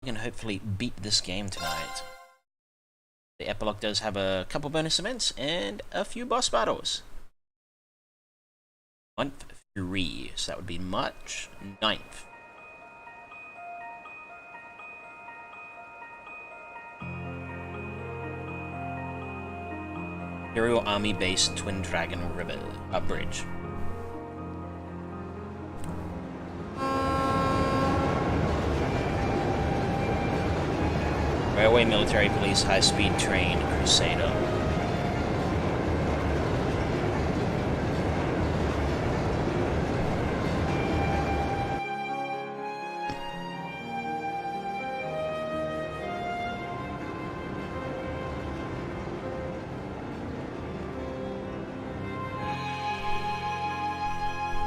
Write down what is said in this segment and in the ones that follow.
and hopefully beat this game tonight. The Epilogue does have a couple bonus events and a few boss battles. Month 3, so that would be March 9th. Imperial Army Base Twin Dragon River Bridge. Railway Military Police High-Speed Train Crusader.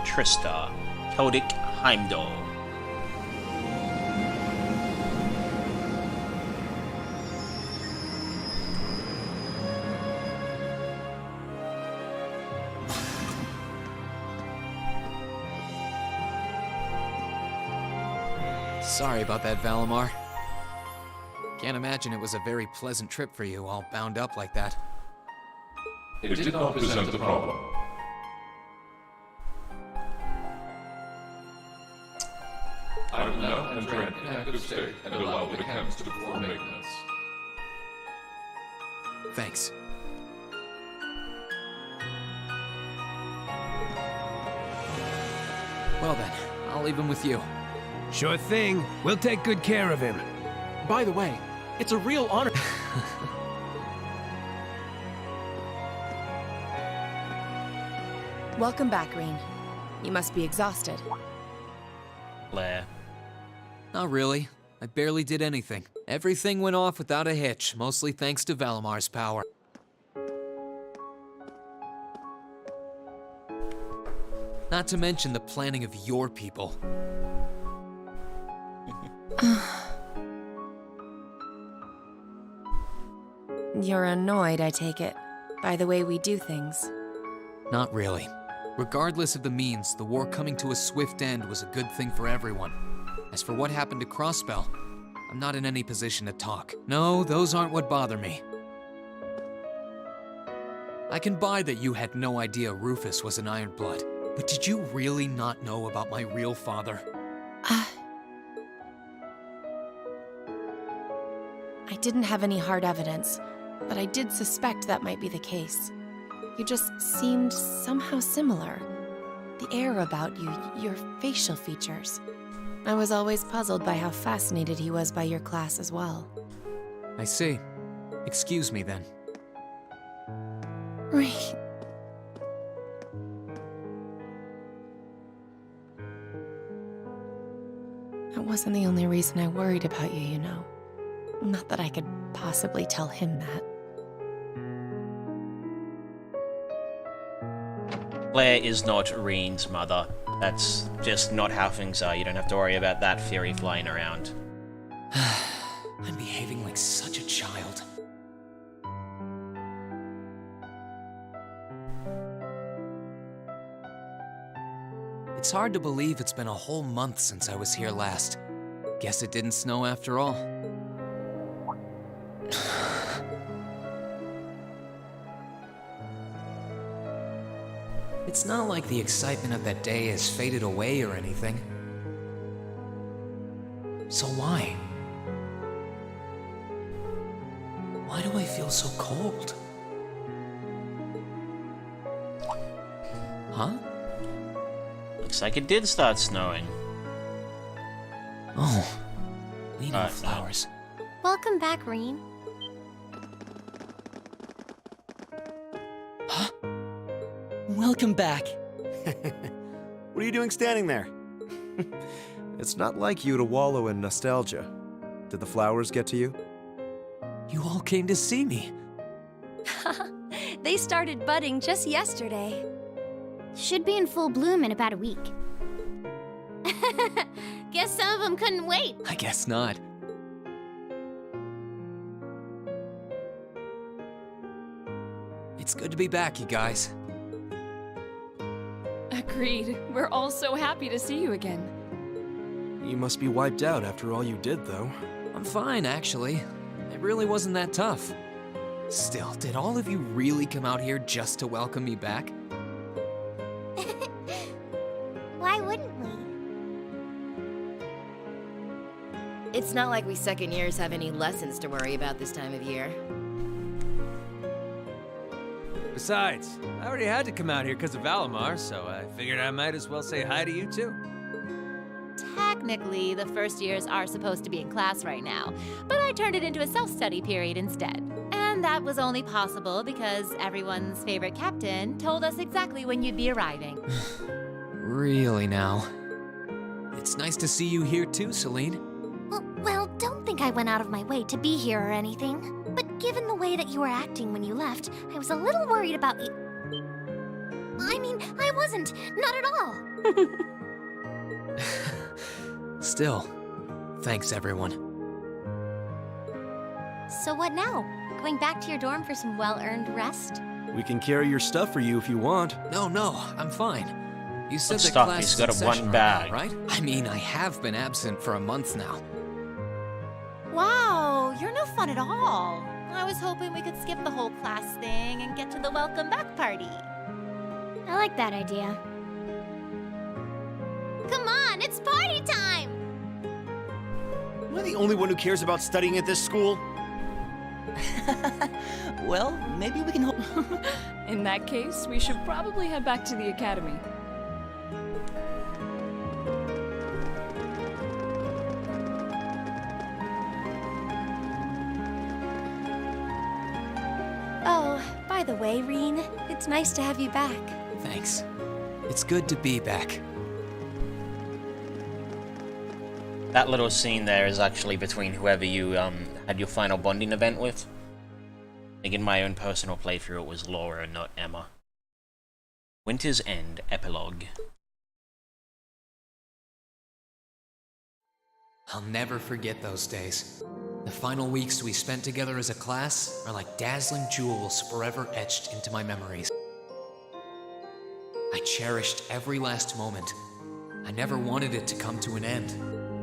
Trista, Keldic Heimdall. Sorry about that, Valimar. Can't imagine it was a very pleasant trip for you, all bound up like that. It did not present a problem. I will now enter an inactive state and allow the cams to perform maintenance. Thanks. Well then, I'll leave him with you. Sure thing. We'll take good care of him. By the way, it's a real honor. Welcome back, Rean. You must be exhausted. Blair. Not really. I barely did anything. Everything went off without a hitch, mostly thanks to Valimar's power. Not to mention the planning of your people. You're annoyed, I take it, by the way we do things. Not really. Regardless of the means, the war coming to a swift end was a good thing for everyone. As for what happened to Crossbell, I'm not in any position to talk. No, those aren't what bother me. I can buy that you had no idea Rufus was an Ironblood, but did you really not know about my real father? I didn't have any hard evidence, but I did suspect that might be the case. You just seemed somehow similar. The air about you, your facial features. I was always puzzled by how fascinated he was by your class as well. I see. Excuse me then. Right. That wasn't the only reason I worried about you, you know. Not that I could possibly tell him that. Blair is not Rean's mother. That's just not how things are. You don't have to worry about that theory flying around. I'm behaving like such a child. It's hard to believe it's been a whole month since I was here last. Guess it didn't snow after all. It's not like the excitement of that day has faded away or anything. So why? Why do I feel so cold? Huh? Looks like it did start snowing. Oh, we need flowers. Welcome back, Rean. Welcome back. What are you doing standing there? It's not like you to wallow in nostalgia. Did the flowers get to you? You all came to see me. They started budding just yesterday. Should be in full bloom in about a week. Guess some of them couldn't wait. I guess not. It's good to be back, you guys. Agreed. We're all so happy to see you again. You must be wiped out after all you did, though. I'm fine, actually. It really wasn't that tough. Still, did all of you really come out here just to welcome me back? Why wouldn't we? It's not like we second years have any lessons to worry about this time of year. Besides, I already had to come out here because of Valimar, so I figured I might as well say hi to you too. Technically, the first years are supposed to be in class right now, but I turned it into a self-study period instead. And that was only possible because everyone's favorite captain told us exactly when you'd be arriving. Really now? It's nice to see you here too, Celine. Well, don't think I went out of my way to be here or anything. But given the way that you were acting when you left, I was a little worried about you. I mean, I wasn't. Not at all. Still, thanks everyone. So what now? Going back to your dorm for some well-earned rest? We can carry your stuff for you if you want. No, I'm fine. You said What that stuff? class He's is got in a session one right now, bag. right? I mean, I have been absent for a month now. Wow, you're no fun at all. I was hoping we could skip the whole class thing and get to the welcome back party. I like that idea. Come on, it's party time! Am I the only one who cares about studying at this school? Well, maybe we can hold. In that case, we should probably head back to the academy. Oh, by the way, Reen, it's nice to have you back. Thanks. It's good to be back. That little scene there is actually between whoever you had your final bonding event with. I think in my own personal playthrough it was Laura, not Emma. Winter's End Epilogue. I'll never forget those days. The final weeks we spent together as a class are like dazzling jewels forever etched into my memories. I cherished every last moment. I never wanted it to come to an end.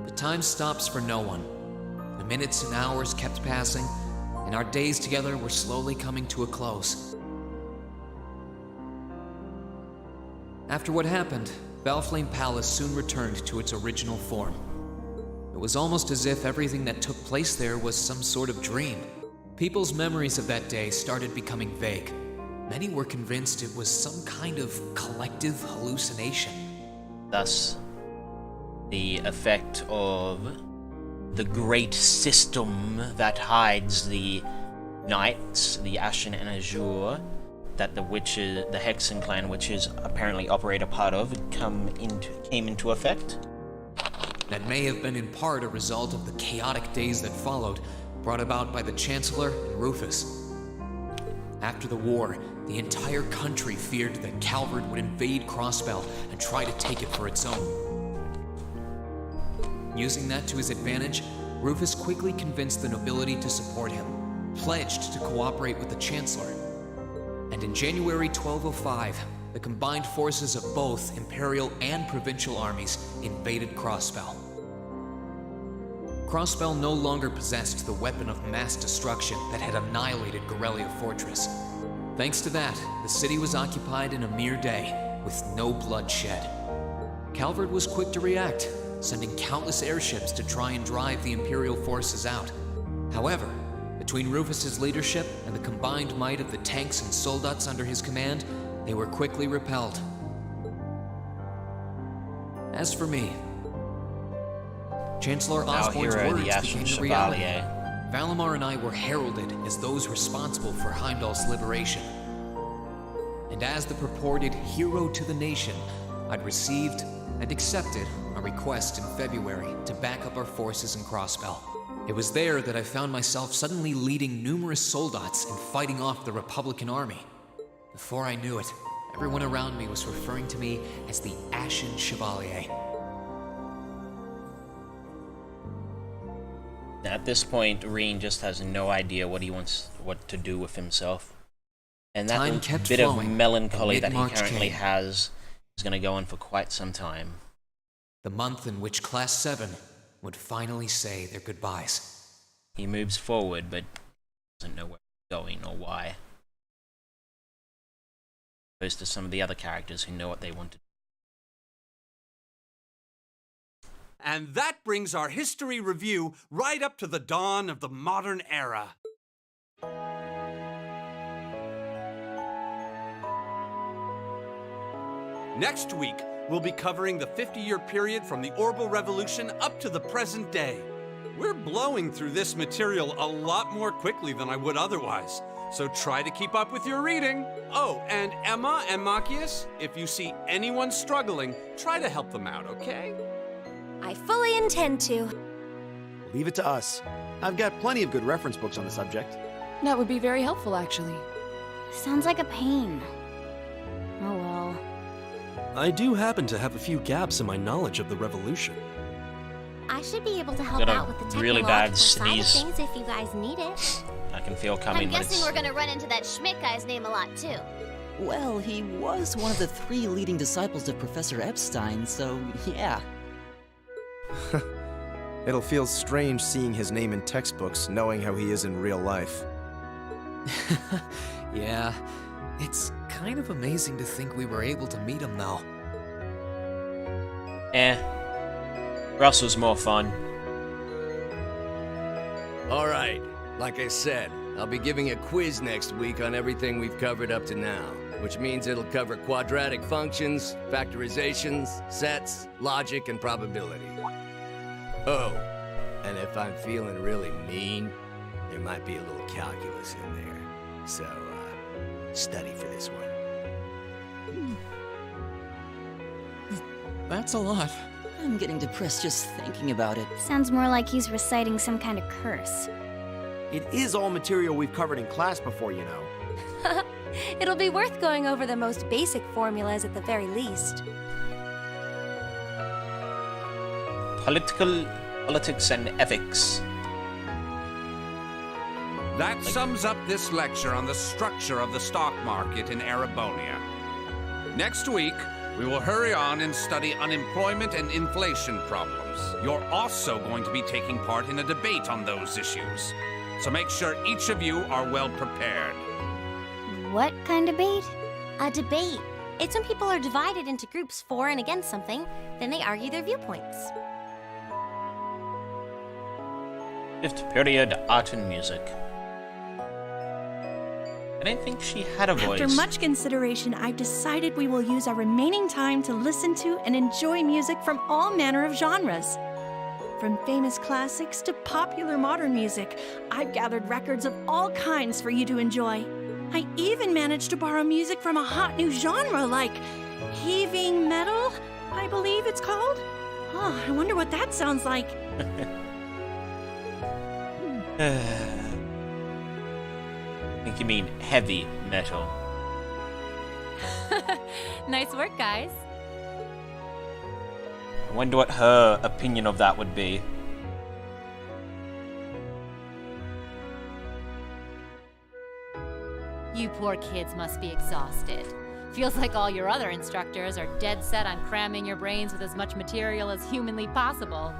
But time stops for no one. The minutes and hours kept passing, and our days together were slowly coming to a close. After what happened, Belflame Palace soon returned to its original form. It was almost as if everything that took place there was some sort of dream. People's memories of that day started becoming vague. Many were convinced it was some kind of collective hallucination. Thus, the effect of the great system that hides the knights, the Ashen and Azure, that the witches, the Hexen clan witches apparently operate a part of, came into effect. That may have been in part a result of the chaotic days that followed, brought about by the Chancellor and Rufus. After the war, the entire country feared that Calvard would invade Crossbell and try to take it for its own. Using that to his advantage, Rufus quickly convinced the nobility to support him, pledged to cooperate with the Chancellor. And in January 1205, the combined forces of both Imperial and Provincial armies invaded Crossbell. Crossbell no longer possessed the weapon of mass destruction that had annihilated Gorelia Fortress. Thanks to that, the city was occupied in a mere day, with no bloodshed. Calvard was quick to react, sending countless airships to try and drive the Imperial forces out. However, between Rufus's leadership and the combined might of the tanks and soldats under his command, they were quickly repelled. As for me, Chancellor Osborne's words became the reality. Valimar and I were heralded as those responsible for Heimdall's liberation. And as the purported hero to the nation, I'd received and accepted a request in February to back up our forces in Crossbell. It was there that I found myself suddenly leading numerous soldats and fighting off the Republican army. Before I knew it, everyone around me was referring to me as the Ashen Chevalier. At this point, Reen just has no idea what to do with himself. And that bit of melancholy that he currently has is going to go on for quite some time. The month in which Class 7 would finally say their goodbyes. he moves forward, but doesn't know where he's going or why. Opposed to some of the other characters who know what they want to do. And that brings our history review right up to the dawn of the modern era. Next week, we'll be covering the 50-year period from the Orbital Revolution up to the present day. We're blowing through this material a lot more quickly than I would otherwise, so try to keep up with your reading. Oh, and Emma and Machias, if you see anyone struggling, try to help them out, okay? I fully intend to. Leave it to us. I've got plenty of good reference books on the subject. That would be very helpful, actually. Sounds like a pain. Oh well. I do happen to have a few gaps in my knowledge of the Revolution. I should be able to help Got a out with the really technological bad side of sneeze. things if you guys need it. I can feel coming, I'm but guessing it's... we're gonna run into that Schmidt guy's name a lot too. Well, he was one of the 3 leading disciples of Professor Epstein, so yeah. It'll feel strange seeing his name in textbooks, knowing how he is in real life. Yeah, it's kind of amazing to think we were able to meet him, though. Russell's more fun. Alright, like I said, I'll be giving a quiz next week on everything we've covered up to now, which means it'll cover quadratic functions, factorizations, sets, logic, and probability. Oh, and if I'm feeling really mean, there might be a little calculus in there. So, study for this one. That's a lot. I'm getting depressed just thinking about it. Sounds more like he's reciting some kind of curse. It is all material we've covered in class before, you know. It'll be worth going over the most basic formulas at the very least. Politics and ethics. That sums up this lecture on the structure of the stock market in Erebonia. Next week, we will hurry on and study unemployment and inflation problems. You're also going to be taking part in a debate on those issues. So make sure each of you are well prepared. What kind of debate? A debate. It's when people are divided into groups for and against something, then they argue their viewpoints. 5th period, art and music. I didn't think she had a voice. After much consideration, I've decided we will use our remaining time to listen to and enjoy music from all manner of genres. From famous classics to popular modern music, I've gathered records of all kinds for you to enjoy. I even managed to borrow music from a hot new genre like heaving metal, I believe it's called. Oh, I wonder what that sounds like. I think you mean heavy metal. Nice work, guys. I wonder what her opinion of that would be. You poor kids must be exhausted. Feels like all your other instructors are dead set on cramming your brains with as much material as humanly possible.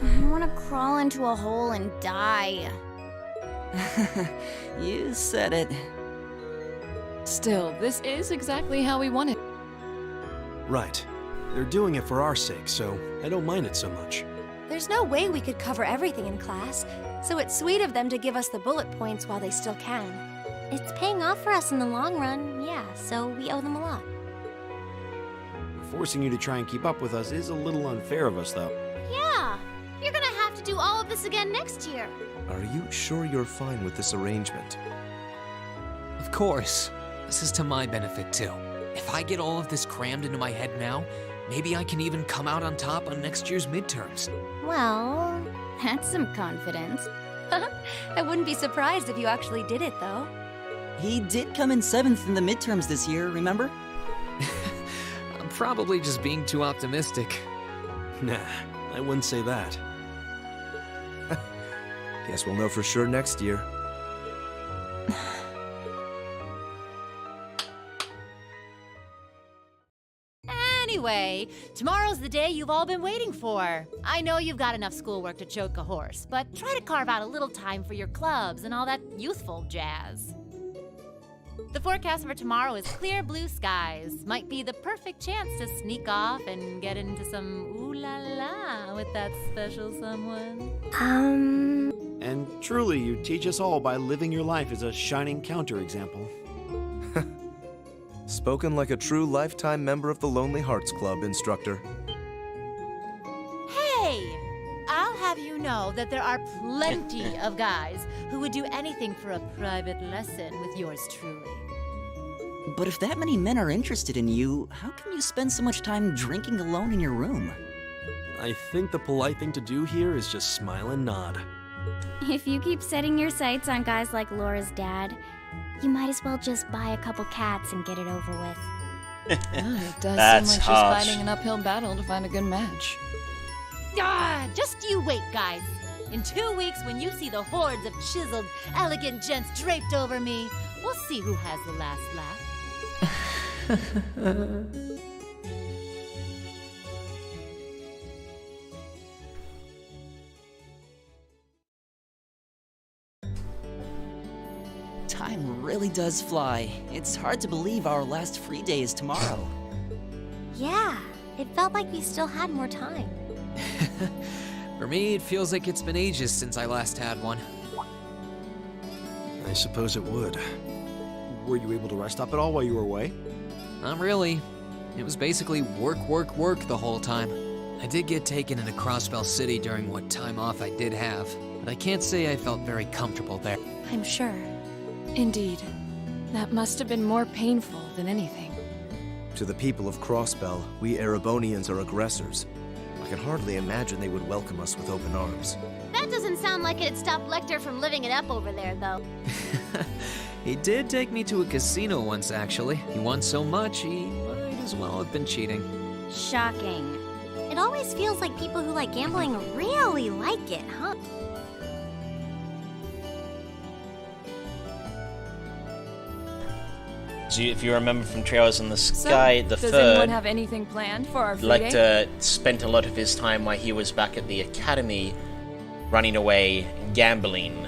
I want to crawl into a hole and die. You said it. Still, this is exactly how we want it. Right. They're doing it for our sake, so I don't mind it so much. There's no way we could cover everything in class, so it's sweet of them to give us the bullet points while they still can. It's paying off for us in the long run, yeah, so we owe them a lot. Forcing you to try and keep up with us is a little unfair of us, though. Yeah, you're gonna have to do all of this again next year. Are you sure you're fine with this arrangement? Of course. This is to my benefit, too. If I get all of this crammed into my head now, maybe I can even come out on top on next year's midterms. Well, that's some confidence. I wouldn't be surprised if you actually did it, though. He did come in 7th in the midterms this year, remember? I'm probably just being too optimistic. Nah, I wouldn't say that. Guess we'll know for sure next year. Anyway, tomorrow's the day you've all been waiting for. I know you've got enough schoolwork to choke a horse, but try to carve out a little time for your clubs and all that youthful jazz. The forecast for tomorrow is clear blue skies. Might be the perfect chance to sneak off and get into some ooh la la with that special someone. And truly, you teach us all by living your life as a shining counterexample. Spoken like a true lifetime member of the Lonely Hearts Club, instructor. Hey! I'll have you know that there are plenty of guys who would do anything for a private lesson with yours truly. But if that many men are interested in you, how can you spend so much time drinking alone in your room? I think the polite thing to do here is just smile and nod. If you keep setting your sights on guys like Laura's dad, you might as well just buy a couple cats and get it over with. It does That's seem like harsh. she's fighting an uphill battle to find a good match. Just you wait, guys. In 2 weeks, when you see the hordes of chiseled, elegant gents draped over me, we'll see who has the last laugh. Time really does fly. It's hard to believe our last free day is tomorrow. Yeah, it felt like we still had more time. For me, it feels like it's been ages since I last had one. I suppose it would. Were you able to rest up at all while you were away? Not really. It was basically work, work, work the whole time. I did get taken into Crossbell City during what time off I did have, but I can't say I felt very comfortable there. I'm sure. Indeed. That must have been more painful than anything. To the people of Crossbell, we Erebonians are aggressors. I can hardly imagine they would welcome us with open arms. That doesn't sound like it'd stop Lecter from living it up over there, though. He did take me to a casino once, actually. He won so much, he might as well have been cheating. Shocking. It always feels like people who like gambling really like it, huh? So if you remember from Trails in the Sky, the does third, anyone have anything planned for our free day? Lecter spent a lot of his time while he was back at the academy running away, gambling.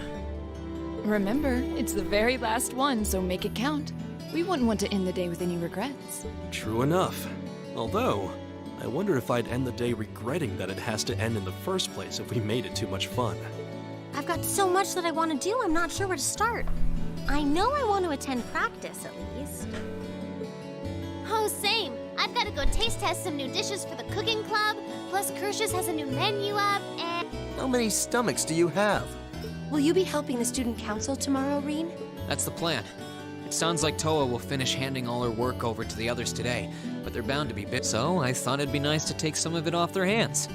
Remember, it's the very last one, so make it count. We wouldn't want to end the day with any regrets. True enough. Although, I wonder if I'd end the day regretting that it has to end in the first place if we made it too much fun. I've got so much that I want to do, I'm not sure where to start. I know I want to attend practice, at least. Oh, same. I've got to go taste test some new dishes for the cooking club, plus Kershus has a new menu up, and... How many stomachs do you have? Will you be helping the student council tomorrow, Reen? That's the plan. It sounds like Toa will finish handing all her work over to the others today, but they're bound to be busy, so I thought it'd be nice to take some of it off their hands,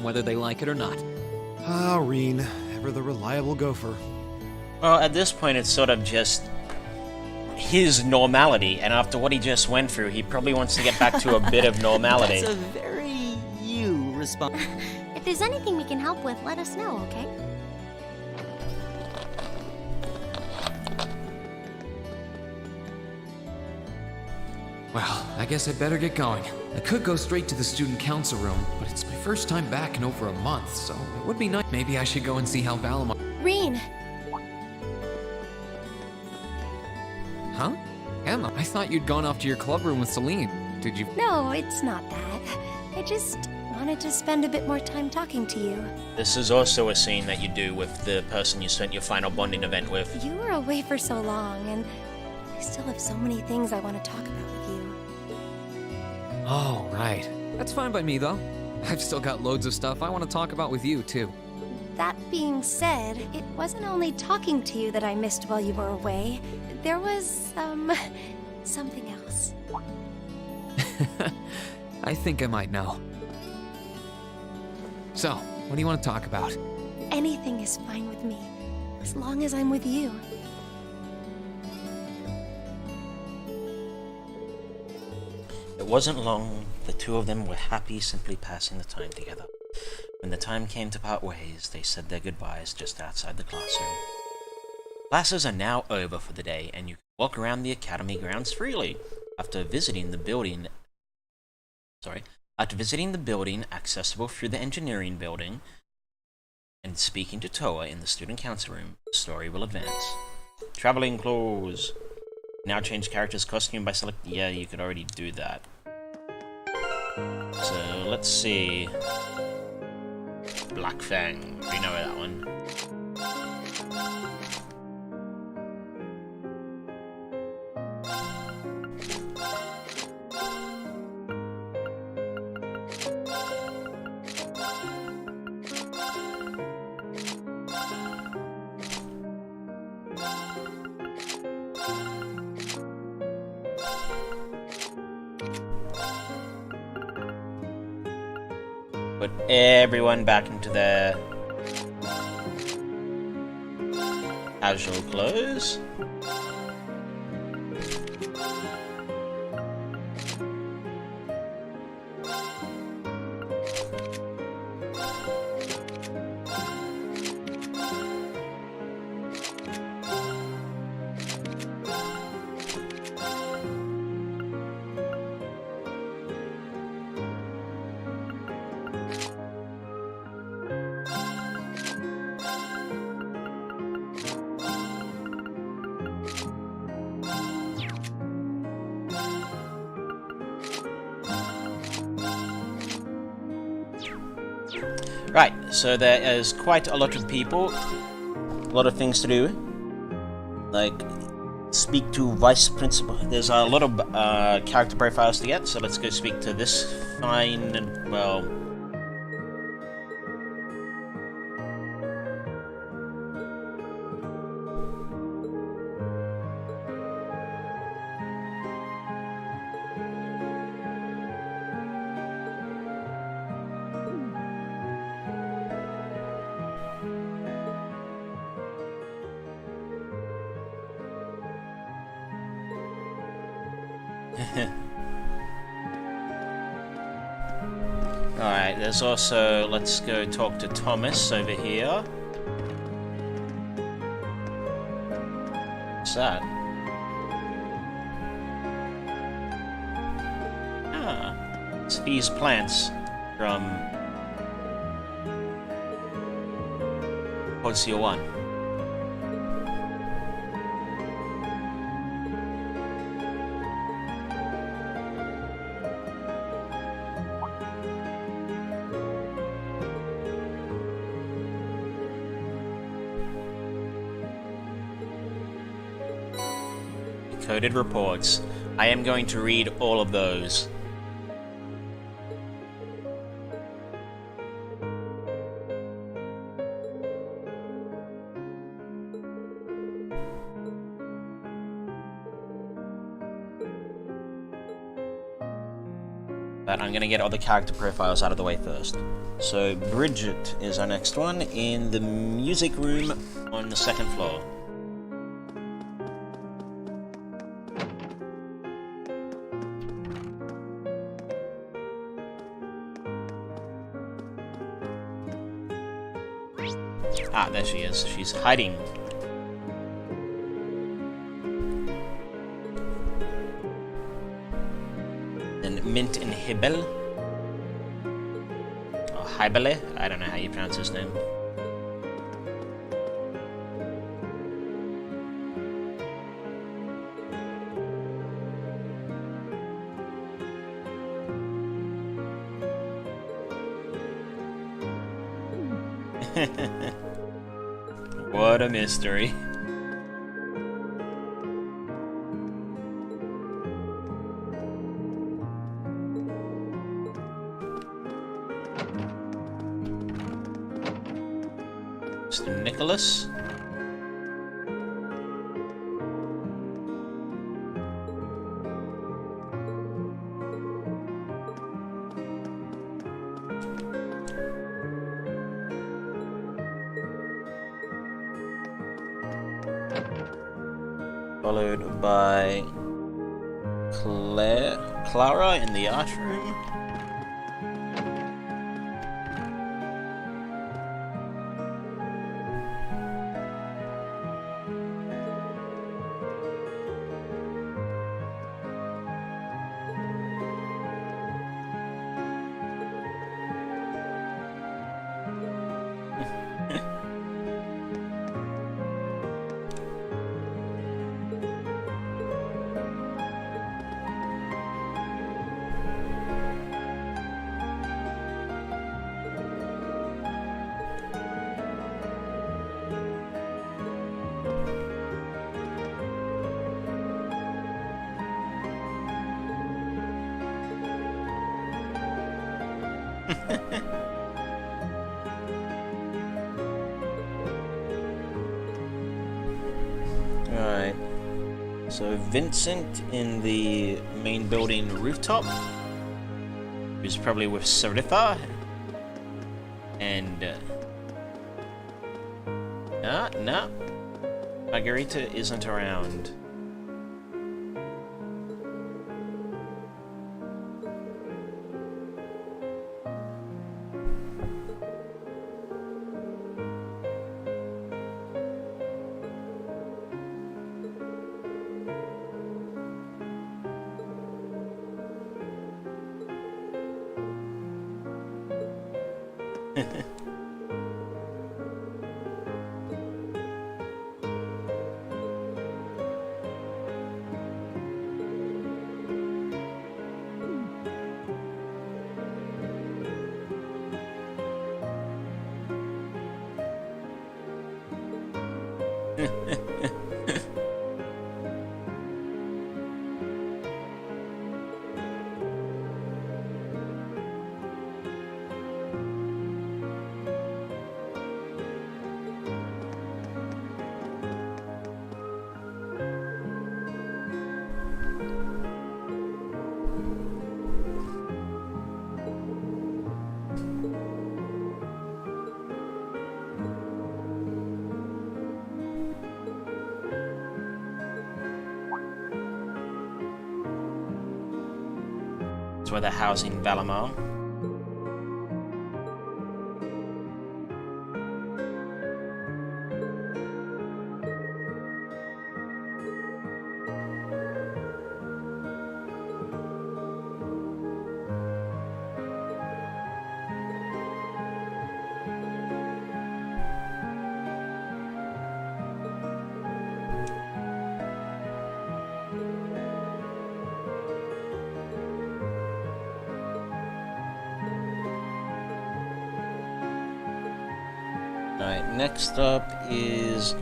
whether they like it or not. Ah, Reen, ever the reliable gopher. Well, at this point, it's sort of just his normality, and after what he just went through, he probably wants to get back to a bit of normality. That's a very you response. If there's anything we can help with, let us know, okay? Well, I guess I'd better get going. I could go straight to the student council room, but it's my first time back in over a month, so it would be nice. Maybe I should go and see how Valimar... Reen! Huh? Emma, I thought you'd gone off to your club room with Celine. Did you... No, it's not that. I just wanted to spend a bit more time talking to you. This is also a scene that you do with the person you spent your final bonding event with. You were away for so long, and I still have so many things I want to talk about with you. Oh, right. That's fine by me, though. I've still got loads of stuff I want to talk about with you, too. That being said, it wasn't only talking to you that I missed while you were away. There was, something else. I think I might know. So, what do you want to talk about? Anything is fine with me, as long as I'm with you. It wasn't long, the two of them were happy simply passing the time together. When the time came to part ways, they said their goodbyes just outside the classroom. Classes are now over for the day, and you can walk around the academy grounds freely. After visiting the building After visiting the building accessible through the engineering building and speaking to Toa in the student council room, the story will advance. Traveling clothes. Now change character's costume by select. Yeah, you could already do that. So let's see. Black Fang. We know that one. Put everyone back into their casual clothes. Right, so there is quite a lot of people, a lot of things to do, like speak to Vice Principal. There's a lot of character profiles to get, so let's go speak to this fine and, well... Alright, there's also, let's go talk to Thomas over here. What's that? Ah, it's these plants from Podsio 1. Coded reports. I am going to read all of those. But I'm gonna get all the character profiles out of the way first. So Bridget is our next one in the music room on the second floor. Ah, there she is. She's hiding. Then Mint and Hibel. Or Hibele? I don't know how you pronounce his name. What a mystery. Mr. Nicholas. Followed by Clara in the art room. Alright. So Vincent in the main building rooftop, who's probably with Saritha. And nah. Margarita isn't around. Where they're housing Valamar. Alright, next up is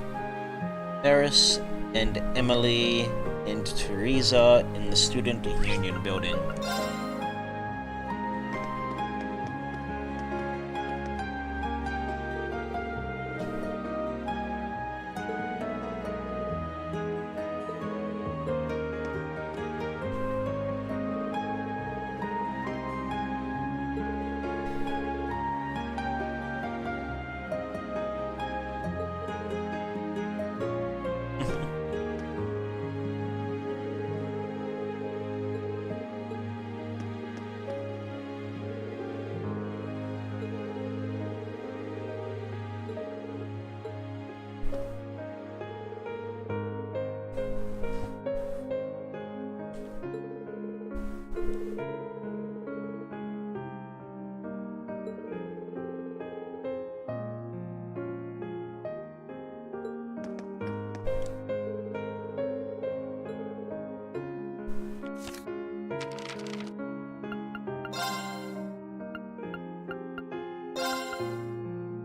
Ferris and Emily and Teresa in the Student Union building.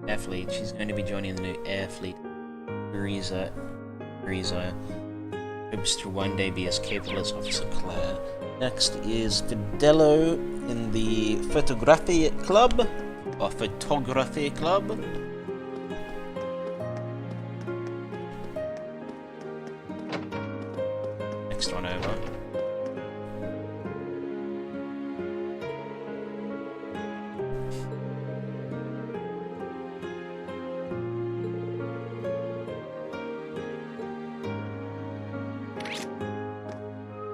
Air Fleet. She's going to be joining the new Air Fleet. Teresa hopes to one day be as capable as Officer Claire. Next is Fidello in the Photography Club. Next one over.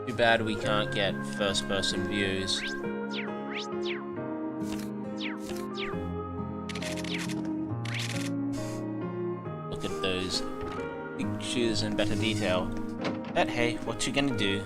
Too bad we can't get first-person views. Look at those pictures in better detail. But hey, what you gonna do?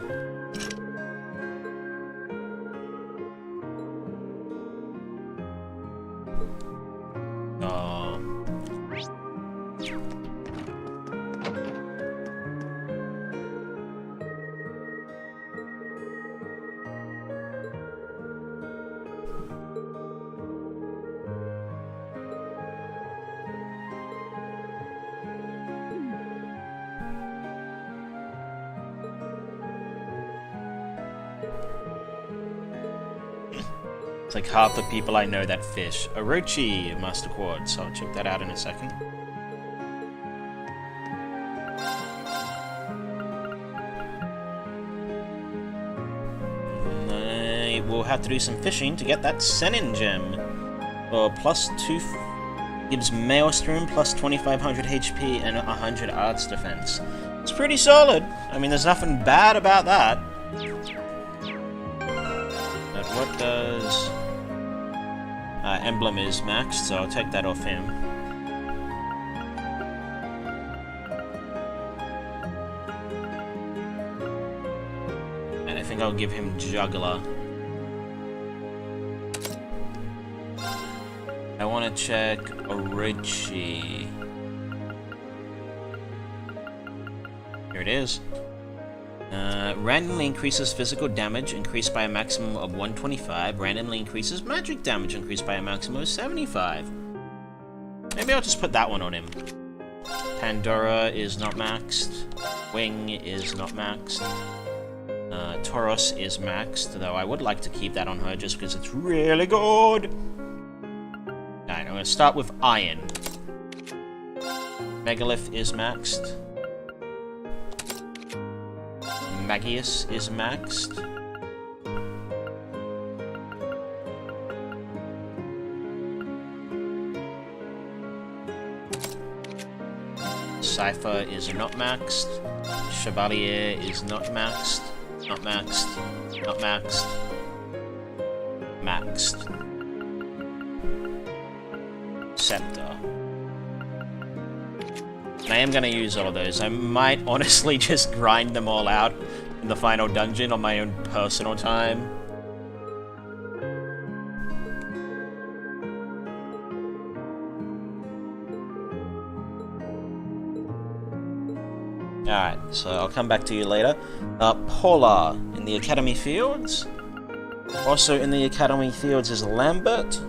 It's like half the people I know that fish. Orochi Master Quartz. I'll check that out in a second. We'll have to do some fishing to get that Senin gem. Or +2 gives Maelstrom plus 2500 HP and 100 arts defense. It's pretty solid. I mean, there's nothing bad about that. But what does... Emblem is maxed, so I'll take that off him. And I think I'll give him Juggler. I want to check Orochi. Here it is. Randomly increases physical damage, increased by a maximum of 125. Randomly increases magic damage, increased by a maximum of 75. Maybe I'll just put that one on him. Pandora is not maxed. Wing is not maxed. Tauros is maxed, though I would like to keep that on her just because it's really good. Alright, I'm going to start with Iron. Megalith is maxed. Magius is maxed. Cypher is not maxed. Chevalier is not maxed. Not maxed. Not maxed. Maxed. Scepter. And I am going to use all of those. I might honestly just grind them all out in the final dungeon on my own personal time. Alright, so I'll come back to you later. Polar in the Academy Fields. Also in the Academy Fields is Lambert.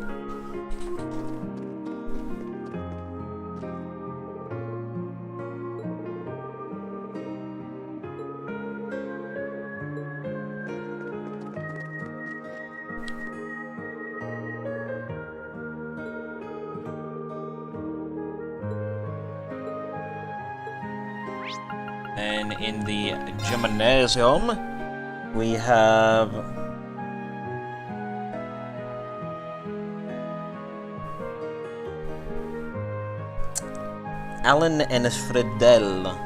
And in the Gymnasium, we have Alan and Fredel.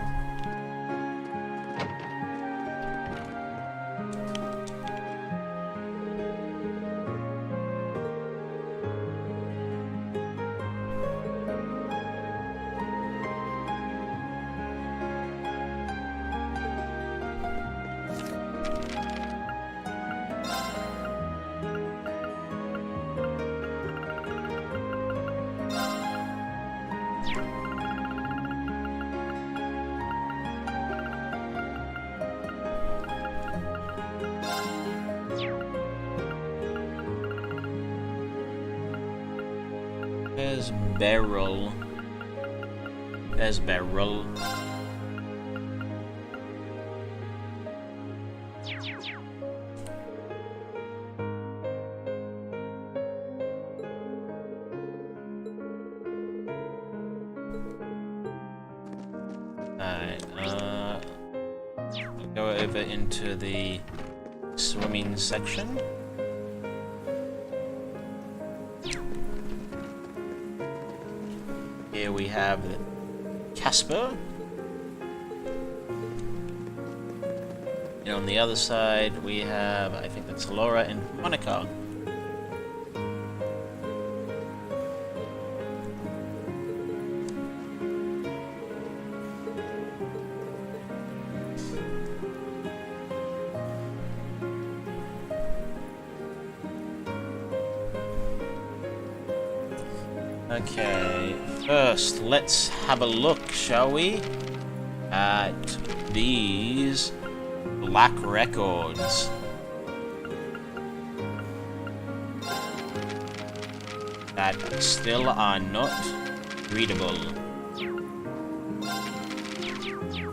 There's Beryl. There's Beryl. Alright, I'll go over into the swimming section. Here we have Casper. And on the other side we have, I think that's Laura and Monica. Okay, first let's have a look, shall we, at these black records. That still are not readable.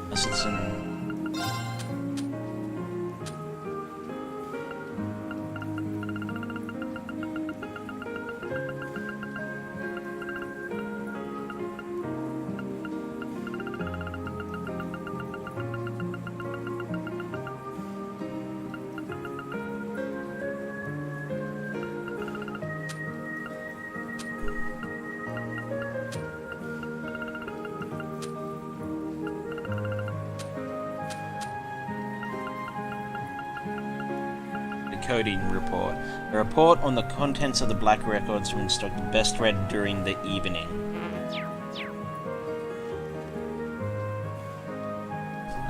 Unless it's in... coding report. A report on the contents of the black records to instruct best read during the evening.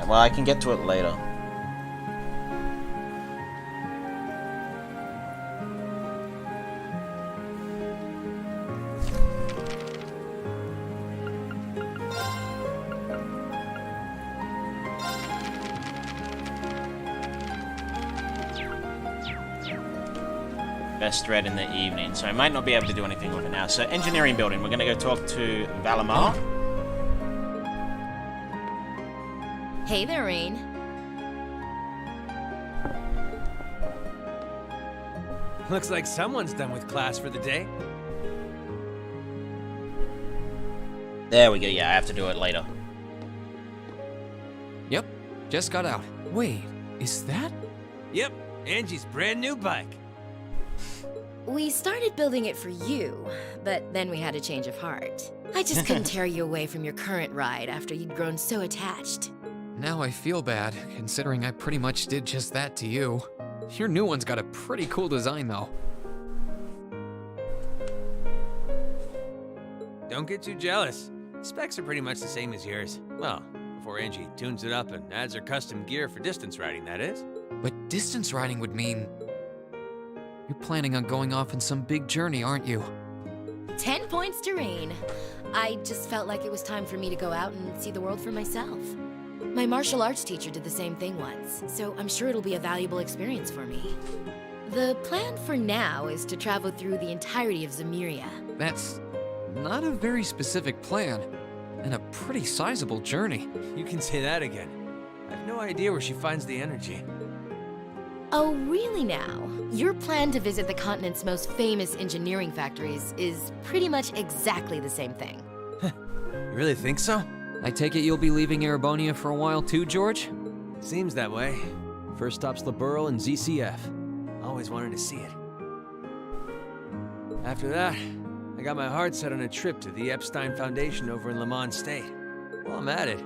Well, I can get to it later. Best read in the evening, so I might not be able to do anything with it now. So, engineering building, we're gonna go talk to Valimar. Hey there, Rain. Looks like someone's done with class for the day. There we go, yeah, I have to do it later. Yep, just got out. Wait, is that? Yep, Angie's brand new bike. We started building it for you, but then we had a change of heart. I just couldn't tear you away from your current ride after you'd grown so attached. Now I feel bad, considering I pretty much did just that to you. Your new one's got a pretty cool design, though. Don't get too jealous. Specs are pretty much the same as yours. Well, before Angie tunes it up and adds her custom gear for distance riding, that is. But distance riding would mean... You're planning on going off on some big journey, aren't you? 10 points to Rain. I just felt like it was time for me to go out and see the world for myself. My martial arts teacher did the same thing once, so I'm sure it'll be a valuable experience for me. The plan for now is to travel through the entirety of Zemuria. That's not a very specific plan, and a pretty sizable journey. You can say that again. I have no idea where she finds the energy. Oh, really now? Your plan to visit the continent's most famous engineering factories is pretty much exactly the same thing. You really think so? I take it you'll be leaving Erebonia for a while too, George? Seems that way. First stop's Liberl and ZCF. Always wanted to see it. After that, I got my heart set on a trip to the Epstein Foundation over in Lemon State. While I'm at it,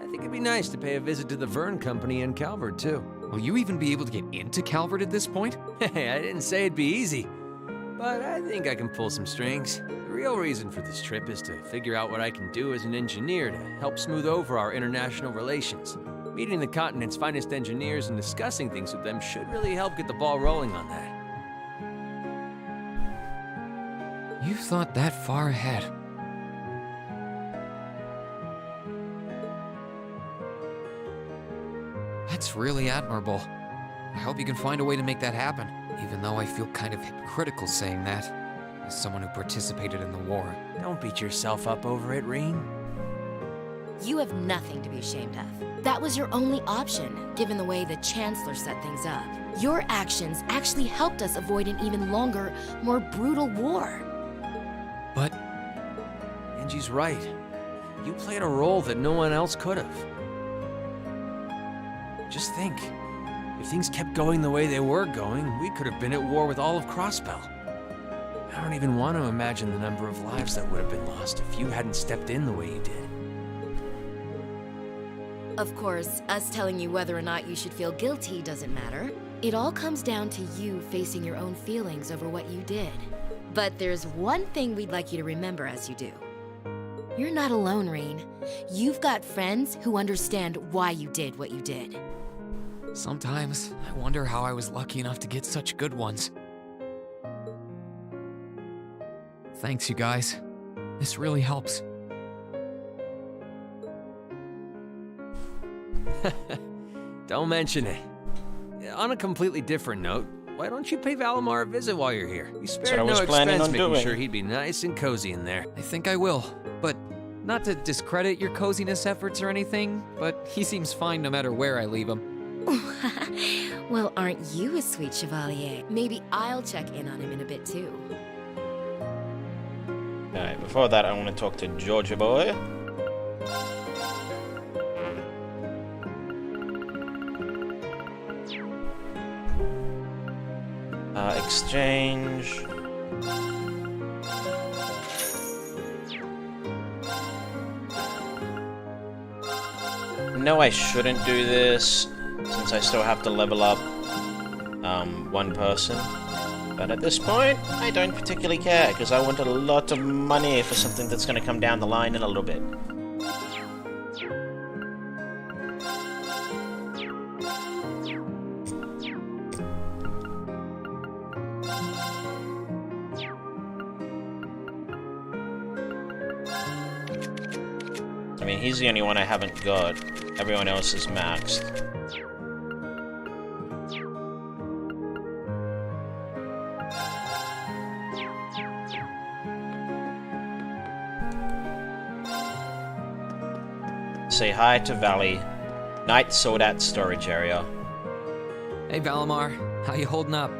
I think it'd be nice to pay a visit to the Vern Company in Calvert, too. Will you even be able to get into Calvert at this point? Hey, I didn't say it'd be easy. But I think I can pull some strings. The real reason for this trip is to figure out what I can do as an engineer to help smooth over our international relations. Meeting the continent's finest engineers and discussing things with them should really help get the ball rolling on that. You've thought that far ahead. That's really admirable. I hope you can find a way to make that happen, even though I feel kind of hypocritical saying that, as someone who participated in the war. Don't beat yourself up over it, Rean. You have nothing to be ashamed of. That was your only option, given the way the Chancellor set things up. Your actions actually helped us avoid an even longer, more brutal war. But... Angie's right. You played a role that no one else could have. Just think, if things kept going the way they were going, we could have been at war with all of Crosspell. I don't even want to imagine the number of lives that would have been lost if you hadn't stepped in the way you did. Of course, us telling you whether or not you should feel guilty doesn't matter. It all comes down to you facing your own feelings over what you did. But there's one thing we'd like you to remember as you do. You're not alone, Rain. You've got friends who understand why you did what you did. Sometimes, I wonder how I was lucky enough to get such good ones. Thanks, you guys. This really helps. Don't mention it. On a completely different note, why don't you pay Valimar a visit while you're here? You spared no expense making sure he'd be nice and cozy in there. I think I will, but not to discredit your coziness efforts or anything, but he seems fine no matter where I leave him. Well, aren't you a sweet chevalier? Maybe I'll check in on him in a bit too. Alright, before that I want to talk to Georgia boy. Exchange. No, I shouldn't do this, since I still have to level up one person. But at this point, I don't particularly care, because I want a lot of money for something that's going to come down the line in a little bit. I mean, he's the only one I haven't got. Everyone else is maxed. Say hi to Valley. Night sold out storage area. Hey, Valimar. How you holding up?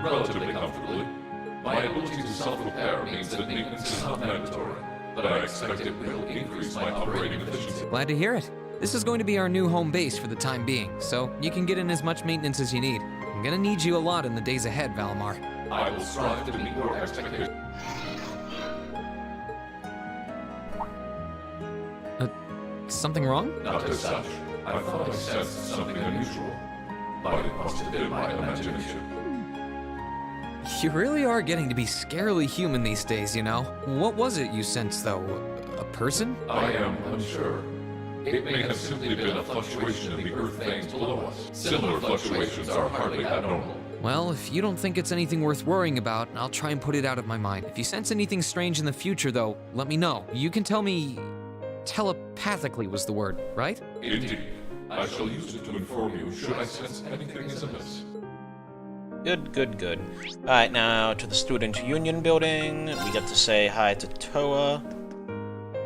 Relatively comfortably. My ability to self-repair means that maintenance is not mandatory, but I expect it will increase my operating efficiency. Glad to hear it. This is going to be our new home base for the time being, so you can get in as much maintenance as you need. I'm gonna need you a lot in the days ahead, Valimar. I will strive to meet your expectations. Something wrong? Not as such. I thought I sensed something unusual, but it must have been my imagination. You really are getting to be scarily human these days, you know? What was it you sensed, though? A person? I am unsure. It may have simply been a fluctuation in the earth veins below us. Similar fluctuations are hardly abnormal. Well, if you don't think it's anything worth worrying about, I'll try and put it out of my mind. If you sense anything strange in the future, though, let me know. You can tell me... telepathically was the word, right? Indeed. I shall use it to inform you should I sense anything is amiss. Good, good, good. Alright, now to the Student Union building. We get to say hi to Toa.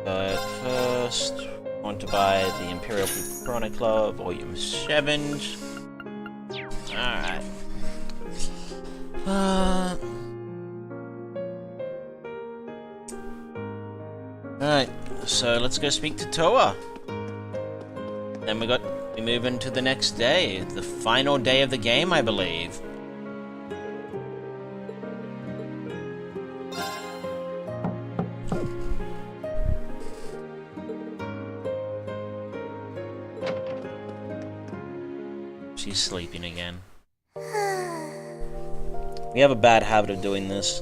But first, I want to buy the Imperial Piranha Club, Volume 7. Alright. Alright, so let's go speak to Toa. Then we move into the next day, the final day of the game, I believe. She's sleeping again. We have a bad habit of doing this.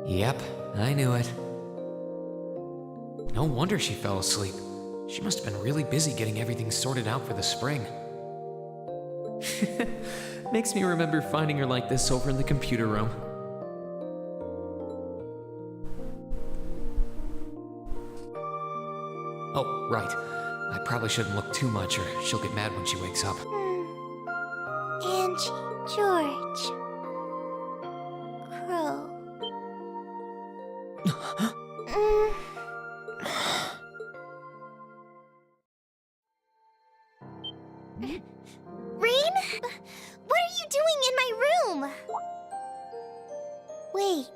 Yep, I knew it. No wonder she fell asleep. She must have been really busy getting everything sorted out for the spring. Makes me remember finding her like this over in the computer room. Oh, right. I probably shouldn't look too much or she'll get mad when she wakes up. Angie, George, Crow. Rain? What are you doing in my room? Wait,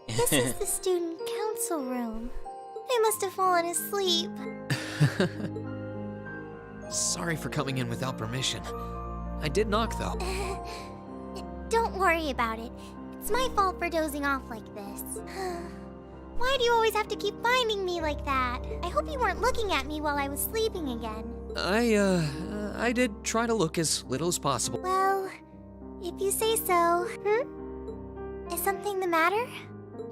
this is the student council room. I must have fallen asleep. Sorry for coming in without permission. I did knock, though. Don't worry about it. It's my fault for dozing off like this. Why do you always have to keep finding me like that? I hope you weren't looking at me while I was sleeping again. I did try to look as little as possible. Well, if you say so. Is something the matter?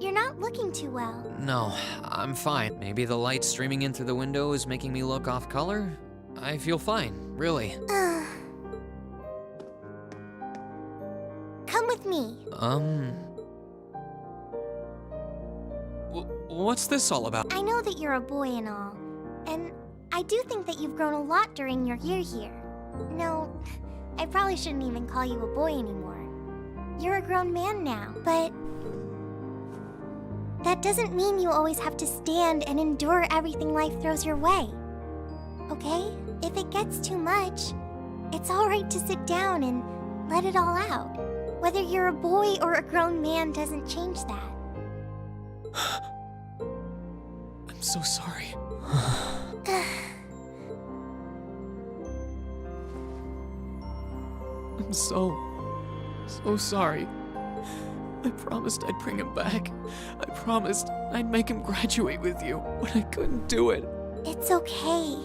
You're not looking too well. No, I'm fine. Maybe the light streaming in through the window is making me look off color? I feel fine, really. Come with me. What's this all about? I know that you're a boy and all, and I do think that you've grown a lot during your year here. No, I probably shouldn't even call you a boy anymore. You're a grown man now, but that doesn't mean you always have to stand and endure everything life throws your way. Okay? If it gets too much, it's alright to sit down and let it all out. Whether you're a boy or a grown man doesn't change that. I'm so sorry. I'm so sorry. I promised I'd bring him back. I promised I'd make him graduate with you, but I couldn't do it. It's okay.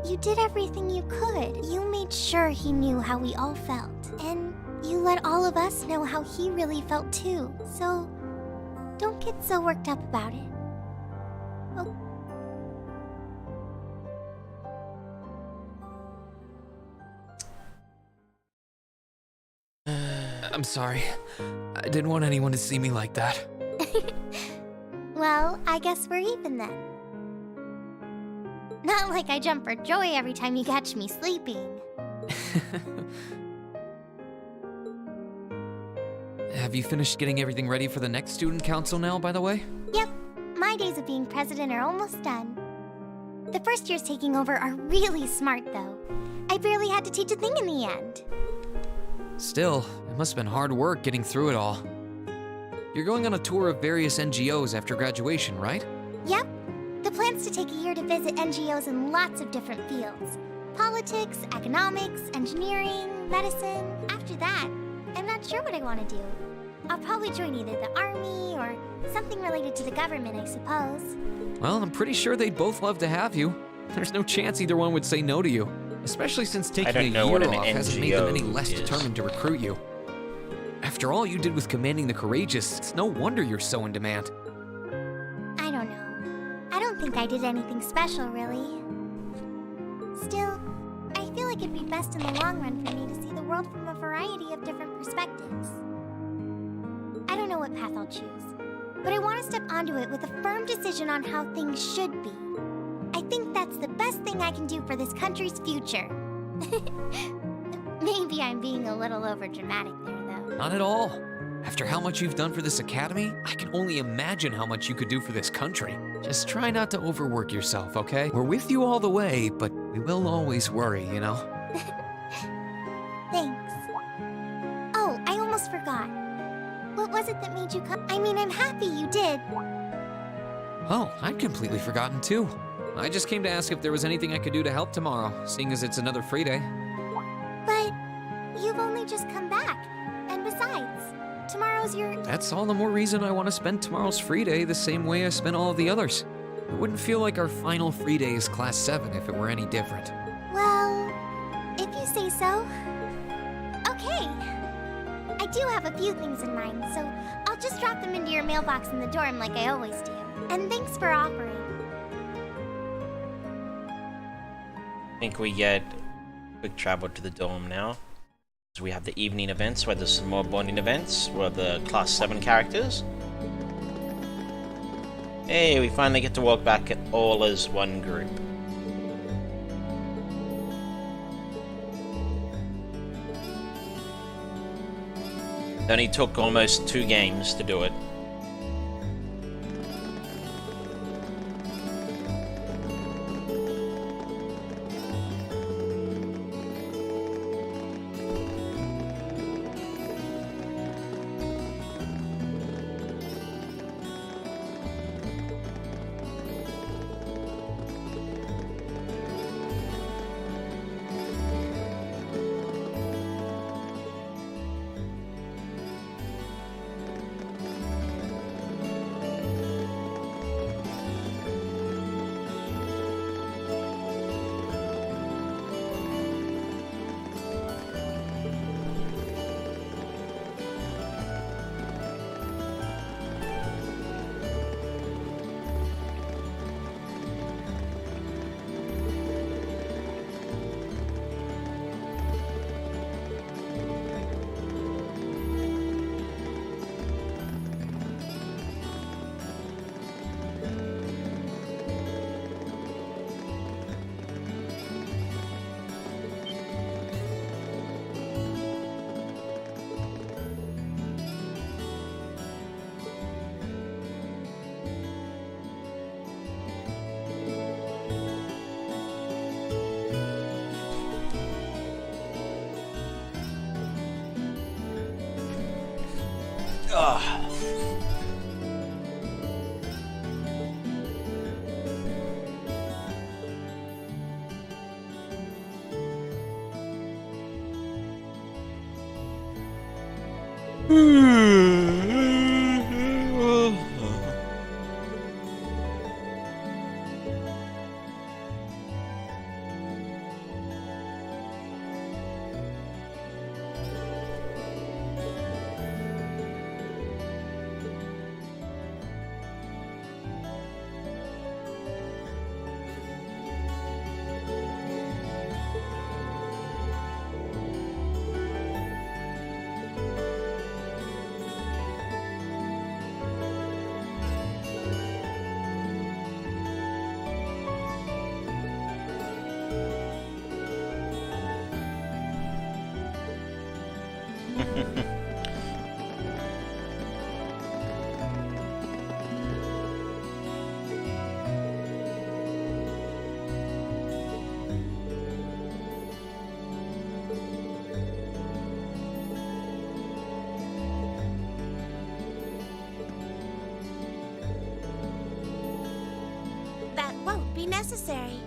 You did everything you could. You made sure he knew how we all felt. And you let all of us know how he really felt too. So, don't get so worked up about it. Oh. I'm sorry. I didn't want anyone to see me like that. Well, I guess we're even then. Not like I jump for joy every time you catch me sleeping. Have you finished getting everything ready for the next student council now, by the way? Yep, my days of being president are almost done. The first years taking over are really smart, though. I barely had to teach a thing in the end. Still, it must have been hard work getting through it all. You're going on a tour of various NGOs after graduation, right? Yep. The plan's to take a year to visit NGOs in lots of different fields. Politics, economics, engineering, medicine. After that, I'm not sure what I want to do. I'll probably join either the army or something related to the government, I suppose. Well, I'm pretty sure they'd both love to have you. There's no chance either one would say no to you. Especially since taking a year off hasn't made them any less determined to recruit you. After all you did with commanding the courageous, it's no wonder you're so in demand. I don't know. I don't think I did anything special, really. Still, I feel like it'd be best in the long run for me to see the world from a variety of different perspectives. I don't know what path I'll choose, but I want to step onto it with a firm decision on how things should be. I think that's the best thing I can do for this country's future. Maybe I'm being a little overdramatic there, though. Not at all. After how much you've done for this academy, I can only imagine how much you could do for this country. Just try not to overwork yourself, okay? We're with you all the way, but we will always worry, you know? Thanks. Oh, I almost forgot. What was it that made you come? I mean, I'm happy you did. Oh, I'd completely forgotten too. I just came to ask if there was anything I could do to help tomorrow, seeing as it's another free day. But you've only just come back. And besides, tomorrow's your... That's all the more reason I want to spend tomorrow's free day the same way I spent all of the others. It wouldn't feel like our final free day is Class 7 if it were any different. Well, if you say so. Okay. I do have a few things in mind, so I'll just drop them into your mailbox in the dorm like I always do. And thanks for offering. I think we get quick travel to the dorm now. So we have the evening events where there's some more bonding events where the Class 7 characters. Hey, we finally get to walk back all as one group. It only took almost 2 games to do it. be necessary.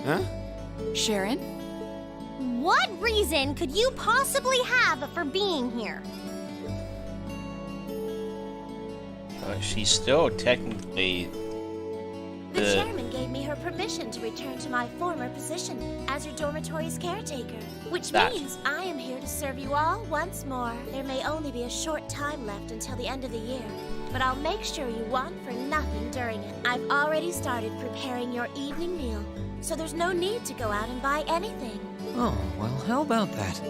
Huh? Sharon? What reason could you possibly have for being here? She's still technically The chairman gave me her permission to return to my former position as your dormitory's caretaker. Which means I am here to serve you all once more. There may only be a short time left until the end of the year, but I'll make sure you want for nothing during it. I've already started preparing your evening meal, so there's no need to go out and buy anything. Oh, well, how about that?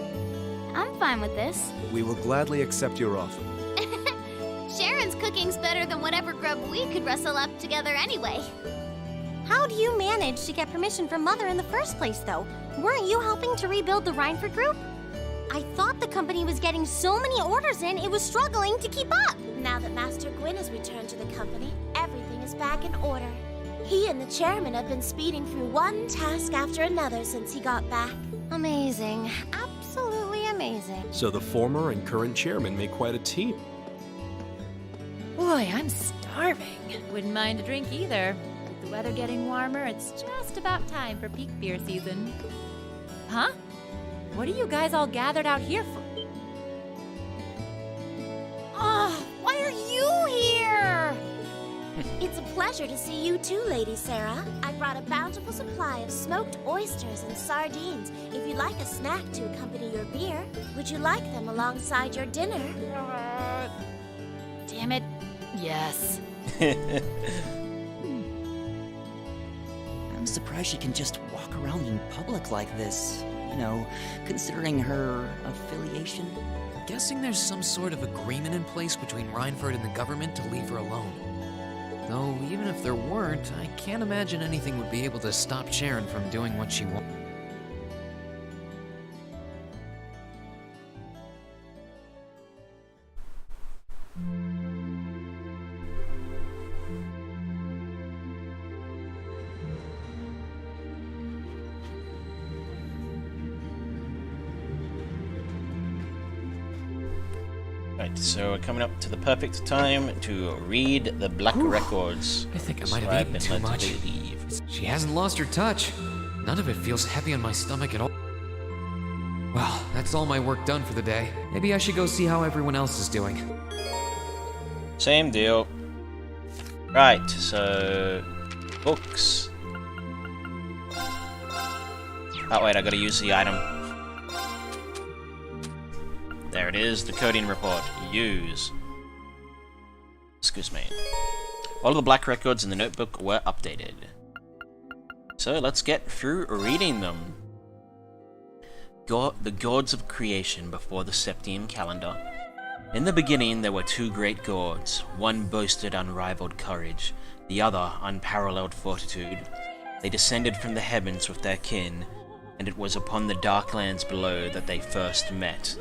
I'm fine with this. We will gladly accept your offer. Sharon's cooking's better than whatever grub we could rustle up together anyway. How do you manage to get permission from Mother in the first place, though? Weren't you helping to rebuild the Rhineford group? I thought the company was getting so many orders in, it was struggling to keep up. Now that Master Gwyn has returned to the company, everything is back in order. He and the chairman have been speeding through one task after another since he got back. Amazing. Absolutely amazing. So the former and current chairman make quite a team. Boy, I'm starving. Wouldn't mind a drink either. With the weather getting warmer, it's just about time for peak beer season. Huh? What are you guys all gathered out here for? Oh, why are you here? It's a pleasure to see you too, Lady Sarah. I brought a bountiful supply of smoked oysters and sardines. If you'd like a snack to accompany your beer, would you like them alongside your dinner? Damn it. Yes. I'm surprised she can just walk around in public like this. You know, considering her affiliation. I'm guessing there's some sort of agreement in place between Rhineford and the government to leave her alone. Though, even if there weren't, I can't imagine anything would be able to stop Sharon from doing what she wants. Right, so we're coming up to the perfect time to read the Black Records. I think I might have eaten too much. She hasn't lost her touch. None of it feels heavy on my stomach at all. Well, that's all my work done for the day. Maybe I should go see how everyone else is doing. Same deal. Right, so books. Oh wait, I gotta use the item. There it is, the coding report. Use. Excuse me. All of the Black Records in the notebook were updated. So let's get through reading them. The gods of creation before the Septium calendar. In the beginning there were two great gods. One boasted unrivaled courage, the other unparalleled fortitude. They descended from the heavens with their kin, and it was upon the dark lands below that they first met.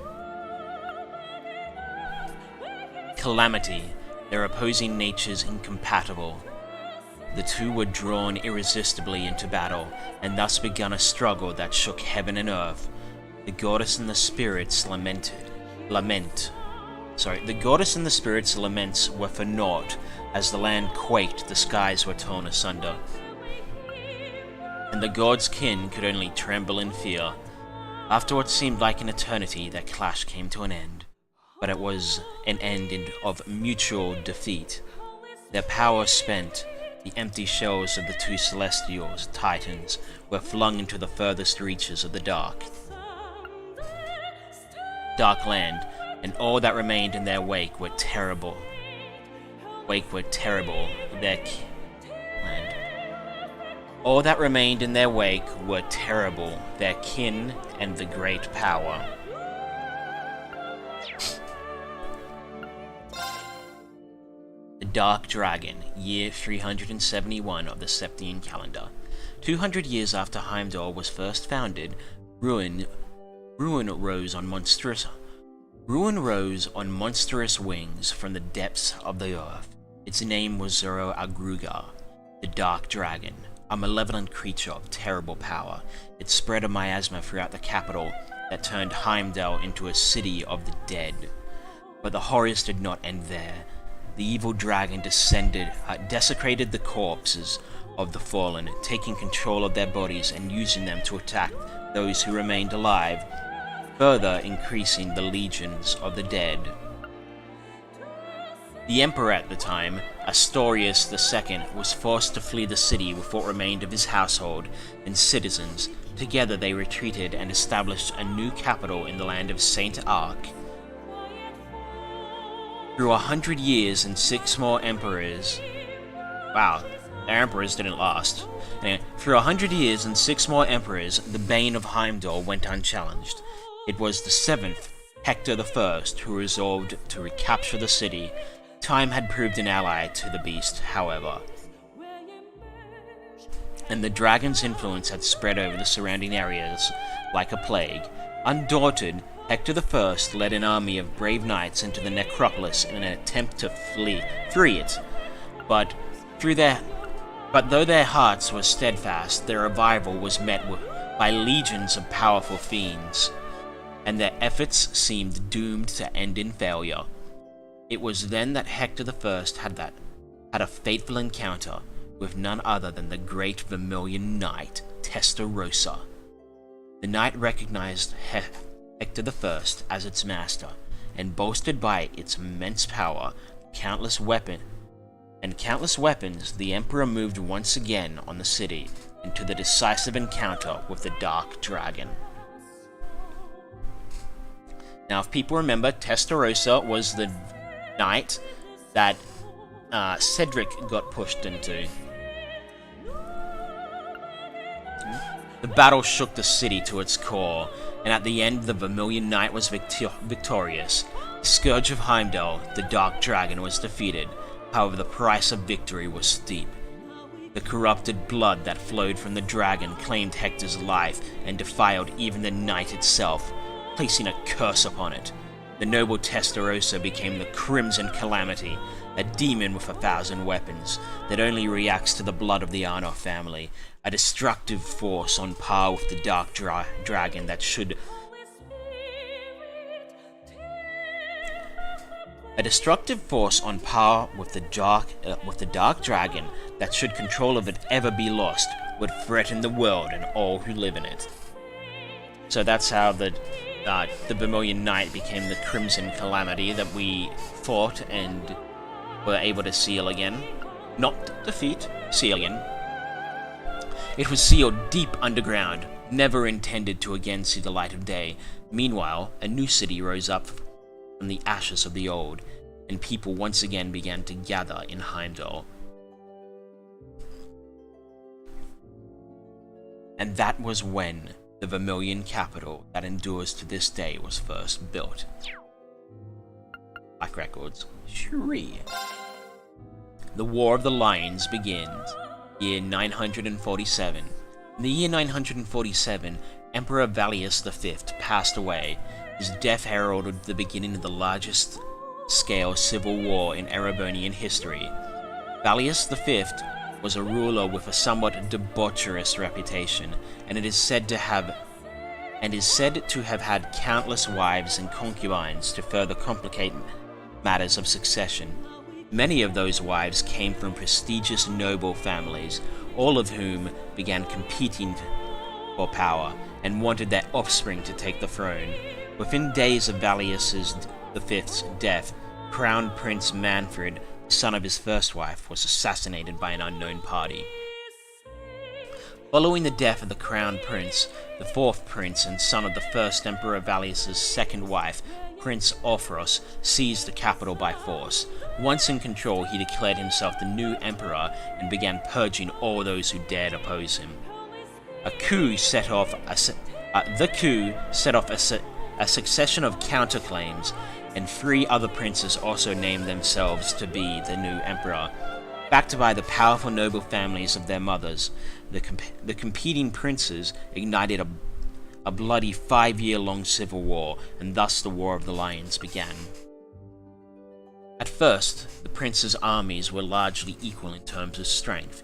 Calamity, their opposing natures incompatible. The two were drawn irresistibly into battle, and thus began a struggle that shook heaven and earth. The goddess and the spirits the goddess and the spirits' laments were for naught. As the land quaked, the skies were torn asunder. And the gods' kin could only tremble in fear. After what seemed like an eternity, their clash came to an end. But it was an end of mutual defeat. Their power spent, the empty shells of the two celestials, Titans, were flung into the furthest reaches of the dark land, and all that remained in their wake were terrible. All that remained in their wake were terrible, their kin and the great power. The Dark Dragon, year 371 of the Septian calendar. 200 years after Heimdall was first founded, Ruin rose on monstrous wings from the depths of the earth. Its name was Zoro Agruga, the Dark Dragon, a malevolent creature of terrible power. It spread a miasma throughout the capital that turned Heimdall into a city of the dead. But the horrors did not end there. the evil dragon desecrated the corpses of the fallen, taking control of their bodies and using them to attack those who remained alive, further increasing the legions of the dead. The emperor at the time, Astorius II, was forced to flee the city with what remained of his household and citizens. Together they retreated and established a new capital in the land of Saint Arc. Through 100 years and 6 more emperors... Wow, their emperors didn't last. Anyway, through 100 years and 6 more emperors, the Bane of Heimdall went unchallenged. It was the 7th, Hector I, who resolved to recapture the city. Time had proved an ally to the beast, however, and the dragon's influence had spread over the surrounding areas like a plague. Undaunted, Hector I led an army of brave knights into the necropolis in an attempt to free it. But though their hearts were steadfast, their arrival was met by legions of powerful fiends, and their efforts seemed doomed to end in failure. It was then that Hector I had a fateful encounter with none other than the great Vermilion Knight, Testarossa. The knight recognized Hector I as its master, and boasted by its immense power, countless weapons, the Emperor moved once again on the city into the decisive encounter with the Dark Dragon. Now, if people remember, Testarossa was the knight that Cedric got pushed into. The battle shook the city to its core, and at the end the Vermilion Knight was victorious. The Scourge of Heimdall, the Dark Dragon, was defeated. However, the price of victory was steep. The corrupted blood that flowed from the dragon claimed Hector's life and defiled even the knight itself, placing a curse upon it. The noble Testarossa became the Crimson Calamity, a demon with 1,000 weapons that only reacts to the blood of the Arnor family, a destructive force on par with the Dark Dragon that should... A destructive force on par with the Dark Dragon that, should control of it ever be lost, would threaten the world and all who live in it. So that's how the Vermilion Knight became the Crimson Calamity that we fought and were able to seal again. Not defeat, seal again. It was sealed deep underground, never intended to again see the light of day. Meanwhile, a new city rose up from the ashes of the old, and people once again began to gather in Heimdall. And that was when the Vermilion capital that endures to this day was first built. Black Records. Shri. The War of the Lions begins, year 947. In the year 947, Emperor Valius V passed away. His death heralded the beginning of the largest scale civil war in Erebonian history. Valius V was a ruler with a somewhat debaucherous reputation, and is said to have had countless wives and concubines to further complicate matters of succession. Many of those wives came from prestigious noble families, all of whom began competing for power and wanted their offspring to take the throne. Within days of Valius V's death, Crown Prince Manfred, son of his first wife, was assassinated by an unknown party. Following the death of the Crown Prince, the fourth prince and son of the first Emperor Valius' second wife, Prince Orpheus, seized the capital by force. Once in control, he declared himself the new emperor and began purging all those who dared oppose him. The coup set off a succession of counterclaims, and 3 other princes also named themselves to be the new emperor. Backed by the powerful noble families of their mothers, the competing princes ignited a bloody 5-year-long civil war, and thus the War of the Lions began. At first, the princes' armies were largely equal in terms of strength.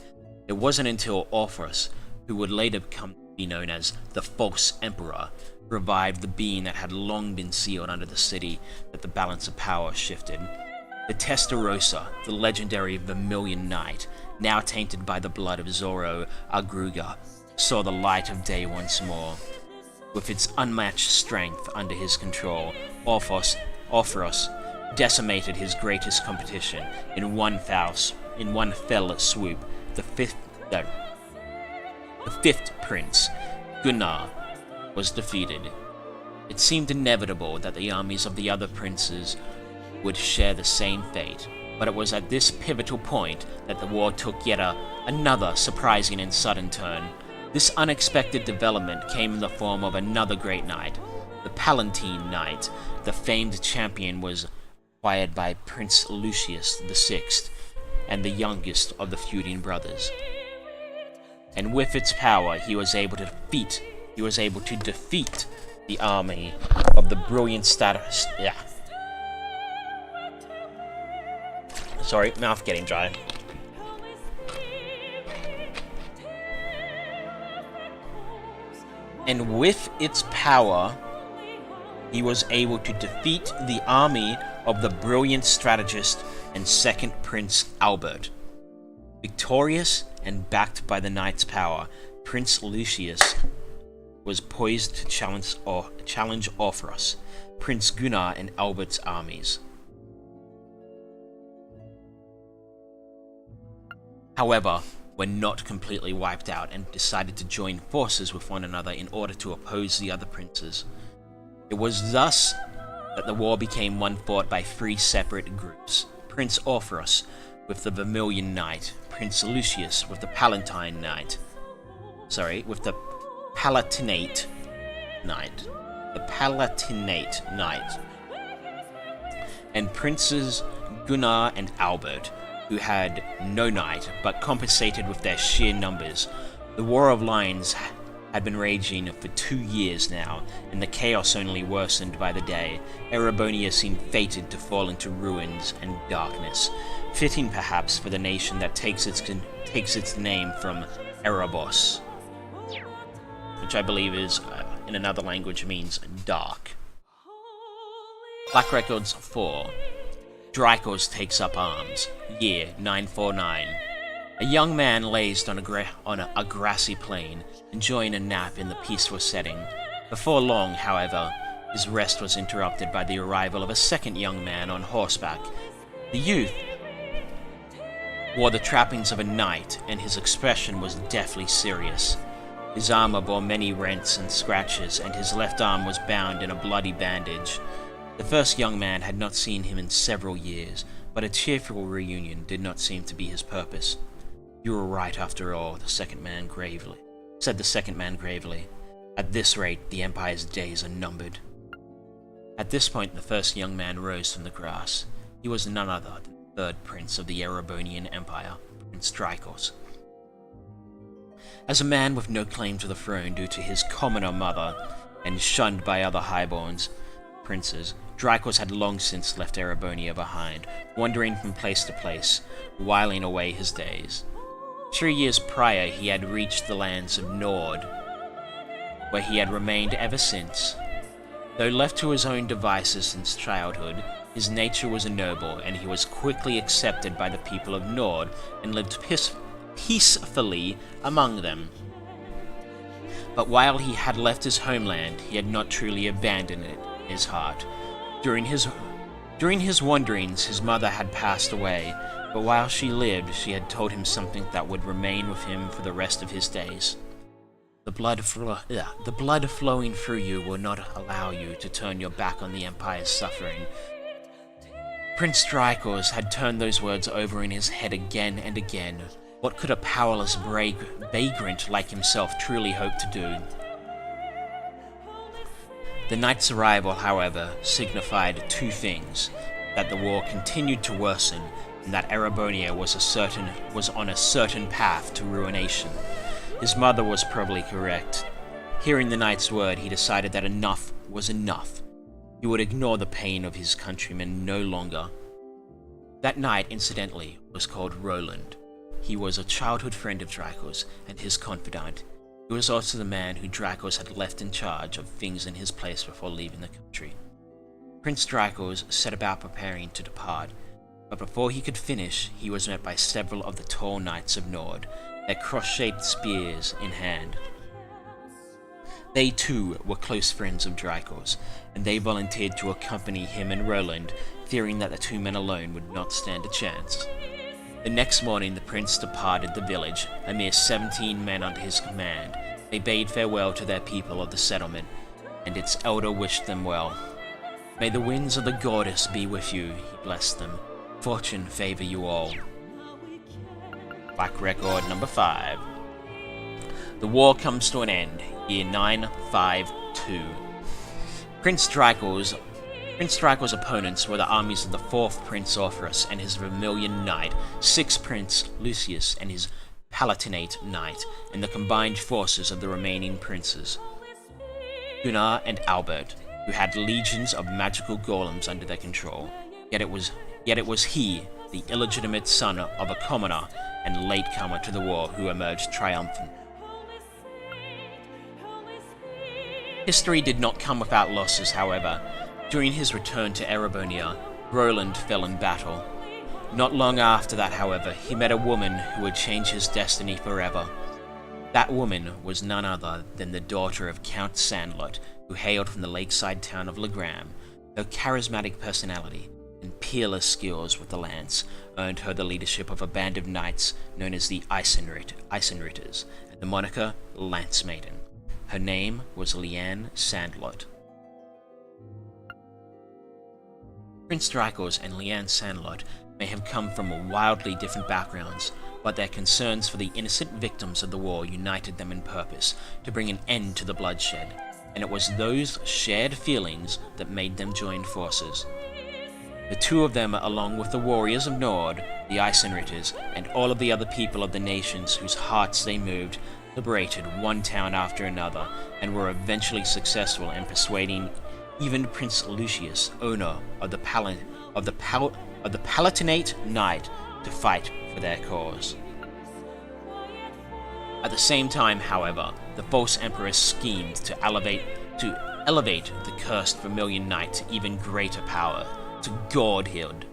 It wasn't until Orpheus, who would later come to be known as the False Emperor, revived the being that had long been sealed under the city, that the balance of power shifted. The Testarossa, the legendary Vermilion Knight, now tainted by the blood of Zoro Agruga, saw the light of day once more. With its unmatched strength under his control, Orpheus decimated his greatest competition in one fell swoop. The fifth prince, Gunnar, was defeated. It seemed inevitable that the armies of the other princes would share the same fate, but it was at this pivotal point that the war took yet another surprising and sudden turn. This unexpected development came in the form of another great knight, the Palatine Knight. The famed champion was acquired by Prince Lucius VI, and the youngest of the feuding brothers. And with its power, he was able to defeat the army of the brilliant status. Yeah. Sorry, mouth getting dry. And with its power, he was able to defeat the army of the brilliant strategist and second Prince Albert. Victorious and backed by the knight's power, Prince Lucius was poised to challenge Orpheus, Prince Gunnar, and Albert's armies. However, were not completely wiped out and decided to join forces with one another in order to oppose the other princes. It was thus that the war became one fought by three separate groups: Prince Orpheus with the Vermilion Knight, Prince Lucius with the Palatinate Knight, and Princes Gunnar and Albert, who had no knight, but compensated with their sheer numbers. The War of Lions had been raging for 2 years now, and the chaos only worsened by the day. Erebonia seemed fated to fall into ruins and darkness, fitting perhaps for the nation that takes its name from Erebos, which I believe is, in another language, means dark. Black Records 4. Drykos takes up arms. Year 949. A young man lays on a grassy plain, enjoying a nap in the peaceful setting. Before long, however, his rest was interrupted by the arrival of a second young man on horseback. The youth wore the trappings of a knight, and his expression was deathly serious. His armor bore many rents and scratches, and his left arm was bound in a bloody bandage. The first young man had not seen him in several years, but a cheerful reunion did not seem to be his purpose. "You were right after all," said the second man gravely. "At this rate, the Empire's days are numbered." At this point, the first young man rose from the grass. He was none other than the third prince of the Erebonian Empire, Prince Drykos. As a man with no claim to the throne due to his commoner mother, and shunned by other highborn princes, Drykos had long since left Erebonia behind, wandering from place to place, whiling away his days. 3 years prior, he had reached the lands of Nord, where he had remained ever since. Though left to his own devices since childhood, his nature was noble, and he was quickly accepted by the people of Nord and lived peacefully among them. But while he had left his homeland, he had not truly abandoned it in his heart. During his wanderings, his mother had passed away, but while she lived, she had told him something that would remain with him for the rest of his days. The blood flowing through you will not allow you to turn your back on the Empire's suffering. Prince Drykos had turned those words over in his head again and again. What could a powerless vagrant like himself truly hope to do? The knight's arrival, however, signified two things: that the war continued to worsen, and that Erebonia was on a certain path to ruination. His mother was probably correct. Hearing the knight's word, he decided that enough was enough. He would ignore the pain of his countrymen no longer. That knight, incidentally, was called Roland. He was a childhood friend of Drykos and his confidant. He was also the man who Drykos had left in charge of things in his place before leaving the country. Prince Drykos set about preparing to depart. But before he could finish, he was met by several of the tall knights of Nord, their cross-shaped spears in hand. They too were close friends of Draco's, and they volunteered to accompany him and Roland, fearing that the two men alone would not stand a chance. The next morning the prince departed the village, a mere 17 men under his command. They bade farewell to their people of the settlement, and its elder wished them well. May the winds of the goddess be with you, he blessed them. Fortune favor you all. Black record number 5. The war comes to an end, year 952. Prince Draco's opponents were the armies of the 4th Prince Orpheus and his Vermilion Knight, 6th Prince Lucius and his Palatinate Knight, and the combined forces of the remaining princes, Gunnar and Albert, who had legions of magical golems under their control. Yet it was he, the illegitimate son of a commoner and latecomer to the war, who emerged triumphant. History did not come without losses, however. During his return to Erebonia, Roland fell in battle. Not long after that, however, he met a woman who would change his destiny forever. That woman was none other than the daughter of Count Sandlot, who hailed from the lakeside town of Legram. Her charismatic personality and peerless skills with the lance earned her the leadership of a band of knights known as the Eisenritters, and the moniker Lance Maiden. Her name was Leanne Sandlot. Prince Dracos and Leanne Sandlot may have come from wildly different backgrounds, but their concerns for the innocent victims of the war united them in purpose to bring an end to the bloodshed, and it was those shared feelings that made them join forces. The two of them, along with the warriors of Nord, the Eisenritters, and all of the other people of the nations whose hearts they moved, liberated one town after another, and were eventually successful in persuading even Prince Lucius, owner of the Palatinate Knight, to fight for their cause. At the same time, however, the false emperor schemed to elevate the cursed Vermilion Knight to even greater power, to Godhild,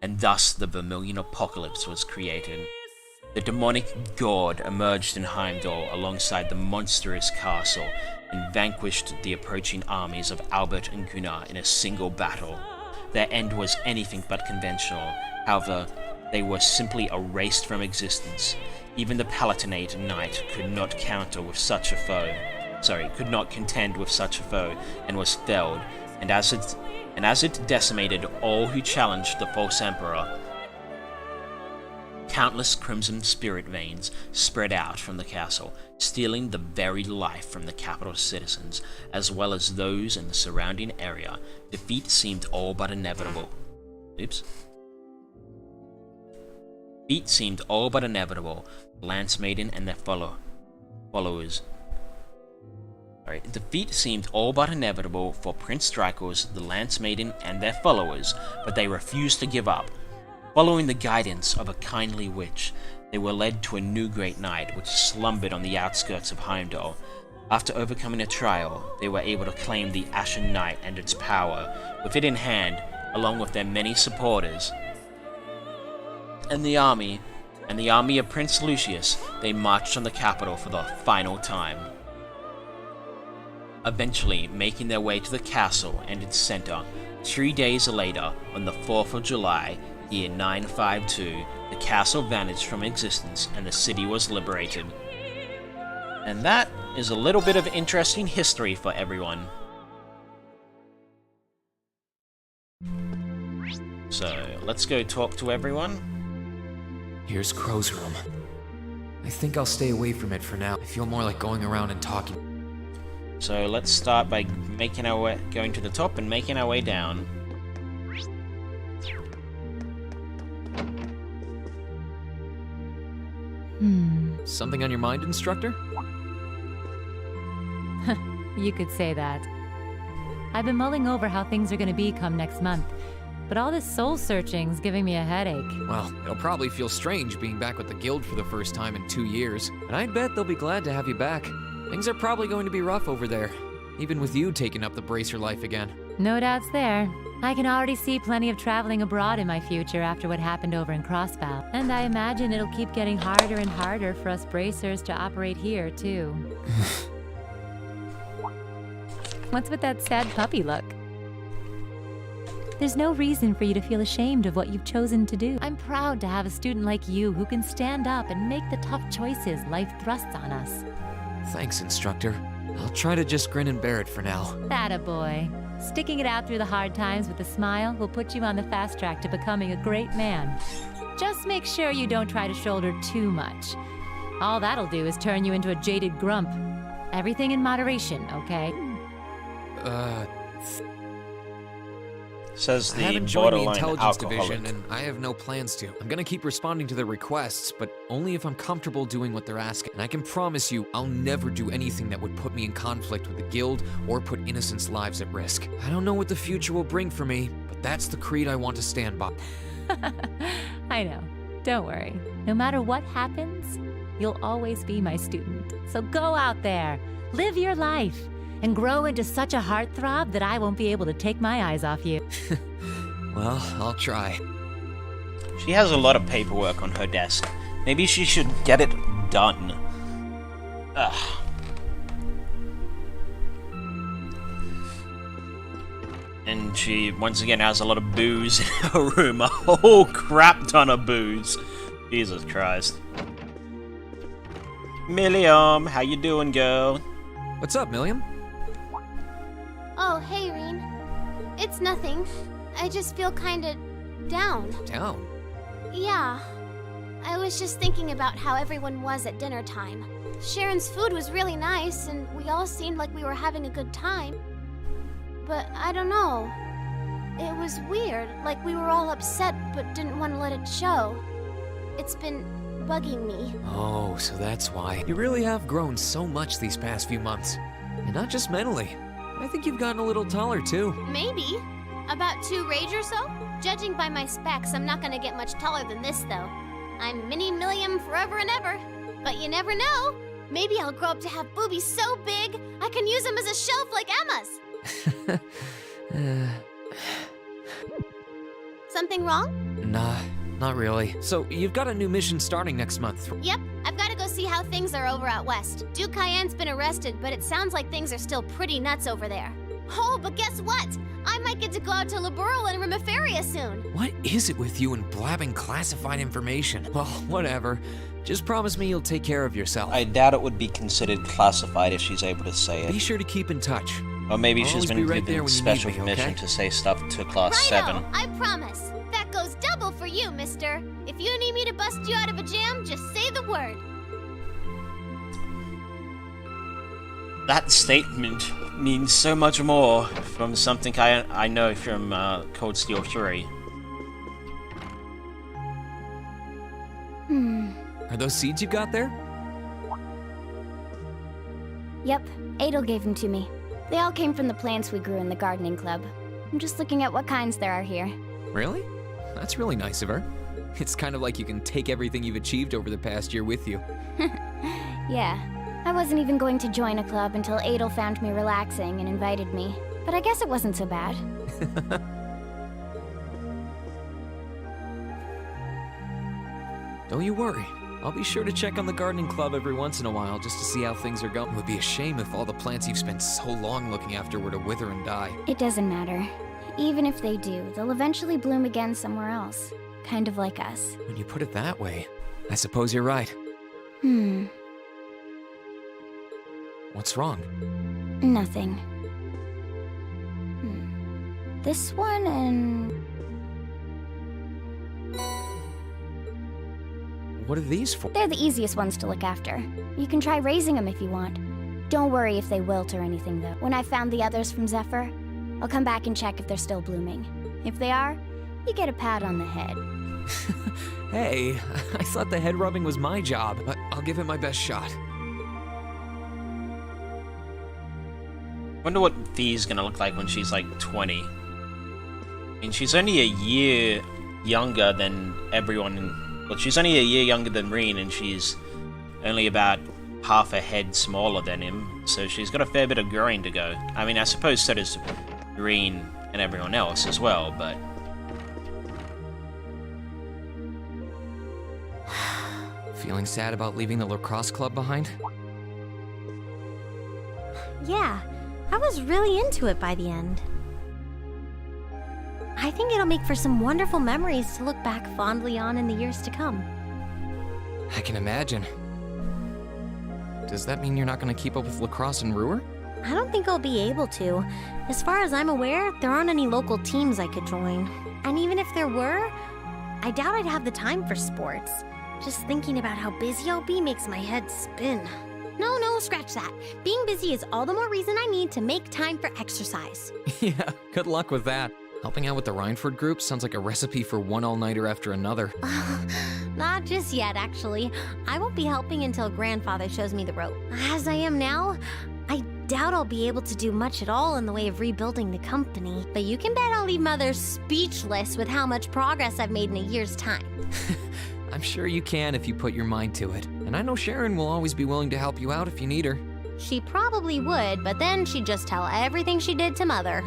and thus the Vermilion Apocalypse was created. The demonic god emerged in Heimdall alongside the monstrous castle and vanquished the approaching armies of Albert and Gunnar in a single battle. Their end was anything but conventional. However, they were simply erased from existence. Even the Palatinate Knight could not contend with such a foe, and was felled. And as it decimated all who challenged the false emperor, countless crimson spirit veins spread out from the castle, stealing the very life from the capital's citizens, as well as those in the surrounding area. Defeat seemed all but inevitable. Defeat seemed all but inevitable. Lance Maiden and their followers. Defeat seemed all but inevitable for Prince Dracos, the Lance Maiden, and their followers, but they refused to give up. Following the guidance of a kindly witch, they were led to a new great knight which slumbered on the outskirts of Heimdall. After overcoming a trial, they were able to claim the Ashen Knight and its power. With it in hand, along with their many supporters, and the army of Prince Lucius, they marched on the capital for the final time. Eventually making their way to the castle and its center, 3 days later, on the 4th of July, year 952, the castle vanished from existence and the city was liberated. And that is a little bit of interesting history for everyone. So, let's go talk to everyone. Here's Crow's room. I think I'll stay away from it for now. I feel more like going around and talking. So let's start by going to the top and making our way down. Something on your mind, instructor? You could say that. I've been mulling over how things are going to be come next month, but all this soul-searching's giving me a headache. Well, it'll probably feel strange being back with the guild for the first time in 2 years, and I'd bet they'll be glad to have you back. Things are probably going to be rough over there, even with you taking up the bracer life again. No doubts there. I can already see plenty of traveling abroad in my future after what happened over in Crossbow. And I imagine it'll keep getting harder and harder for us bracers to operate here, too. What's with that sad puppy look? There's no reason for you to feel ashamed of what you've chosen to do. I'm proud to have a student like you who can stand up and make the tough choices life thrusts on us. Thanks, instructor. I'll try to just grin and bear it for now. Attaboy. Sticking it out through the hard times with a smile will put you on the fast track to becoming a great man. Just make sure you don't try to shoulder too much. All that'll do is turn you into a jaded grump. Everything in moderation, okay? Says I the haven't joined the borderline intelligence alcoholic. division, and I have no plans to. I'm gonna keep responding to their requests, but only if I'm comfortable doing what they're asking. And I can promise you, I'll never do anything that would put me in conflict with the guild or put innocents' lives at risk. I don't know what the future will bring for me, but that's the creed I want to stand by. I know. Don't worry. No matter what happens, you'll always be my student. So go out there, live your life, and grow into such a heartthrob that I won't be able to take my eyes off you. Well, I'll try. She has a lot of paperwork on her desk. Maybe she should get it done. Ugh. And she, once again, has a lot of booze in her room. A whole crap ton of booze. Jesus Christ. Milliam, how you doing, girl? What's up, Milliam? Oh, hey, Reen. It's nothing. I just feel kinda down. Down? Yeah. I was just thinking about how everyone was at dinner time. Sharon's food was really nice, and we all seemed like we were having a good time. But I don't know. It was weird, like we were all upset but didn't want to let it show. It's been bugging me. Oh, so that's why. You really have grown so much these past few months. And not just mentally. I think you've gotten a little taller, too. Maybe. About 2 rage or so? Judging by my specs, I'm not gonna get much taller than this, though. I'm Mini Milliam forever and ever. But you never know. Maybe I'll grow up to have boobies so big, I can use them as a shelf like Emma's. Something wrong? Nah, not really. So, you've got a new mission starting next month. Yep, I've got to go see how things are over out west. Duke Cayenne's been arrested, but it sounds like things are still pretty nuts over there. Oh, but guess what? I might get to go out to Liberal and Rimiferia soon. What is it with you and blabbing classified information? Well, whatever. Just promise me you'll take care of yourself. I doubt it would be considered classified if she's able to say it. Be sure to keep in touch. Or maybe I'll she's always been be right there given when you special need me, permission okay? to say stuff to Class 7. I promise. That goes double for you, mister. If you need me to bust you out of a jam, just say the word. That statement means so much more from something I know from Cold Steel Fury. Are those seeds you got there? Yep, Adel gave them to me. They all came from the plants we grew in the gardening club. I'm just looking at what kinds there are here. Really? That's really nice of her. It's kind of like you can take everything you've achieved over the past year with you. Yeah. I wasn't even going to join a club until Adel found me relaxing and invited me. But I guess it wasn't so bad. Don't you worry. I'll be sure to check on the gardening club every once in a while just to see how things are going. It would be a shame if all the plants you've spent so long looking after were to wither and die. It doesn't matter. Even if they do, they'll eventually bloom again somewhere else. Kind of like us. When you put it that way, I suppose you're right. What's wrong? Nothing. This one and... What are these for? They're the easiest ones to look after. You can try raising them if you want. Don't worry if they wilt or anything, though. When I found the others from Zephyr, I'll come back and check if they're still blooming. If they are, you get a pat on the head. Hey, I thought the head rubbing was my job, but I'll give it my best shot. Wonder what Thee's gonna look like when she's like 20. I mean, she's only a year younger than everyone in... Well, she's only a year younger than Reen, and she's only about half a head smaller than him, so she's got a fair bit of growing to go. I mean, I suppose so does Reen and everyone else as well, but... Feeling sad about leaving the lacrosse club behind? Yeah, I was really into it by the end. I think it'll make for some wonderful memories to look back fondly on in the years to come. I can imagine. Does that mean you're not going to keep up with lacrosse and Ruhr? I don't think I'll be able to. As far as I'm aware, there aren't any local teams I could join. And even if there were, I doubt I'd have the time for sports. Just thinking about how busy I'll be makes my head spin. No, scratch that. Being busy is all the more reason I need to make time for exercise. Yeah, good luck with that. Helping out with the Rhineford group sounds like a recipe for one all-nighter after another. Not just yet, actually. I won't be helping until Grandfather shows me the rope. As I am now, I doubt I'll be able to do much at all in the way of rebuilding the company. But you can bet I'll leave Mother speechless with how much progress I've made in a year's time. I'm sure you can if you put your mind to it. And I know Sharon will always be willing to help you out if you need her. She probably would, but then she'd just tell everything she did to Mother.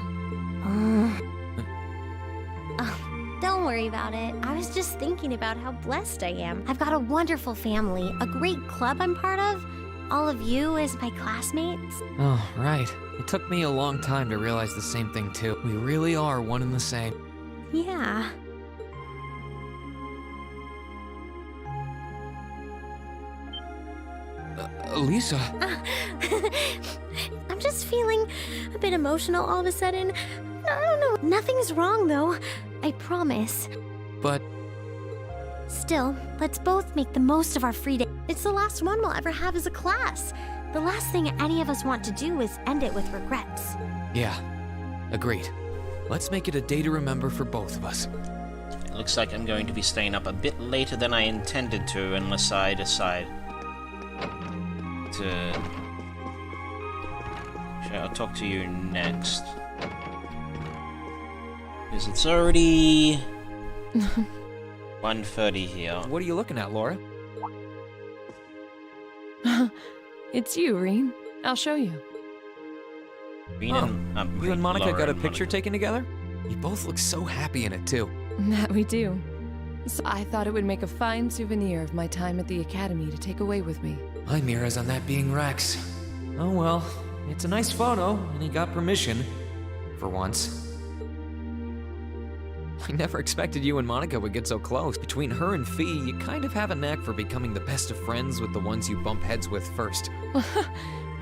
Don't worry about it. I was just thinking about how blessed I am. I've got a wonderful family, a great club I'm part of, all of you as my classmates. Oh, right. It took me a long time to realize the same thing, too. We really are one and the same. Yeah. Lisa. I'm just feeling a bit emotional all of a sudden. I don't know. Nothing's wrong, though. I promise. But... Still, let's both make the most of our free day. It's the last one we'll ever have as a class. The last thing any of us want to do is end it with regrets. Yeah. Agreed. Let's make it a day to remember for both of us. It looks like I'm going to be staying up a bit later than I intended to, unless I decide to... Actually, I'll talk to you next. Because it's already... 1:30 here. What are you looking at, Laura? It's you, Reen. I'll show you. You and Monica got a picture taken together? You both look so happy in it, too. That we do. So I thought it would make a fine souvenir of my time at the academy to take away with me. My mirror's on that being Rex. Oh well, it's a nice photo, and he got permission. For once. I never expected you and Monica would get so close. Between her and Fee, you kind of have a knack for becoming the best of friends with the ones you bump heads with first.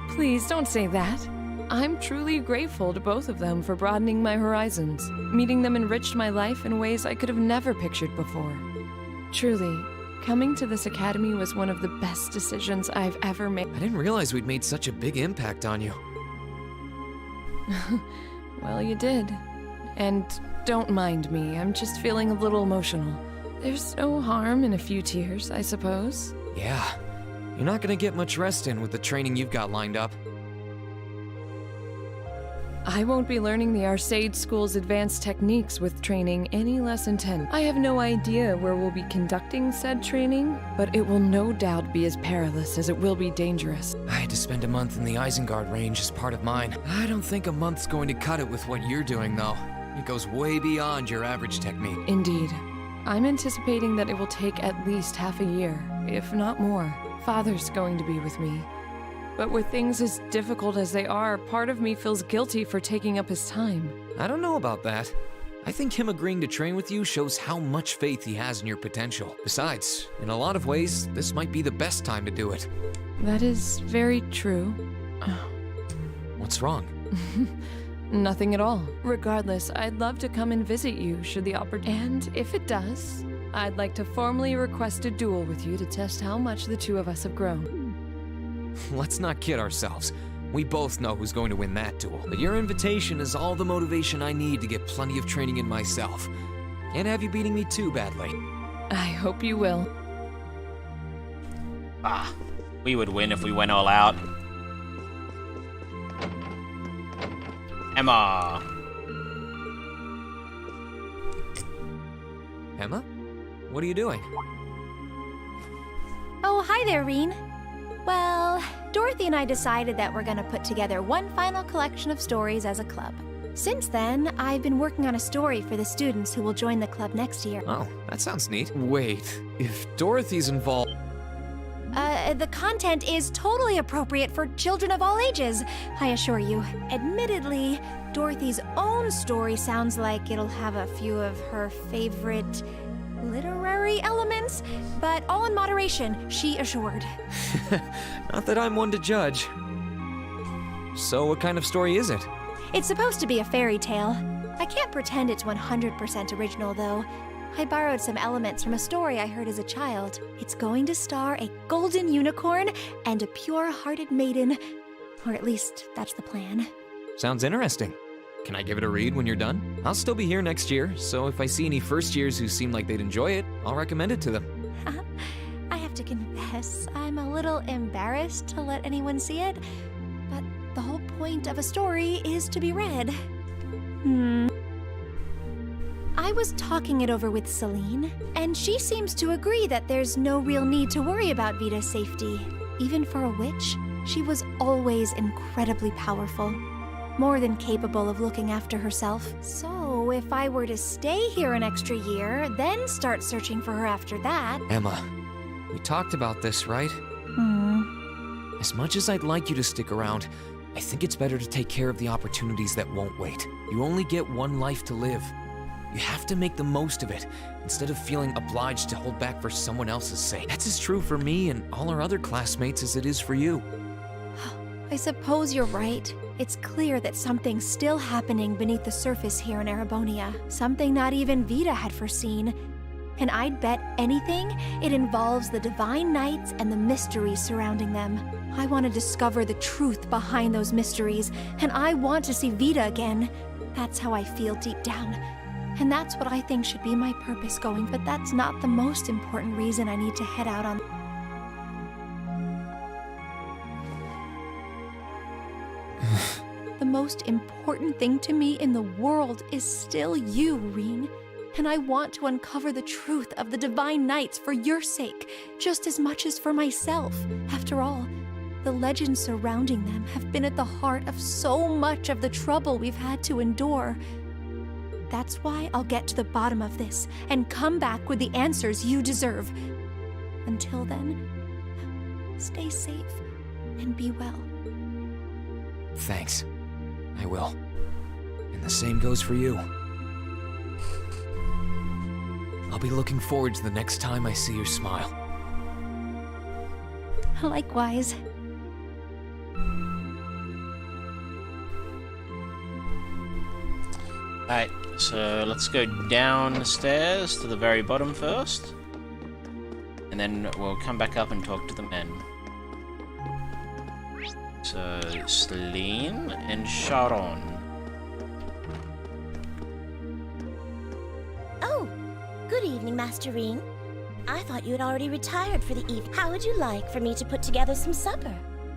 Please don't say that. I'm truly grateful to both of them for broadening my horizons. Meeting them enriched my life in ways I could have never pictured before. Truly, coming to this academy was one of the best decisions I've ever made. I didn't realize we'd made such a big impact on you. Well, you did. And don't mind me, I'm just feeling a little emotional. There's no harm in a few tears, I suppose. Yeah. You're not gonna get much rest in with the training you've got lined up. I won't be learning the Arcade School's advanced techniques with training any less intense. I have no idea where we'll be conducting said training, but it will no doubt be as perilous as it will be dangerous. I had to spend a month in the Isengard range as part of mine. I don't think a month's going to cut it with what you're doing, though. It goes way beyond your average technique. Indeed. I'm anticipating that it will take at least half a year, if not more. Father's going to be with me. But with things as difficult as they are, part of me feels guilty for taking up his time. I don't know about that. I think him agreeing to train with you shows how much faith he has in your potential. Besides, in a lot of ways, this might be the best time to do it. That is very true. What's wrong? Nothing at all. Regardless, I'd love to come and visit you should the opportunity. And if it does, I'd like to formally request a duel with you to test how much the two of us have grown. Let's not kid ourselves. We both know who's going to win that duel. But your invitation is all the motivation I need to get plenty of training in myself. Can't have you beating me too badly. I hope you will. We would win if we went all out. Emma! Emma? What are you doing? Oh, hi there, Reen. Well, Dorothy and I decided that we're gonna put together one final collection of stories as a club. Since then, I've been working on a story for the students who will join the club next year. Oh, that sounds neat. Wait, if Dorothy's involved... The content is totally appropriate for children of all ages, I assure you. Admittedly, Dorothy's own story sounds like it'll have a few of her favorite literary elements, but all in moderation, she assured. Not that I'm one to judge. So what kind of story is it? It's supposed to be a fairy tale. I can't pretend it's 100% original, though. I borrowed some elements from a story I heard as a child. It's going to star a golden unicorn and a pure-hearted maiden. Or at least, that's the plan. Sounds interesting. Can I give it a read when you're done? I'll still be here next year, so if I see any first years who seem like they'd enjoy it, I'll recommend it to them. I have to confess, I'm a little embarrassed to let anyone see it, but the whole point of a story is to be read. I was talking it over with Celine, and she seems to agree that there's no real need to worry about Vita's safety. Even for a witch, she was always incredibly powerful, more than capable of looking after herself. So if I were to stay here an extra year, then start searching for her after that... Emma, we talked about this, right? As much as I'd like you to stick around, I think it's better to take care of the opportunities that won't wait. You only get one life to live. You have to make the most of it, instead of feeling obliged to hold back for someone else's sake. That's as true for me and all our other classmates as it is for you. I suppose you're right. It's clear that something's still happening beneath the surface here in Erebonia. Something not even Vita had foreseen. And I'd bet anything it involves the Divine Knights and the mysteries surrounding them. I want to discover the truth behind those mysteries, and I want to see Vita again. That's how I feel deep down. And that's what I think should be my purpose going, but that's not the most important reason I need to head out on. The most important thing to me in the world is still you, Reen. And I want to uncover the truth of the Divine Knights for your sake, just as much as for myself. After all, the legends surrounding them have been at the heart of so much of the trouble we've had to endure. That's why I'll get to the bottom of this and come back with the answers you deserve. Until then, stay safe and be well. Thanks. I will. And the same goes for you. I'll be looking forward to the next time I see your smile. Likewise. Alright, so let's go down the stairs to the very bottom first. And then we'll come back up and talk to the men. So, Celine and Sharon. Oh, good evening, Master Reen. I thought you had already retired for the evening. How would you like for me to put together some supper?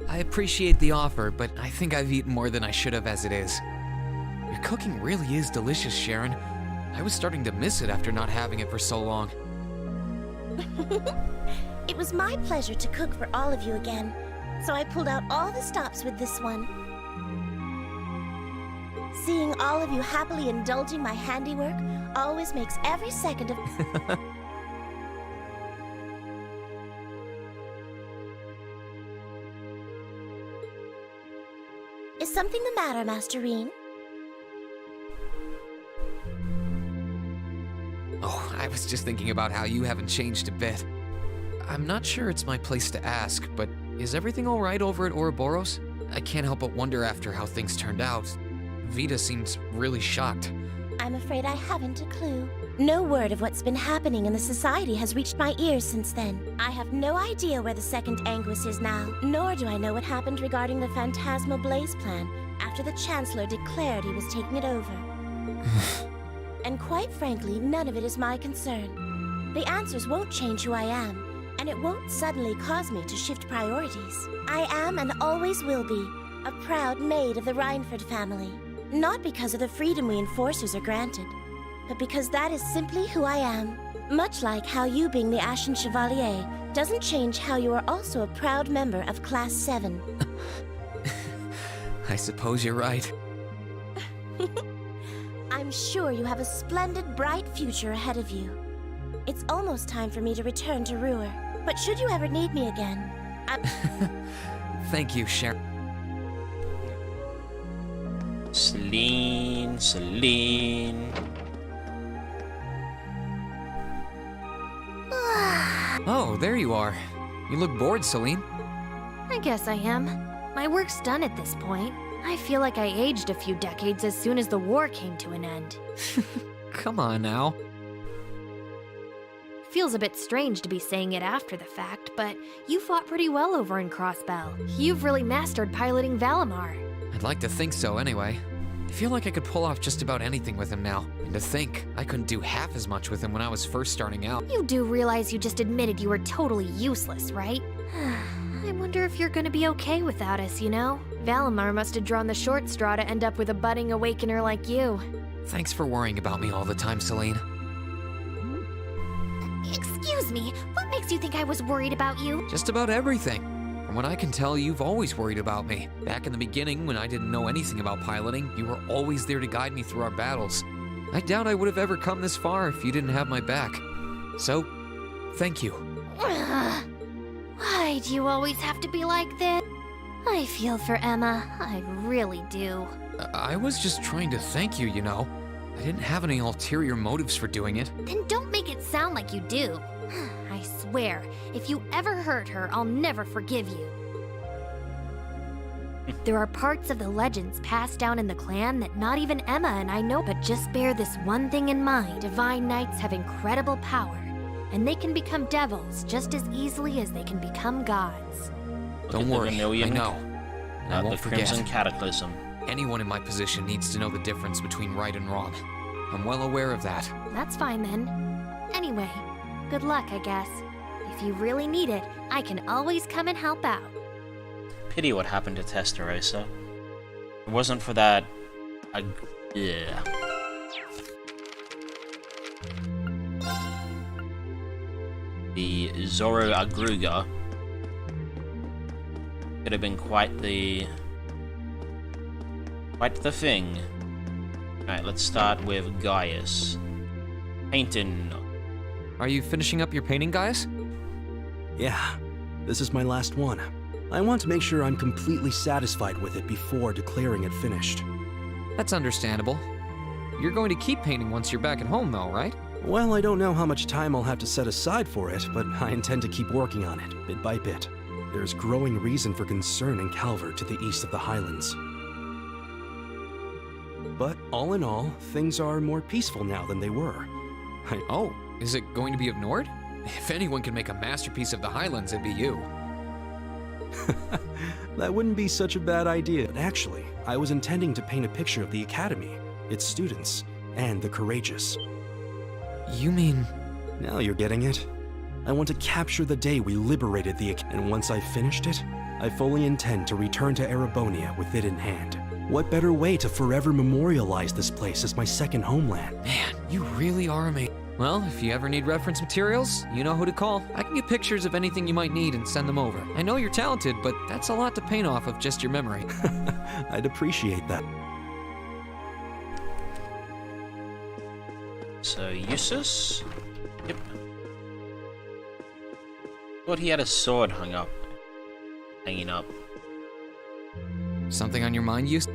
I appreciate the offer, but I think I've eaten more than I should have as it is. Your cooking really is delicious, Sharon. I was starting to miss it after not having it for so long. It was my pleasure to cook for all of you again, so I pulled out all the stops with this one. Seeing all of you happily indulging my handiwork always makes every second of... Is something the matter, Master Reen? Oh, I was just thinking about how you haven't changed a bit. I'm not sure it's my place to ask, but is everything all right over at Ouroboros? I can't help but wonder after how things turned out. Vita seems really shocked. I'm afraid I haven't a clue. No word of what's been happening in the society has reached my ears since then. I have no idea where the second Anguis is now, nor do I know what happened regarding the Phantasmal Blaze plan after the Chancellor declared he was taking it over. And quite frankly, none of it is my concern. The answers won't change who I am, and it won't suddenly cause me to shift priorities. I am and always will be a proud maid of the Reinford family. Not because of the freedom we enforcers are granted, but because that is simply who I am. Much like how you being the Ashen Chevalier doesn't change how you are also a proud member of Class 7. I suppose you're right. I'm sure you have a splendid, bright future ahead of you. It's almost time for me to return to Ruhr, but should you ever need me again, Thank you, Sharon. Celine. Oh, there you are. You look bored, Celine. I guess I am. My work's done at this point. I feel like I aged a few decades as soon as the war came to an end. Come on now. Feels a bit strange to be saying it after the fact, but you fought pretty well over in Crossbell. You've really mastered piloting Valimar. I'd like to think so anyway. I feel like I could pull off just about anything with him now. And to think, I couldn't do half as much with him when I was first starting out. You do realize you just admitted you were totally useless, right? I wonder if you're gonna be okay without us, you know? Valimar must have drawn the short straw to end up with a budding awakener like you. Thanks for worrying about me all the time, Celine. Excuse me, what makes you think I was worried about you? Just about everything. From what I can tell, you've always worried about me. Back in the beginning, when I didn't know anything about piloting, you were always there to guide me through our battles. I doubt I would have ever come this far if you didn't have my back. So, thank you. Why do you always have to be like this? I feel for Emma, I really do. I was just trying to thank you, you know. I didn't have any ulterior motives for doing it. Then don't make it sound like you do. I swear, if you ever hurt her, I'll never forgive you. There are parts of the legends passed down in the clan that not even Emma and I know, but just bear this one thing in mind. Divine Knights have incredible power, and they can become devils just as easily as they can become gods. Don't worry, I know. I Not won't the forget. Crimson Cataclysm. Anyone in my position needs to know the difference between right and wrong. I'm well aware of that. That's fine then. Anyway, good luck, I guess. If you really need it, I can always come and help out. Pity what happened to Testarossa. It wasn't for that... yeah. The Zoro Agruga could have been quite the thing. Alright, let's start with Gaius. Painting. Are you finishing up your painting, Gaius? Yeah, this is my last one. I want to make sure I'm completely satisfied with it before declaring it finished. That's understandable. You're going to keep painting once you're back at home, though, right? Well, I don't know how much time I'll have to set aside for it, but I intend to keep working on it, bit by bit. There's growing reason for concern in Calvert to the east of the Highlands. But all in all, things are more peaceful now than they were. Oh, is it going to be of Nord? If anyone can make a masterpiece of the Highlands, it'd be you. That wouldn't be such a bad idea. But actually, I was intending to paint a picture of the Academy, its students, and the courageous. You mean... Now you're getting it. I want to capture the day we liberated the Academy, and once I've finished it, I fully intend to return to Erebonia with it in hand. What better way to forever memorialize this place as my second homeland? Man, you really are amazing. Well, if you ever need reference materials, you know who to call. I can get pictures of anything you might need and send them over. I know you're talented, but that's a lot to paint off of just your memory. I'd appreciate that. So, Eustace? Yep. Thought he had a sword hanging up. Something on your mind, Eustace?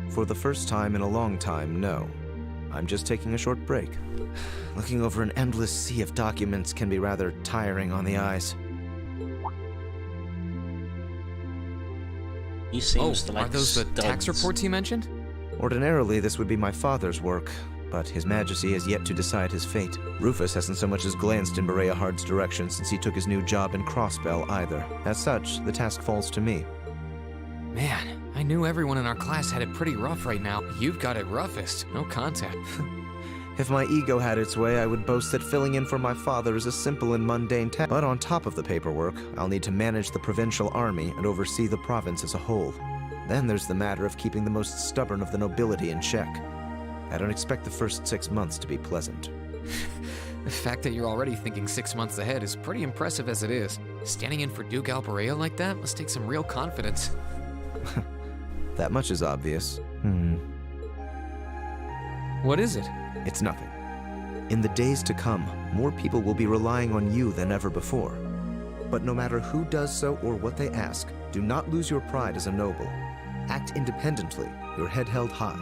For the first time in a long time, no. I'm just taking a short break. Looking over an endless sea of documents can be rather tiring on the eyes. He seems to like are those the tax studs. reports you mentioned? Ordinarily, this would be my father's work, but His Majesty has yet to decide his fate. Rufus hasn't so much as glanced in Berea Hard's direction since he took his new job in Crossbell either. As such, the task falls to me. Man, I knew everyone in our class had it pretty rough right now. You've got it roughest. No contact. If my ego had its way, I would boast that filling in for my father is a simple and mundane task. But on top of the paperwork, I'll need to manage the provincial army and oversee the province as a whole. Then there's the matter of keeping the most stubborn of the nobility in check. I don't expect the first 6 months to be pleasant. The fact that you're already thinking 6 months ahead is pretty impressive as it is. Standing in for Duke Alberea like that must take some real confidence. That much is obvious. What is it? It's nothing. In the days to come, more people will be relying on you than ever before. But no matter who does so or what they ask, do not lose your pride as a noble. Act independently, your head held high.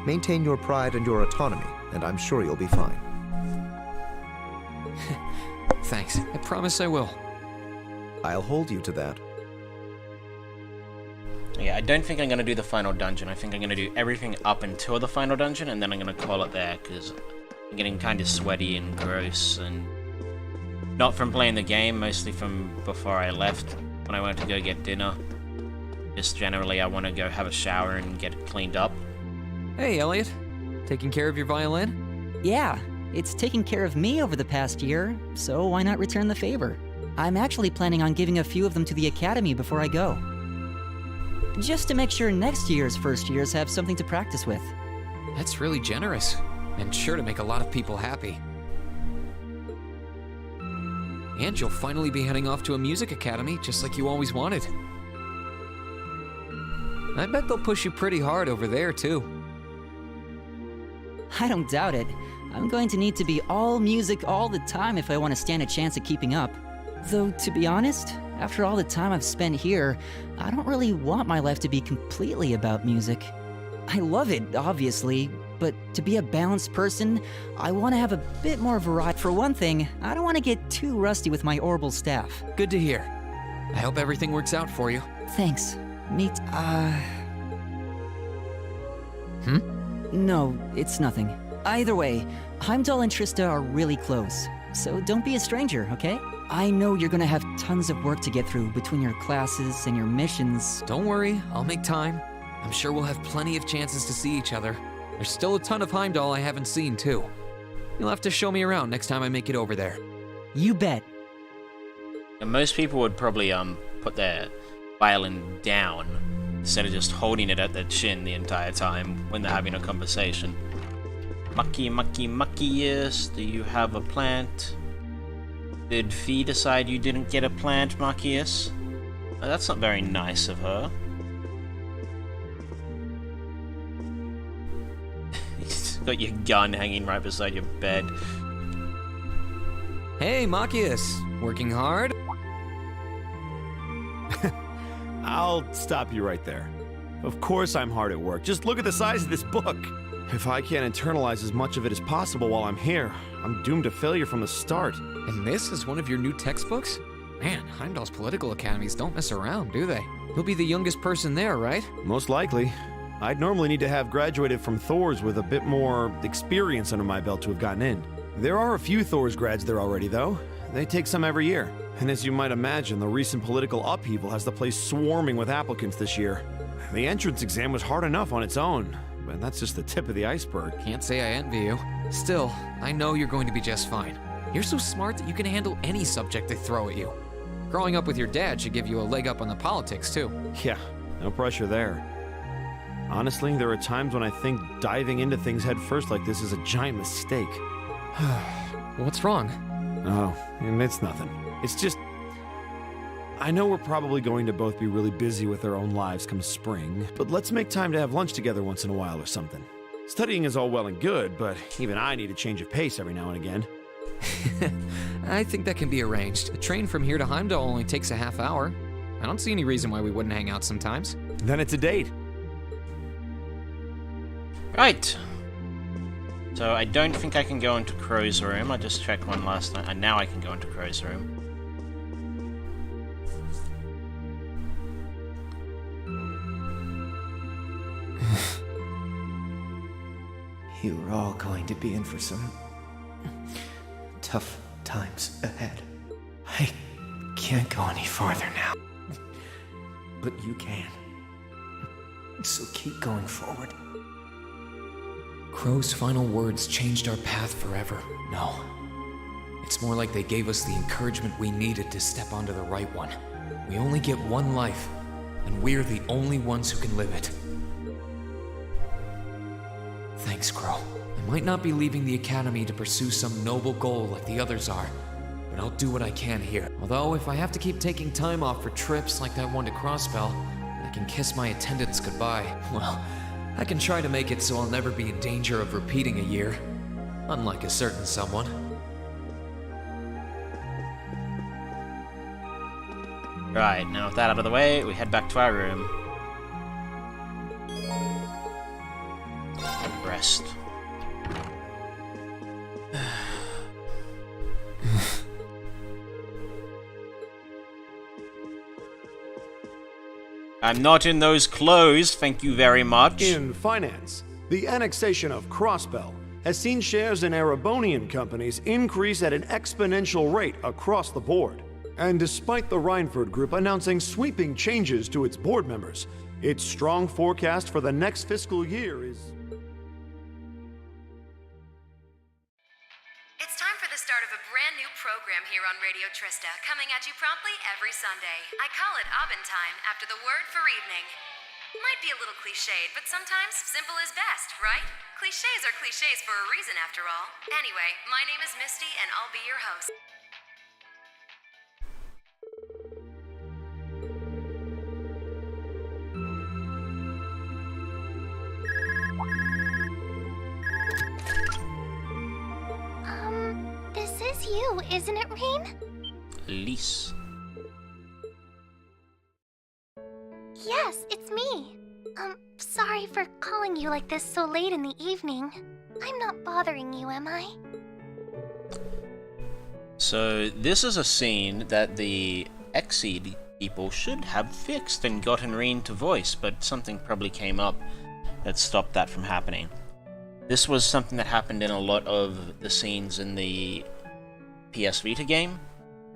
Maintain your pride and your autonomy, and I'm sure you'll be fine. Thanks. I promise I will. I'll hold you to that. Yeah, I don't think I'm going to do the final dungeon. I think I'm going to do everything up until the final dungeon, and then I'm going to call it there, because I'm getting kind of sweaty and gross, and not from playing the game, mostly from before I left, when I went to go get dinner. Just generally, I want to go have a shower and get it cleaned up. Hey, Elliot. Taking care of your violin? Yeah, it's taken care of me over the past year, so why not return the favor? I'm actually planning on giving a few of them to the Academy before I go. Just to make sure next year's first years have something to practice with. That's really generous, and sure to make a lot of people happy. And you'll finally be heading off to a music academy, just like you always wanted. I bet they'll push you pretty hard over there, too. I don't doubt it. I'm going to need to be all music all the time if I want to stand a chance at keeping up. Though, to be honest, after all the time I've spent here, I don't really want my life to be completely about music. I love it, obviously, but to be a balanced person, I want to have a bit more variety. For one thing, I don't want to get too rusty with my orbital staff. Good to hear. I hope everything works out for you. Thanks. No, it's nothing. Either way, Heimdall and Trista are really close, so don't be a stranger, okay? I know you're gonna have tons of work to get through between your classes and your missions. Don't worry, I'll make time. I'm sure we'll have plenty of chances to see each other. There's still a ton of Heimdall I haven't seen, too. You'll have to show me around next time I make it over there. You bet. And most people would probably put their violin down instead of just holding it at their chin the entire time when they're having a conversation. Mucky, yes, do you have a plant? Did Fee decide you didn't get a plant, Marcius? Oh, that's not very nice of her. You've got your gun hanging right beside your bed. Hey, Marcius, working hard? I'll stop you right there. Of course I'm hard at work. Just look at the size of this book. If I can't internalize as much of it as possible while I'm here, I'm doomed to failure from the start. And this is one of your new textbooks? Man, Heimdall's political academies don't mess around, do they? You'll be the youngest person there, right? Most likely. I'd normally need to have graduated from Thor's with a bit more experience under my belt to have gotten in. There are a few Thor's grads there already, though. They take some every year. And as you might imagine, the recent political upheaval has the place swarming with applicants this year. The entrance exam was hard enough on its own, but that's just the tip of the iceberg. Can't say I envy you. Still, I know you're going to be just fine. You're so smart that you can handle any subject they throw at you. Growing up with your dad should give you a leg up on the politics, too. Yeah, no pressure there. Honestly, there are times when I think diving into things head first like this is a giant mistake. What's wrong? Oh, it's nothing. It's just... I know we're probably going to both be really busy with our own lives come spring, but let's make time to have lunch together once in a while or something. Studying is all well and good, but even I need a change of pace every now and again. I think that can be arranged. The train from here to Heimdall only takes a half hour. I don't see any reason why we wouldn't hang out sometimes. Then it's a date. Right. So I don't think I can go into Crow's room. I just checked one last night, and now I can go into Crow's room. You're all going to be in for some tough times ahead. I can't go any farther now. But you can. So keep going forward. Crow's final words changed our path forever. No. It's more like they gave us the encouragement we needed to step onto the right one. We only get one life, and we're the only ones who can live it. Thanks, Crow. I might not be leaving the Academy to pursue some noble goal like the others are, but I'll do what I can here. Although, if I have to keep taking time off for trips like that one to Crosspell, I can kiss my attendants goodbye. Well, I can try to make it so I'll never be in danger of repeating a year. Unlike a certain someone. Right, now with that out of the way, we head back to our room. Rest. I'm not in those clothes, thank you very much. In finance, the annexation of Crossbell has seen shares in Erebonian companies increase at an exponential rate across the board. And despite the Reinford Group announcing sweeping changes to its board members, its strong forecast for the next fiscal year is... It's time for the start of a brand new program here on Radio Trista, coming at you promptly every Sunday. I call it Aubin Time, after the word for evening. Might be a little cliched, but sometimes simple is best, right? Clichés are clichés for a reason, after all. Anyway, my name is Misty, and I'll be your host. This is you, isn't it, Rain? Elise. Yes, it's me. Sorry for calling you like this so late in the evening. I'm not bothering you, am I? So, this is a scene that the Exceed people should have fixed and gotten Reen to voice, but something probably came up that stopped that from happening. This was something that happened in a lot of the scenes in the PS Vita game,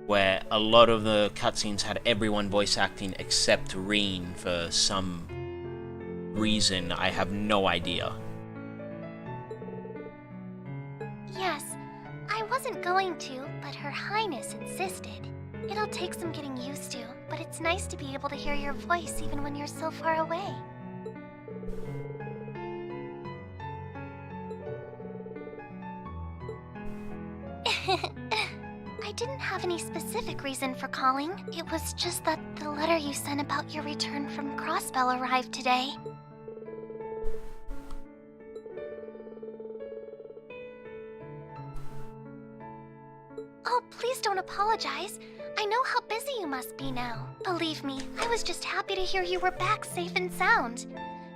where a lot of the cutscenes had everyone voice acting except Reen for some reason. I have no idea. Yes, I wasn't going to, but Her Highness insisted. It'll take some getting used to, but it's nice to be able to hear your voice even when you're so far away. I didn't have any specific reason for calling. It was just that the letter you sent about your return from Crossbell arrived today. Oh, please don't apologize. I know how busy you must be now. Believe me, I was just happy to hear you were back safe and sound.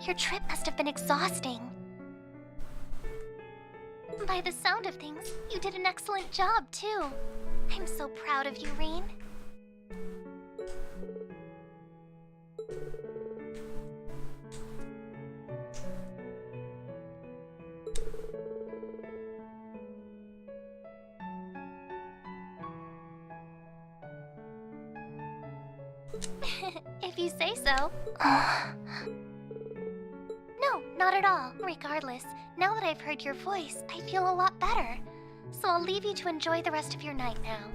Your trip must have been exhausting. By the sound of things, you did an excellent job, too. I'm so proud of you, Reen. If you say so. No, not at all. Regardless, now that I've heard your voice, I feel a lot better. So I'll leave you to enjoy the rest of your night now.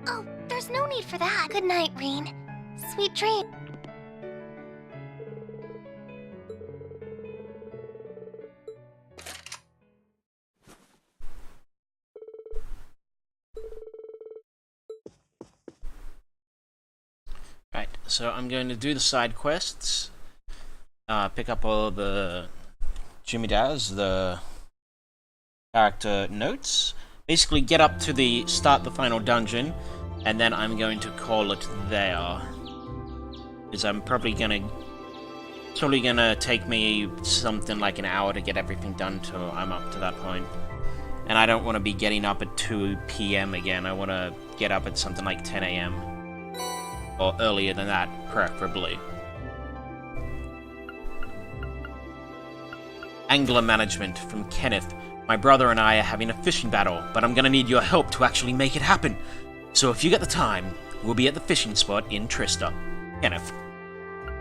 Oh, there's no need for that. Good night, Reen. Sweet dreams. Right, so I'm going to do the side quests, pick up all the Jimmy Daz, the character notes, basically get up to start the final dungeon, and then I'm going to call it there. Because I'm probably gonna take me something like an hour to get everything done till I'm up to that point. And I don't want to be getting up at 2 PM again, I want to get up at something like 10 AM. Or earlier than that, preferably. Angler management from Kenneth. My brother and I are having a fishing battle, but I'm gonna need your help to actually make it happen. So if you get the time, we'll be at the fishing spot in Trista. Kenneth.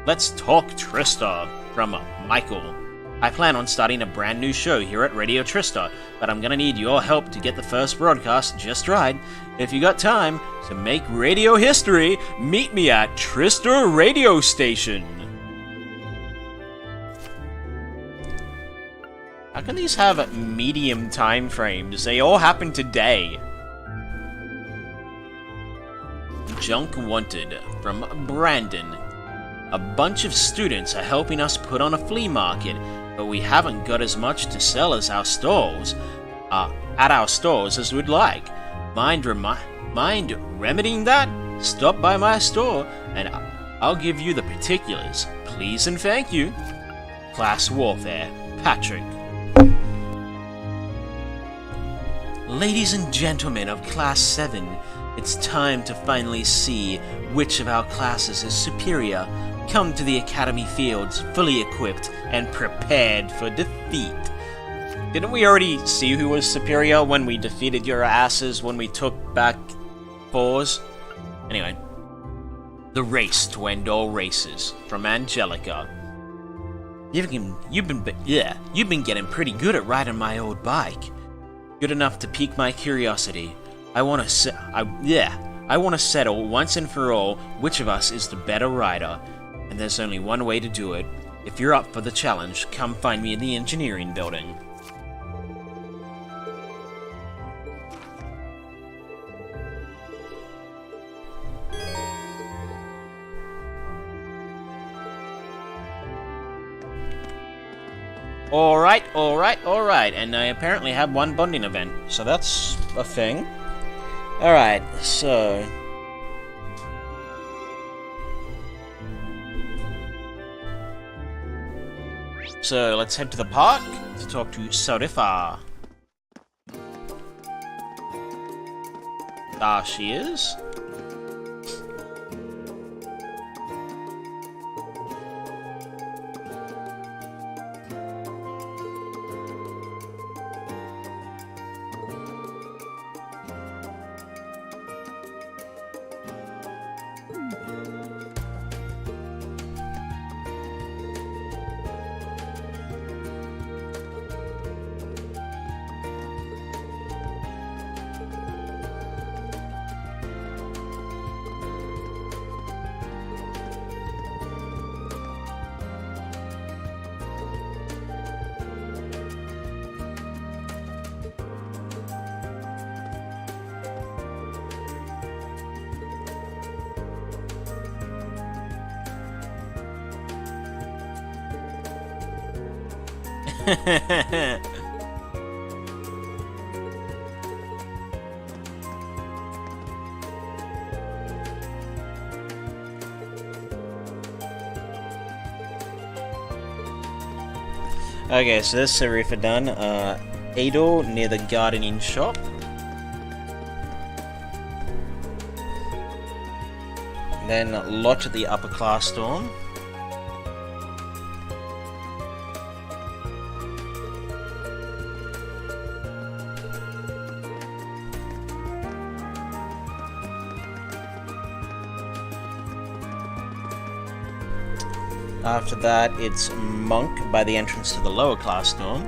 Let's talk Trista, from Michael. I plan on starting a brand new show here at Radio Trista, but I'm gonna need your help to get the first broadcast just right. If you got time to make radio history, meet me at Trista Radio Station. How can these have medium time frames? They all happen today. Junk Wanted from Brandon. A bunch of students are helping us put on a flea market, but we haven't got as much to sell as our stalls, at our stores as we'd like. Mind remedying that? Stop by my store and I'll give you the particulars. Please and thank you. Class Warfare, Patrick. Ladies and gentlemen of Class 7, it's time to finally see which of our classes is superior. Come to the Academy Fields fully equipped and prepared for defeat. Didn't we already see who was superior when we defeated your asses when we took back 4s? Anyway. The race to end all races, from Angelica. You've been getting pretty good at riding my old bike. Good enough to pique my curiosity. I want to settle once and for all which of us is the better rider. And there's only one way to do it. If you're up for the challenge, come find me in the engineering building. Alright, and I apparently have one bonding event, so that's a thing. Alright, so... So, let's head to the park to talk to Sarifa. There she is. Okay, so this is Sarifa done. Adol near the gardening shop. Then Lot at the upper class dorm. After that, it's Monk by the entrance to the lower class dorm.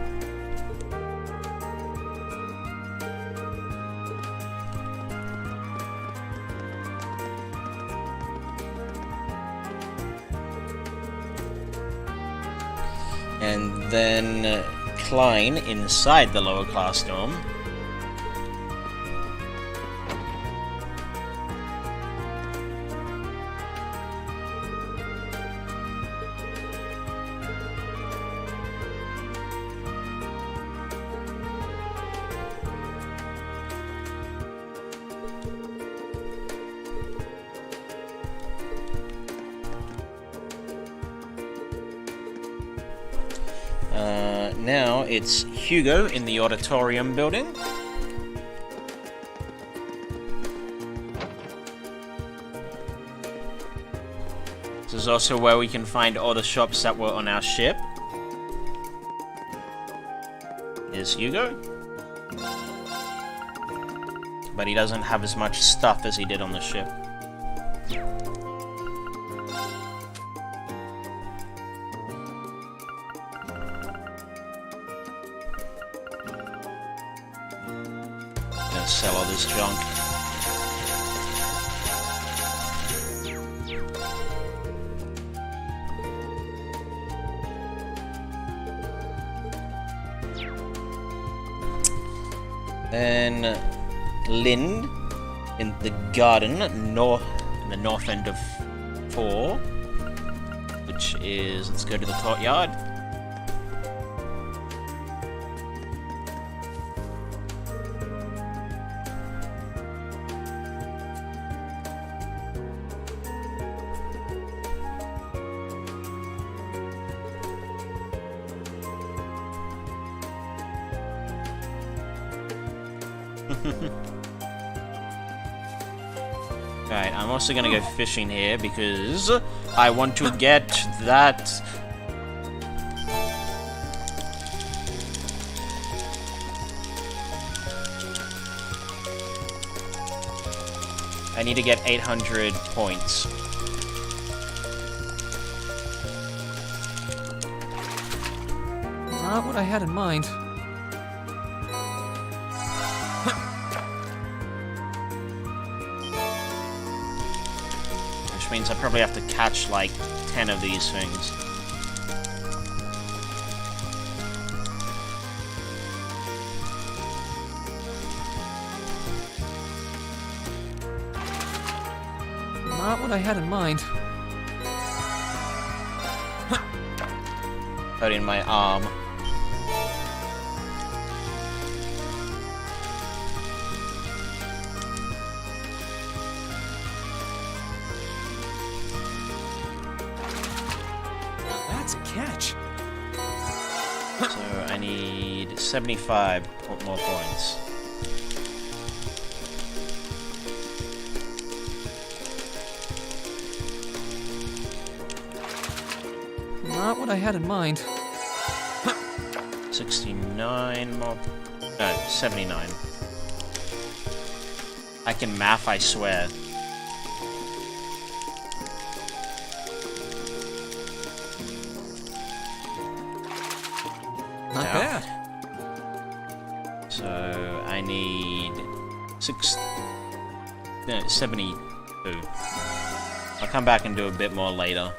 And then Klein inside the lower class dorm. Now it's Hugo in the auditorium building. This is also where we can find all the shops that were on our ship. Here's Hugo. But he doesn't have as much stuff as he did on the ship. Sell all this junk. Then Lind in the garden in the north end of 4, which is, let's go to the courtyard. Right, I'm also gonna go fishing here because I want to get that. I need to get 800 points. Not what I had in mind. Which means I probably have to catch like 10 of these things. Not what I had in mind. Hurting my arm. That's a catch. So I need 75 more points. Not what I had in mind. 69 more. No, 79. I can math, I swear. Not bad. So I need 72. I'll come back and do a bit more later.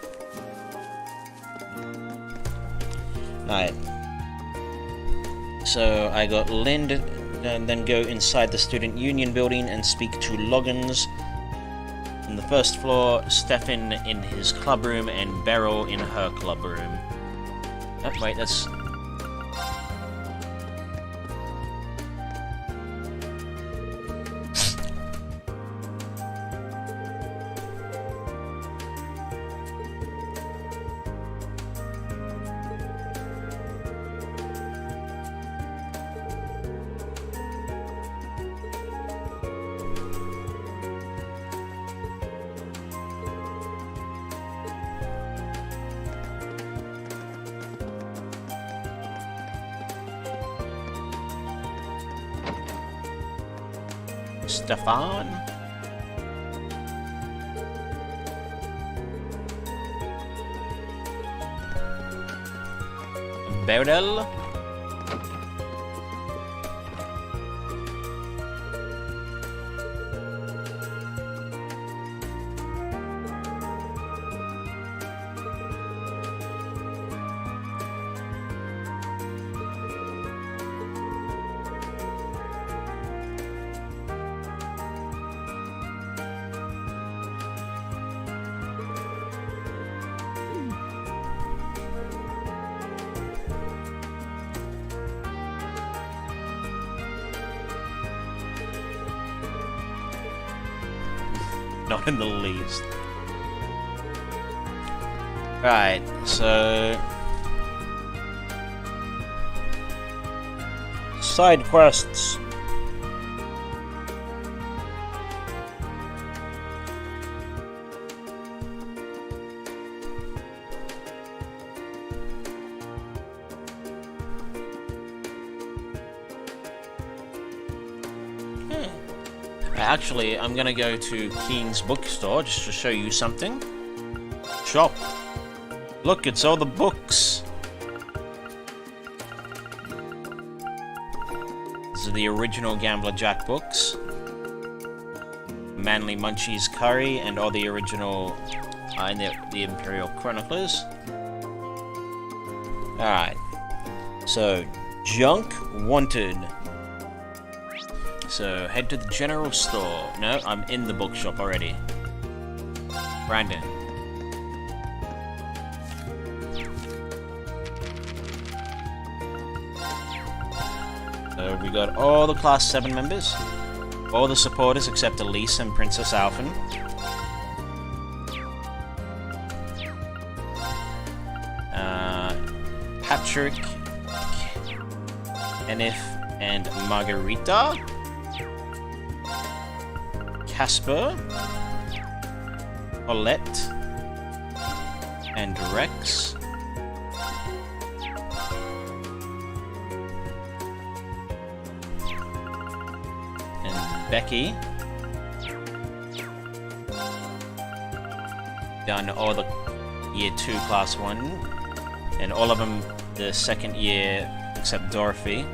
Alright. So I got Lind, and then go inside the Student Union building and speak to Loggins on the first floor, Stefan in his club room, and Beryl in her club room. Oh, wait, that's... Stefan? Beryl? Not in the least. Right, so... Side quests. Actually, I'm gonna go to Keen's bookstore just to show you something. Shop. Look, it's all the books. These are the original Gambler Jack books. Manly Munchie's Curry and all the original and the Imperial Chroniclers. Alright. So, Junk Wanted. So, head to the general store. No, I'm in the bookshop already. Brandon. So we got all the Class 7 members. All the supporters except Elise and Princess Alphen. Patrick, Kenneth, and Margarita. Casper, Paulette, and Rex. And Becky. Done all the Year 2 Class 1. And all of them the second year except Dorothy.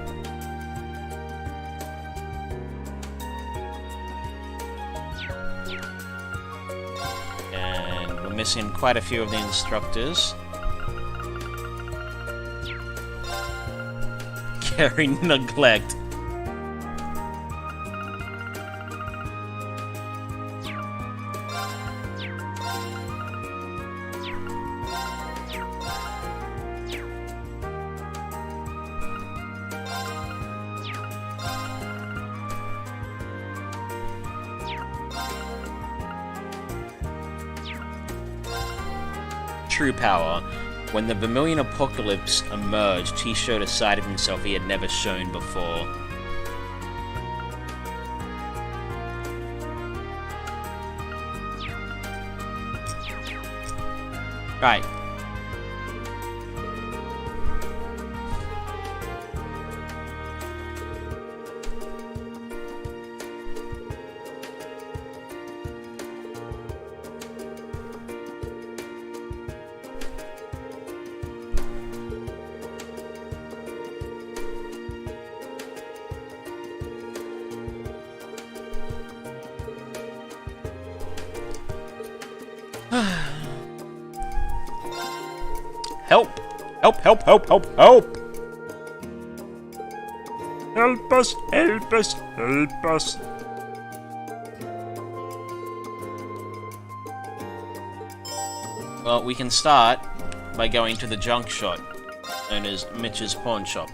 And we're missing quite a few of the instructors. Carry neglect. True power. When the Vermilion Apocalypse emerged, he showed a side of himself he had never shown before. Right. Help! Help, help, help, help, help! Help us, help us, help us. Well, we can start by going to the junk shop, known as Mitch's Pawn Shop.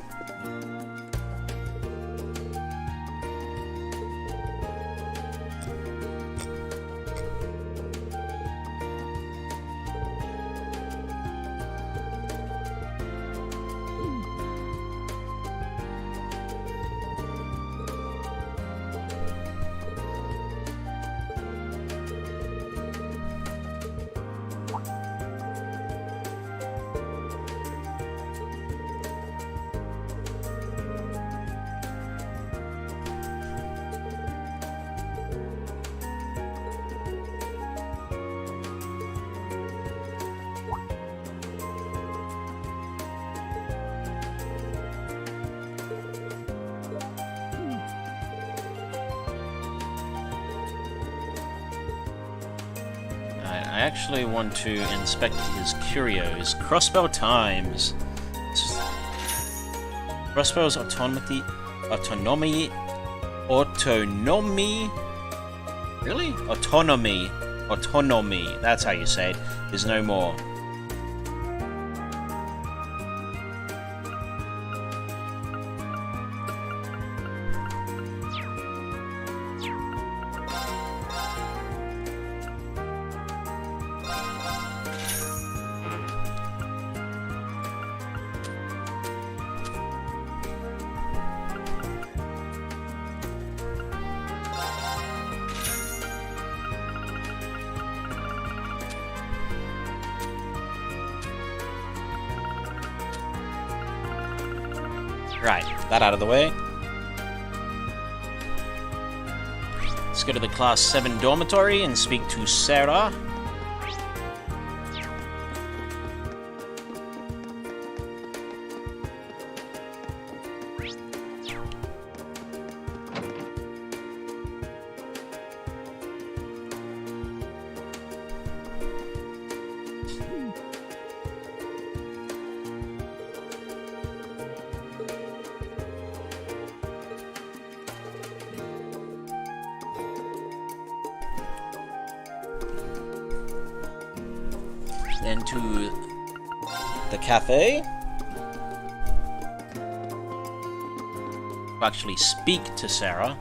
I actually want to inspect his curios. Crossbow times. Crossbow's autonomy. Really? Autonomy. That's how you say it. There's no more. Right, that out of the way. Let's go to the Class 7 dormitory and speak to Sarah. into the cafe. To actually speak to Sarah.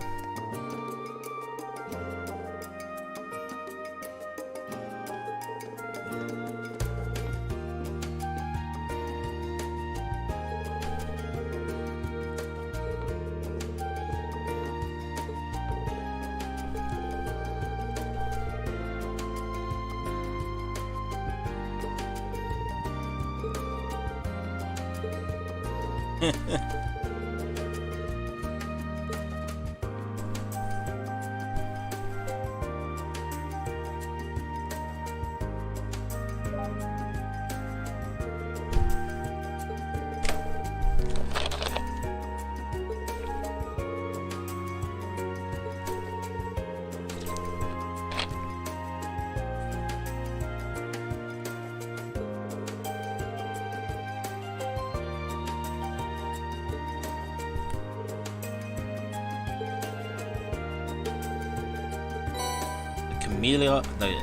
The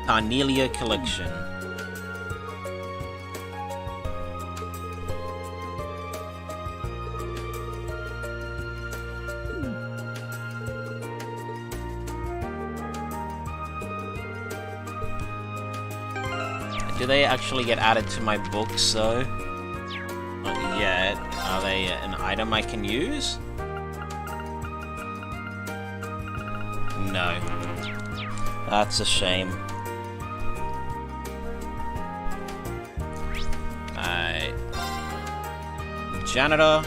Carnelia collection. Do they actually get added to my books though? Not yet. Are they an item I can use? No. That's a shame. Alright. Janitor.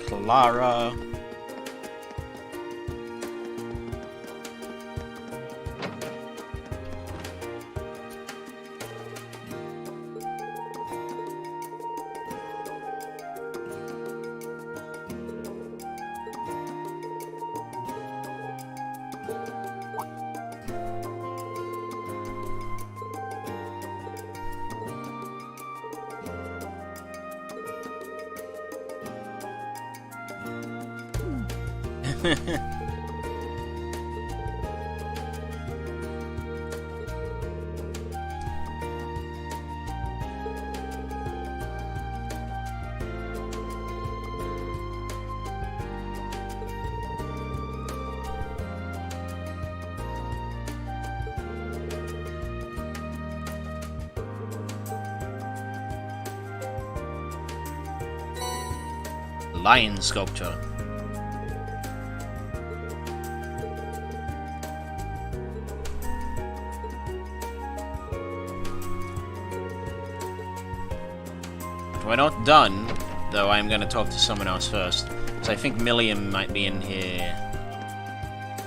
Clara. Lion sculpture. We're not done, though I'm gonna talk to someone else first. So I think Milliam might be in here.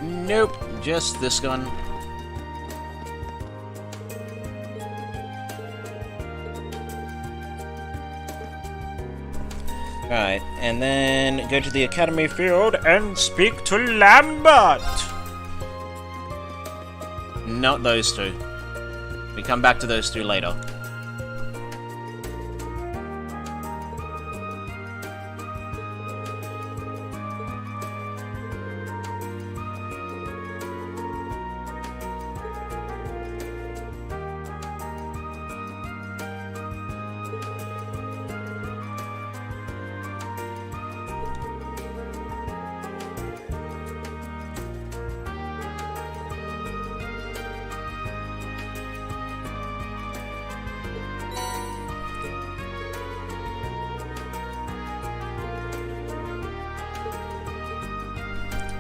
Nope, just this gun. Right, and then go to the Academy Field and speak to Lambert! Not those two. We come back to those two later.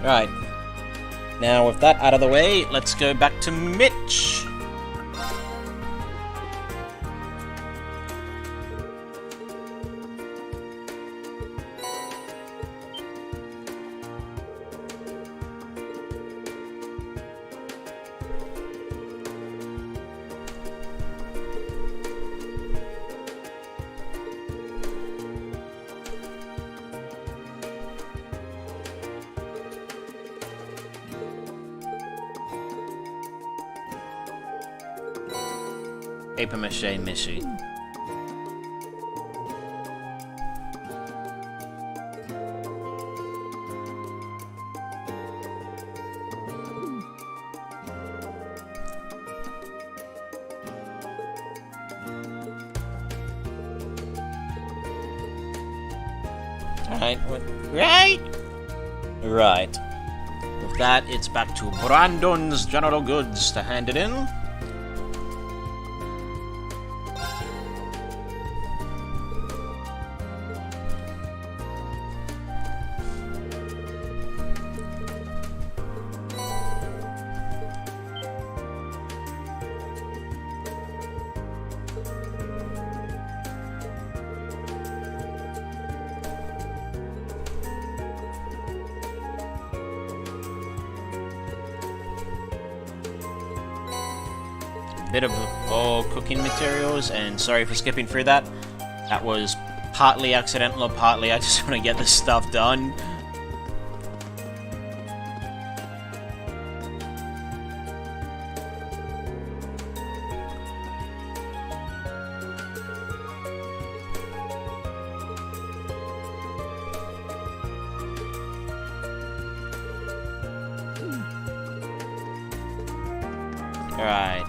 Right. Now, with that out of the way, let's go back to Mitch. Paper mache Missy. Right. With that, it's back to Brandon's General Goods to hand it in. Bit of all cooking materials, and sorry for skipping through that. That was partly accidental or partly I just want to get this stuff done. Alright.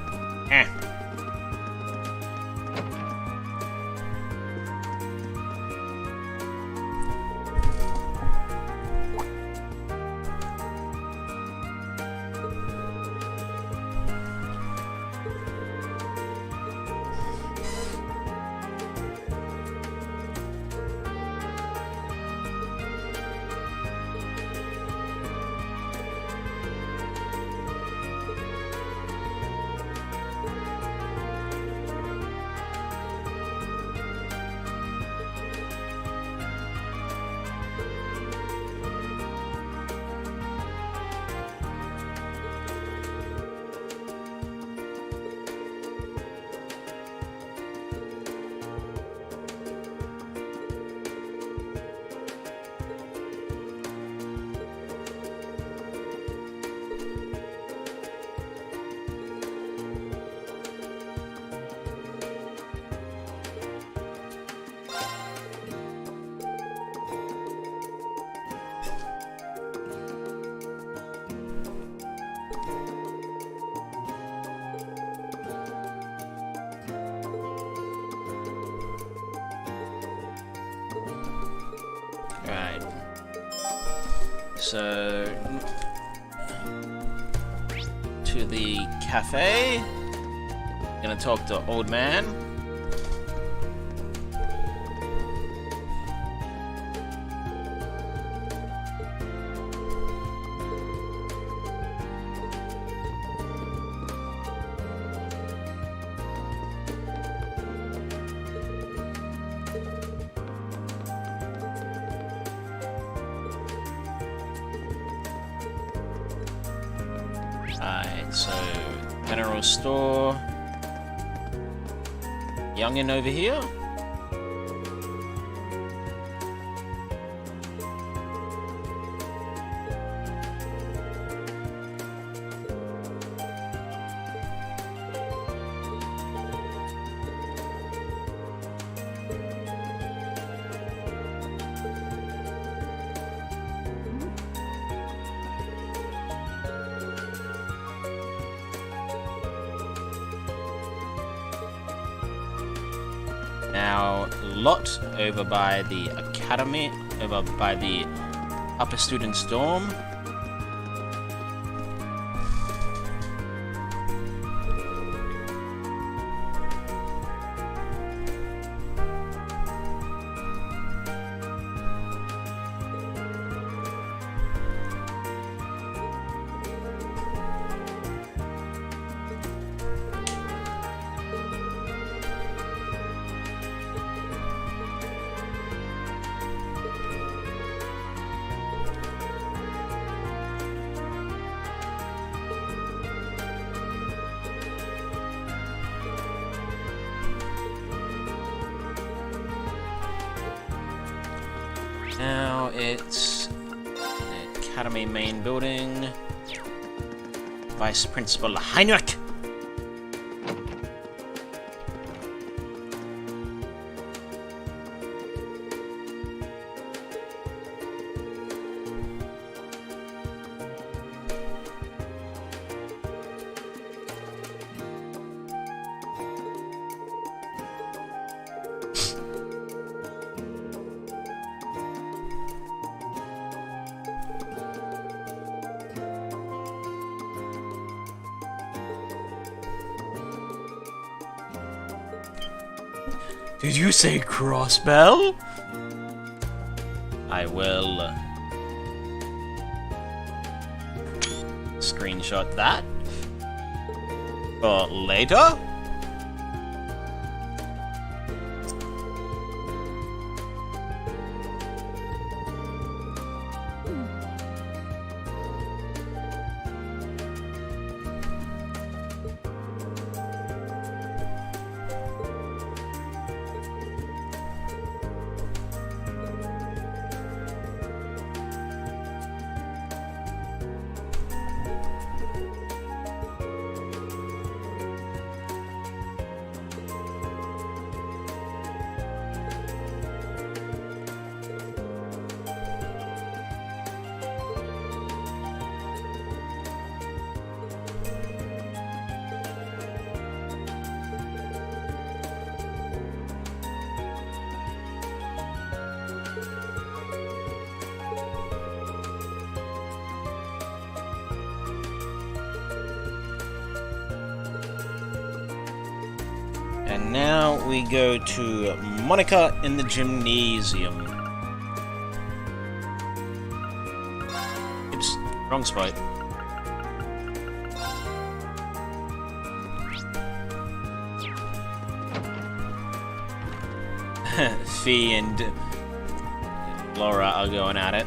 Right. So to the cafe. Gonna talk to old man. Alright, so general store. Youngin over here. Now, Lot over by the academy, over by the upper students' dorm. Now it's the academy main building. Vice Principal Heinrich. Did you say Crossbell? I will screenshot that for later. And now we go to Monica in the gymnasium. Oops, wrong spot. Fee and Laura are going at it.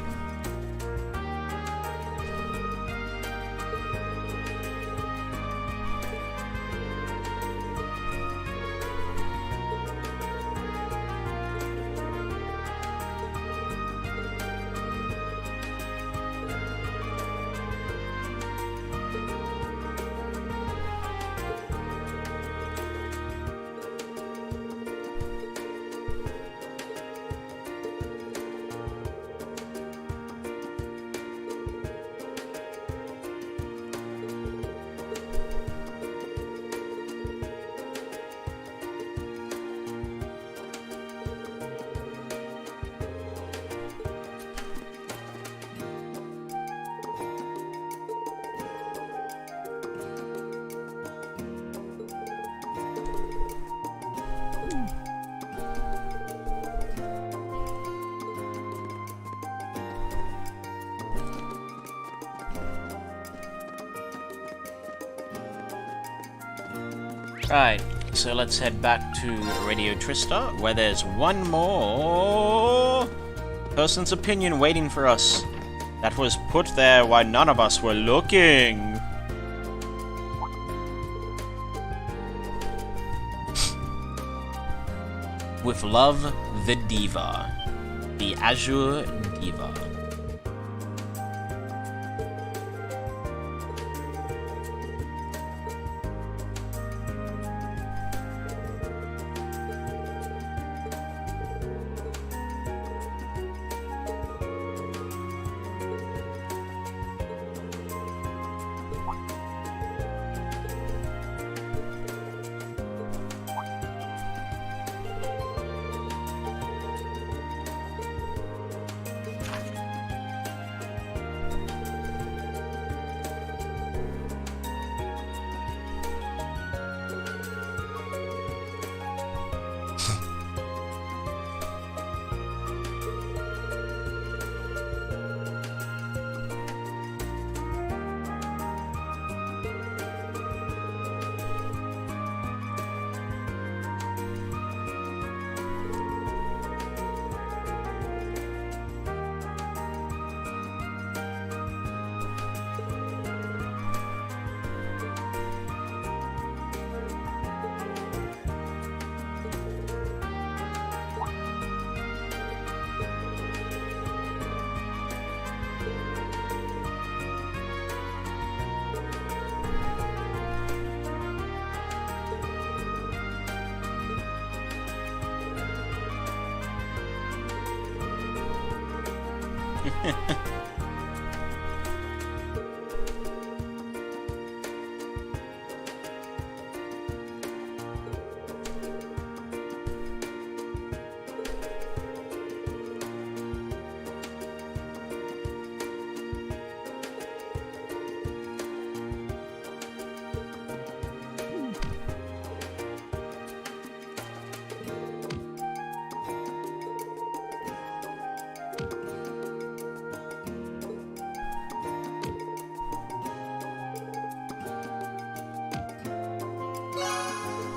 Right, so let's head back to Radio Trista, where there's one more person's opinion waiting for us. That was put there while none of us were looking. With love, the Diva. The Azure Diva.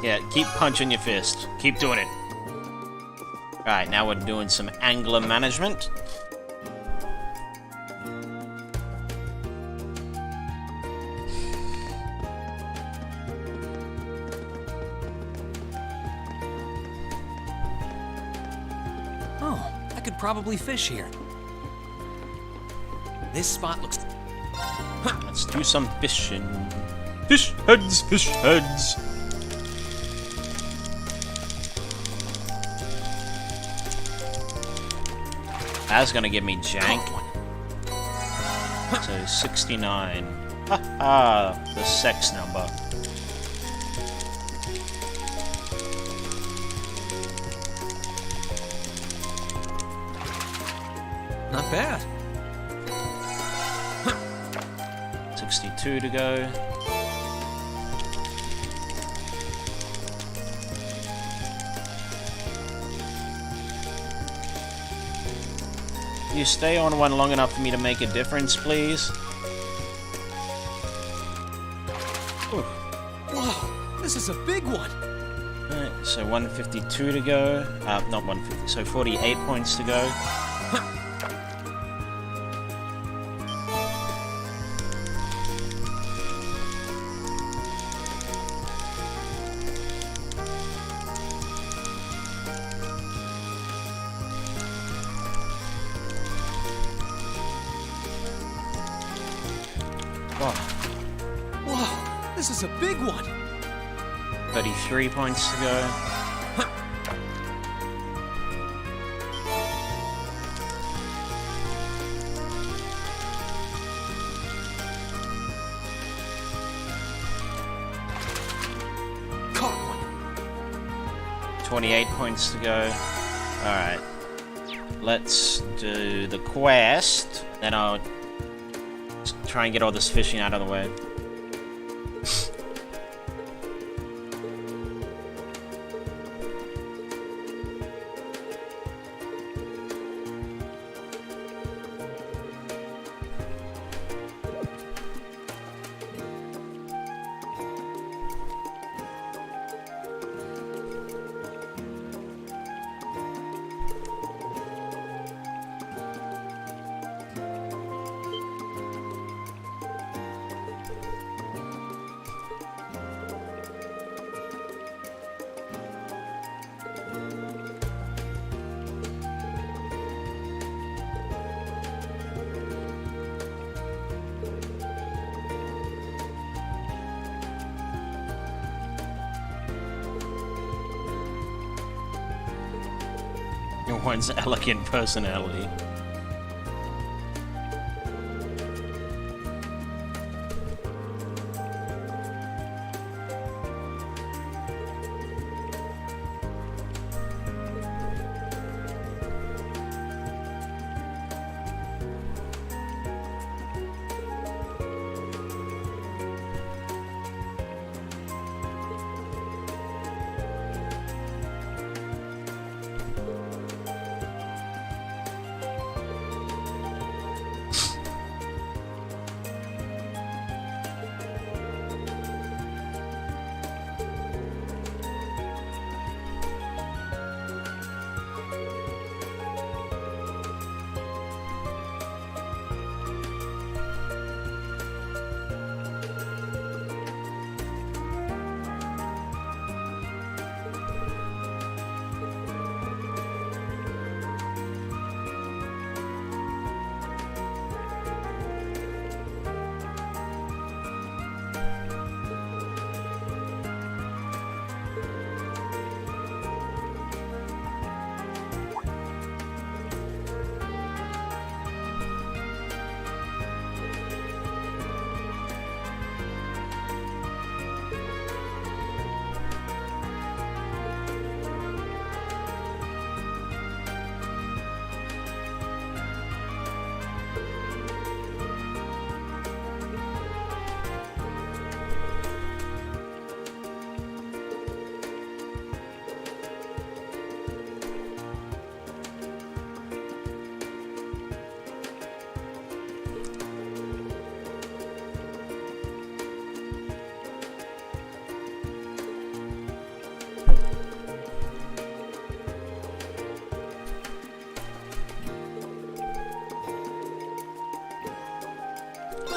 Yeah, keep punching your fist. Keep doing it. Alright, now we're doing some angler management. Oh, I could probably fish here. This spot looks... Let's do some fishing. Fish heads, fish heads. That's gonna give me jank. So 69. Haha, the sex number. Not bad. 62 to go. You stay on one long enough for me to make a difference, please? Ooh. Whoa, this is a big one. Alright, so 152 to go. Not 150, so 48 points to go. Whoa, this is a big one. 33 points to go. Caught one. 28 points to go. Alright. Let's do the quest. Then I'll try and get all this fishing out of the way. One's elegant personality.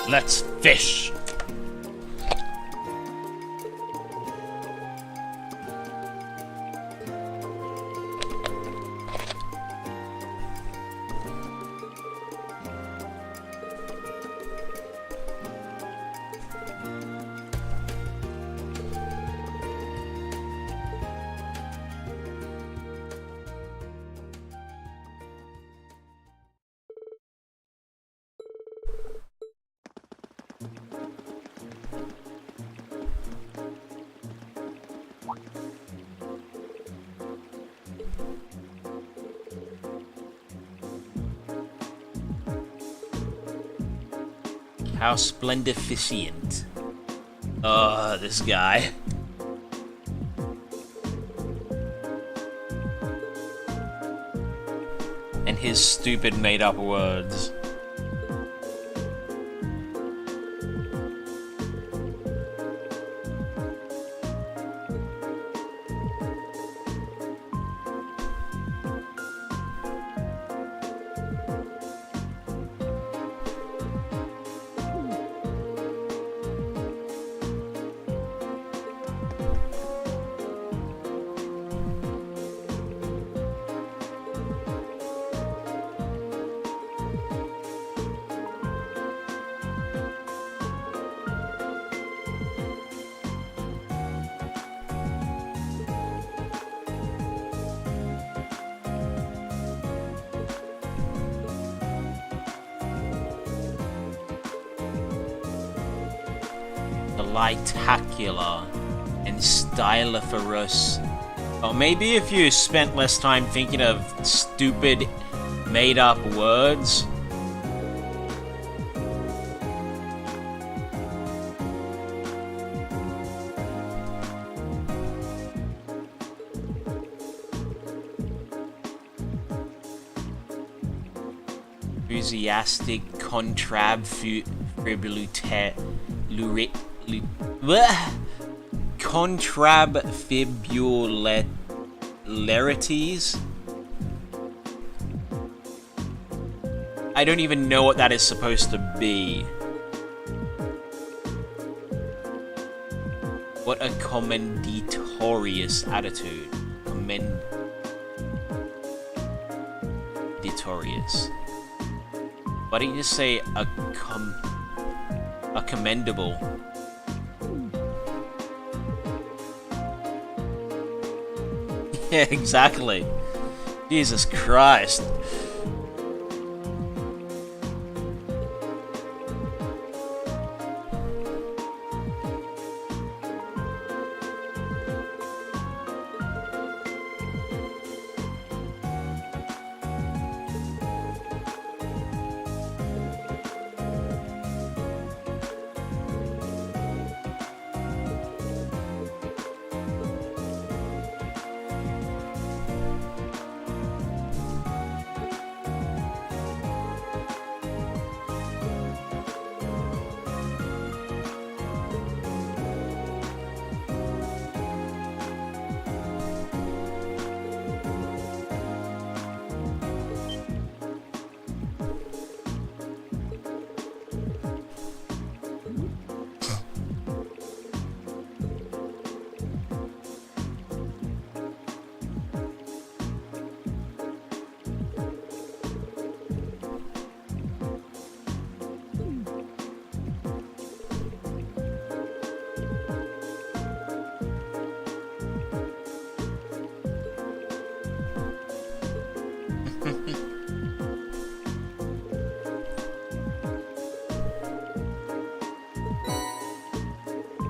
Let's fish. How splendificient. Oh, this guy. And his stupid made-up words. Deligtacular and styliferous. Or maybe if you spent less time thinking of stupid made-up words. Enthusiastic contrabfibularities. I don't even know what that is supposed to be. What a commendatorious attitude. Commendatorious. Why don't you just say a commendable? Yeah, exactly. Jesus Christ.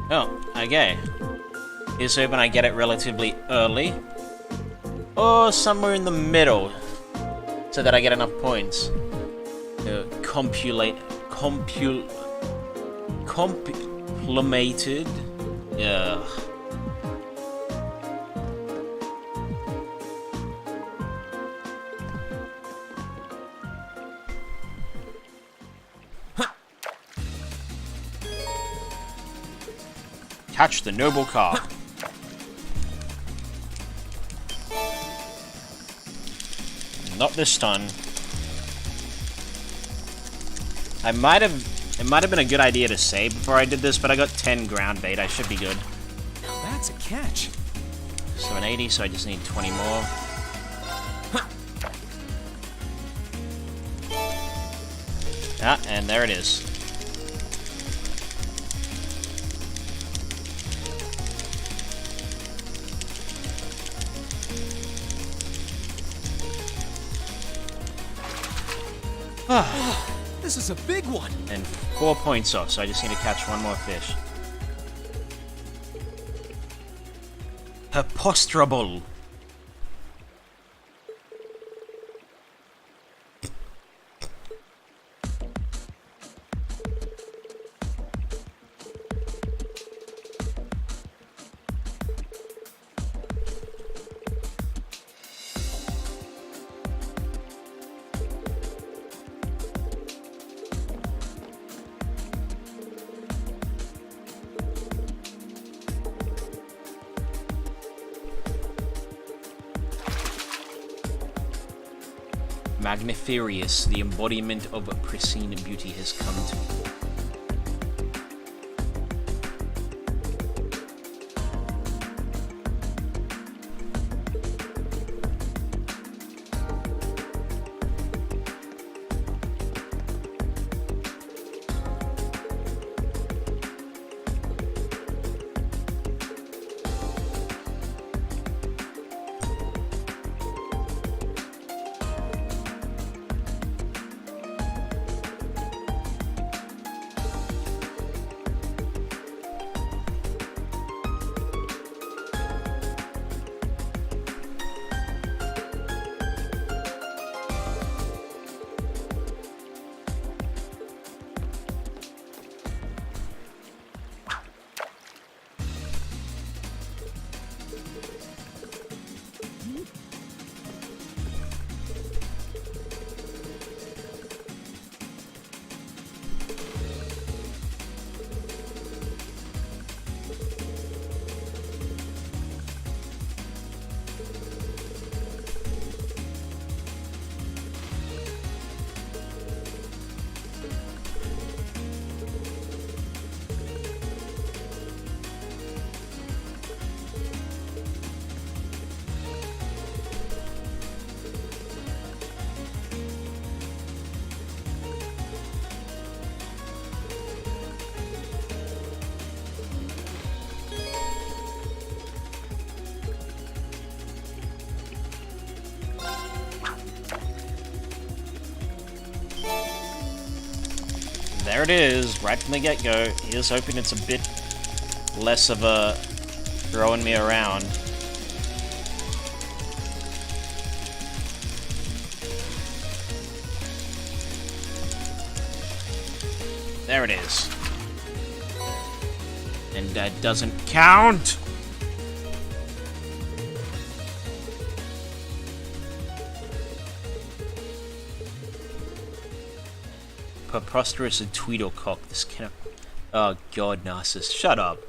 Oh, okay. Here's hoping I get it relatively early. Or somewhere in the middle. So that I get enough points. Complimated. Yeah. Catch the noble car. Not this time. I might have It might have been a good idea to save before I did this, but I got 10 ground bait. I should be good. Now that's a catch. So an 80, so I just need 20 more. Ah, and there it is. This is a big one. And 4 points off, so I just need to catch one more fish. Preposterable. Magniferious, the embodiment of pristine beauty, has come to me. There it is, right from the get-go. Here's hoping it's a bit less of a throwing me around. There it is. And that doesn't count! Preposterous and Tweedlecock. This cannot. Oh god, Narcissus, shut up.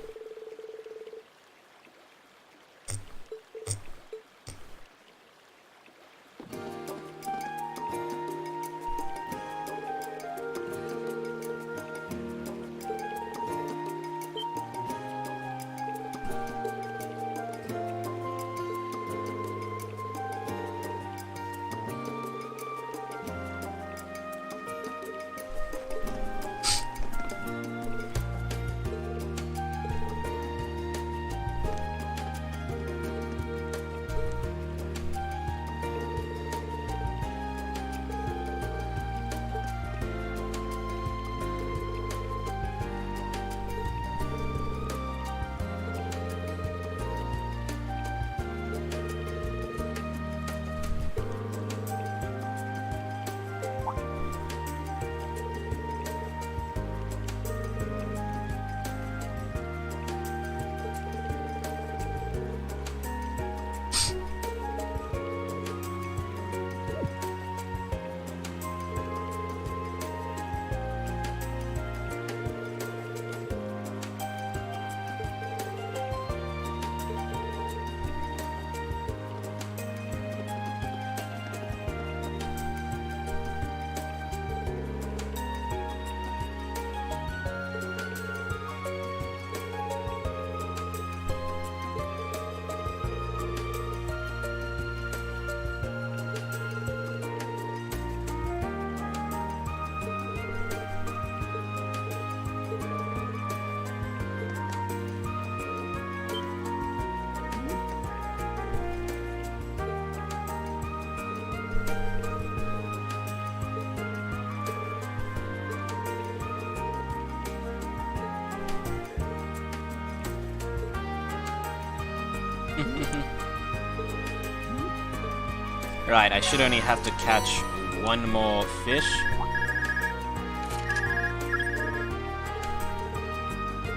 Right, I should only have to catch one more fish.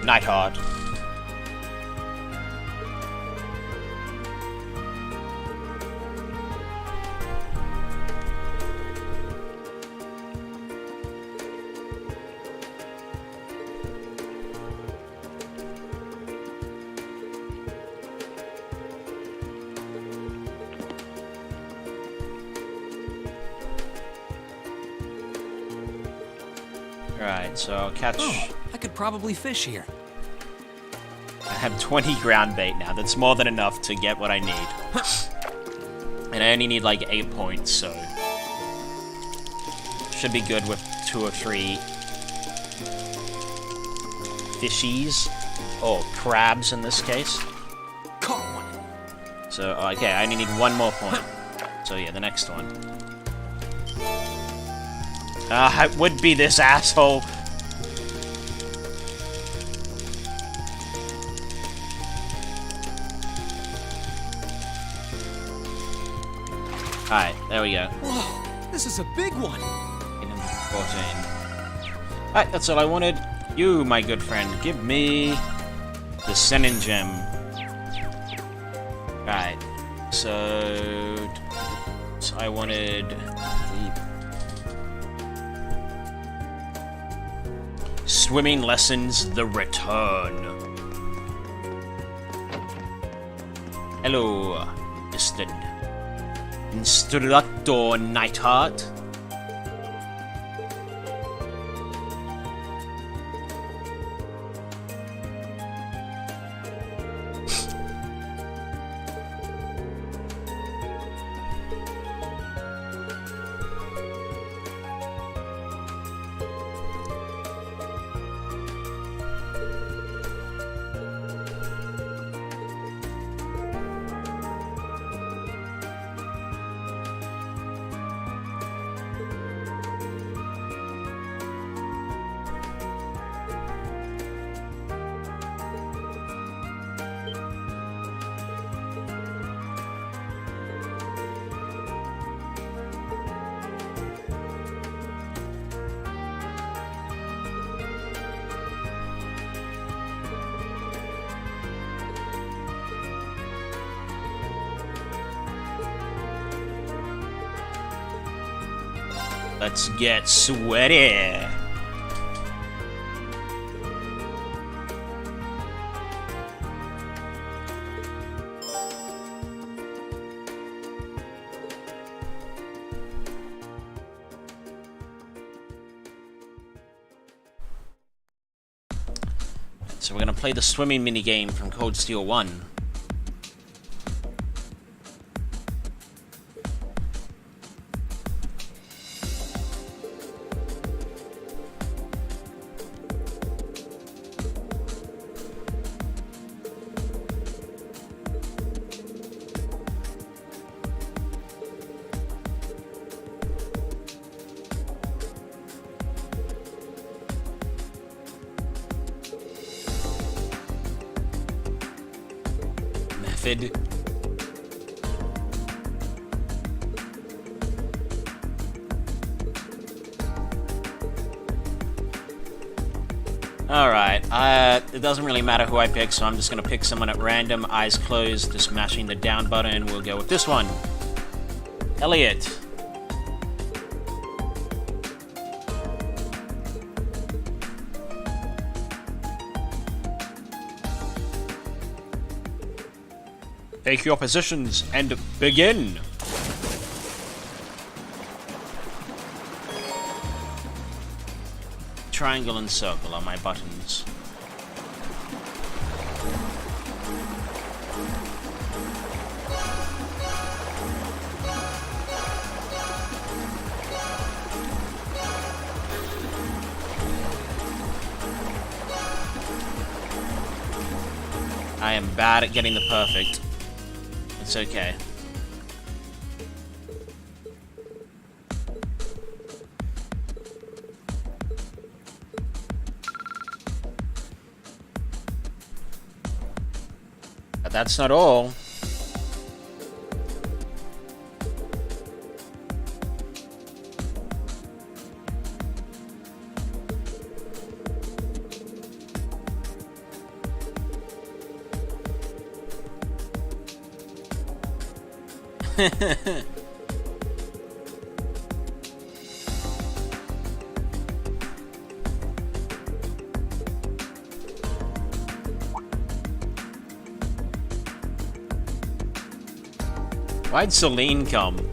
Nightheart. Right, so I'll catch... Oh, I could probably fish here. I have 20 ground bait now. That's more than enough to get what I need. And I only need like 8 points, so... Should be good with 2 or 3... fishies. Or crabs in this case. Caught one. So, okay, I only need 1 more point. So yeah, the next one. It would be this asshole. Alright, there we go. Whoa, this is a big one. 14. Alright, that's all I wanted. You, my good friend, give me the Senin gem. Right, so I wanted the swimming lessons, the return. Hello, Mr. Instructor Nightheart. Let's get sweaty. So we're gonna play the swimming minigame from Cold Steel 1. Method. Alright, it doesn't really matter who I pick, so I'm just gonna pick someone at random, eyes closed, just mashing the down button. We'll go with this one. Elliot. Take your positions and begin. Triangle and circle are my buttons. I am bad at getting the perfect. It's okay. But that's not all. Why'd Celine come?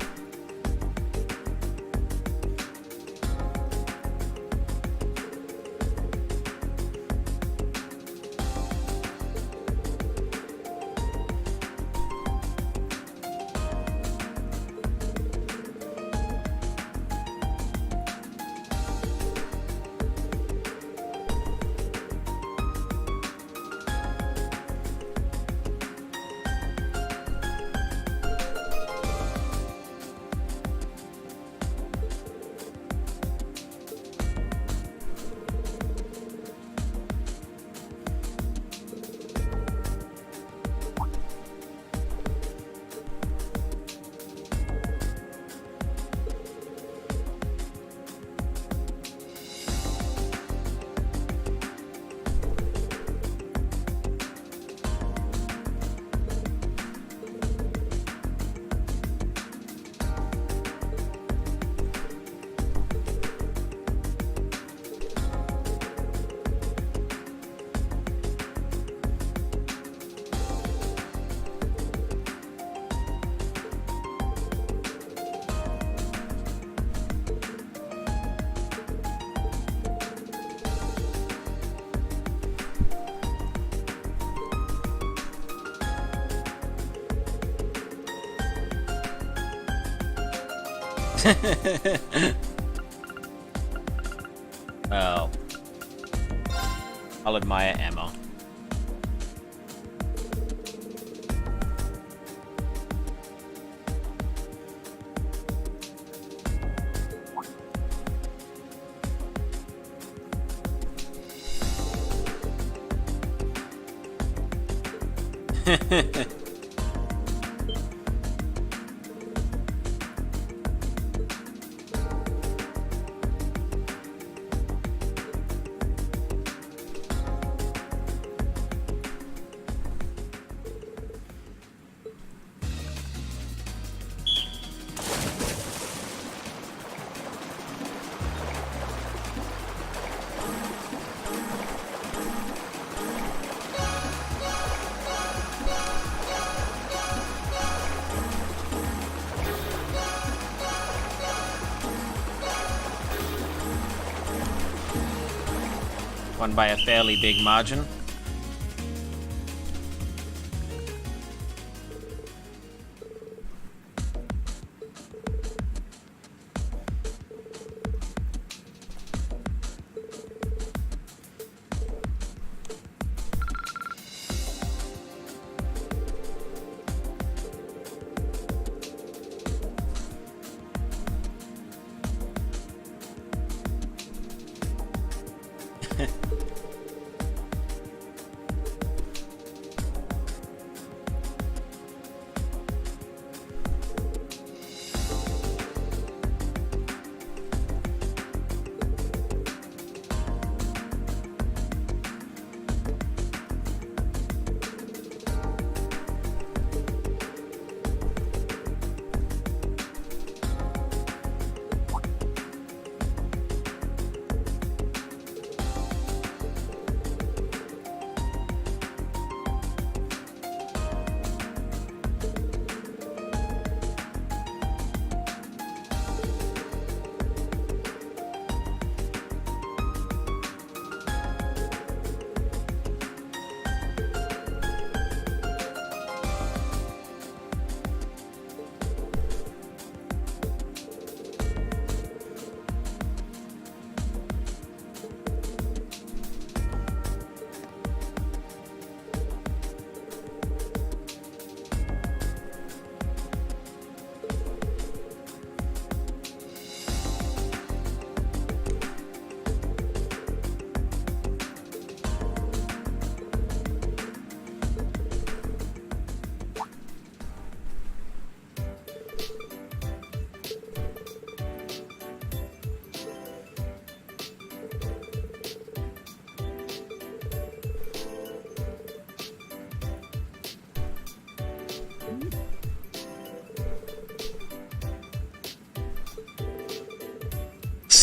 Well, I'll admire Emma. Won by a fairly big margin.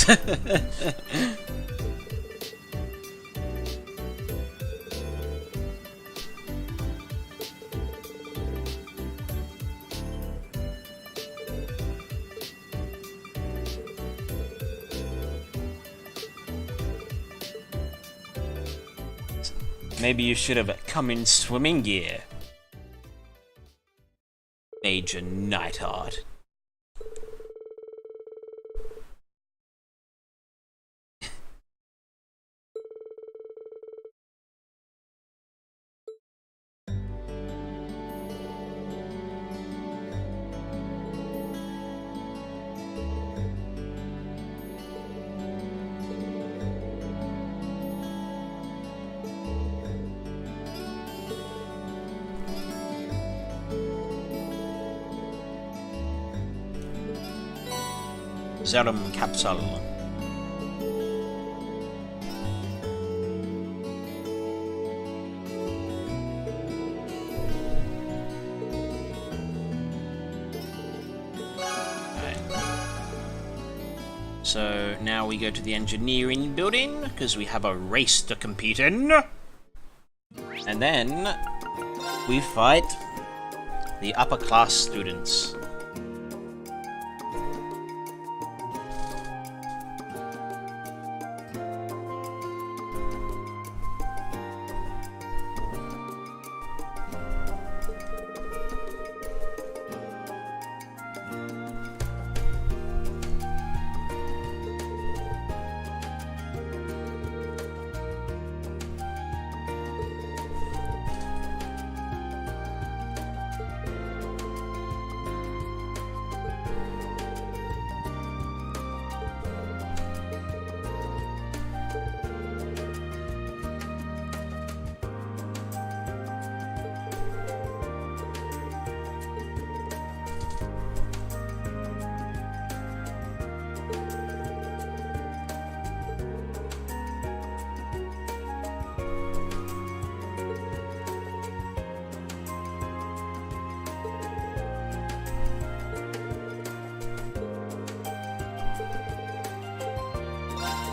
Yes. Maybe you should have come in swimming gear. Major Nightheart. Serum capsule. So now we go to the engineering building because we have a race to compete in. And then we fight the upper class students.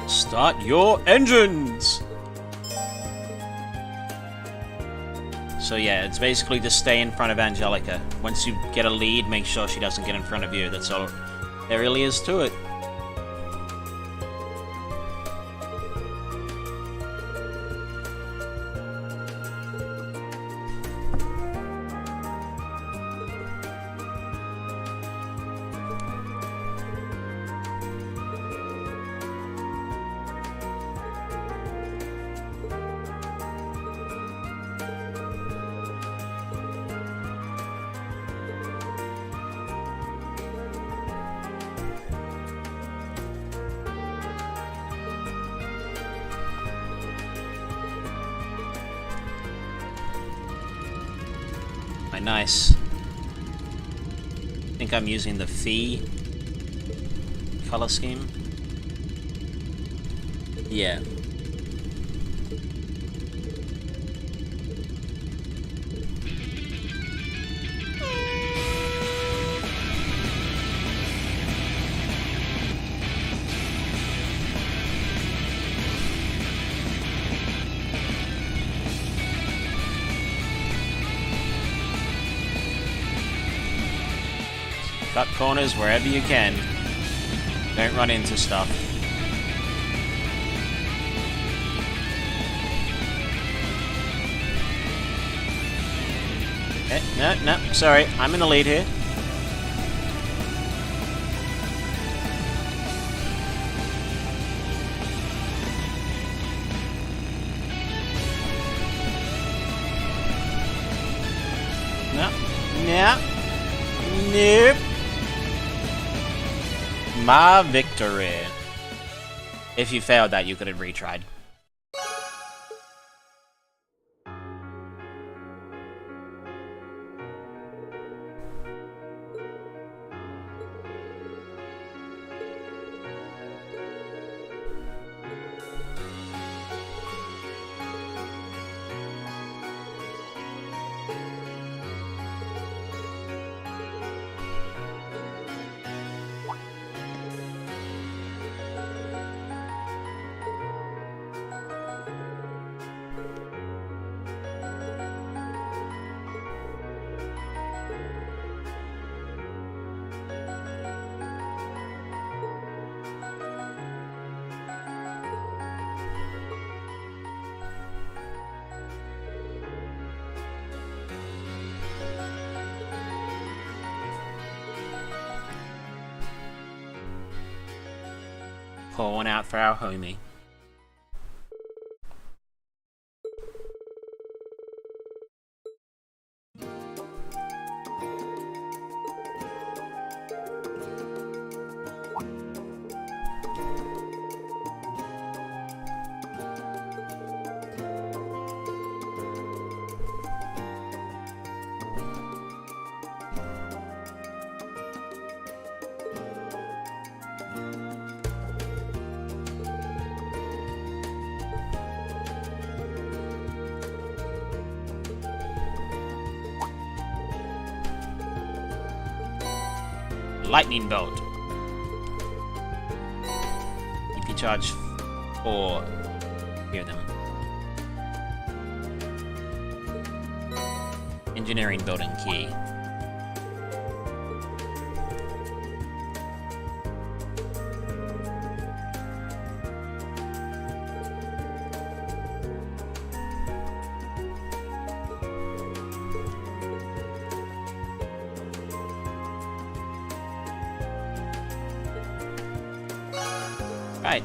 Start your engines! So yeah, it's basically just stay in front of Angelica. Once you get a lead, make sure she doesn't get in front of you. That's all there really is to it. Nice. I think I'm using the Phi color scheme. Yeah. Cut corners wherever you can. Don't run into stuff. Okay, no, sorry. I'm in the lead here. Nope. My victory. If you failed that, you could have retried. Pour one out for our homie. Lightning bolt. If you charge 4, hear them. Engineering building key. Right.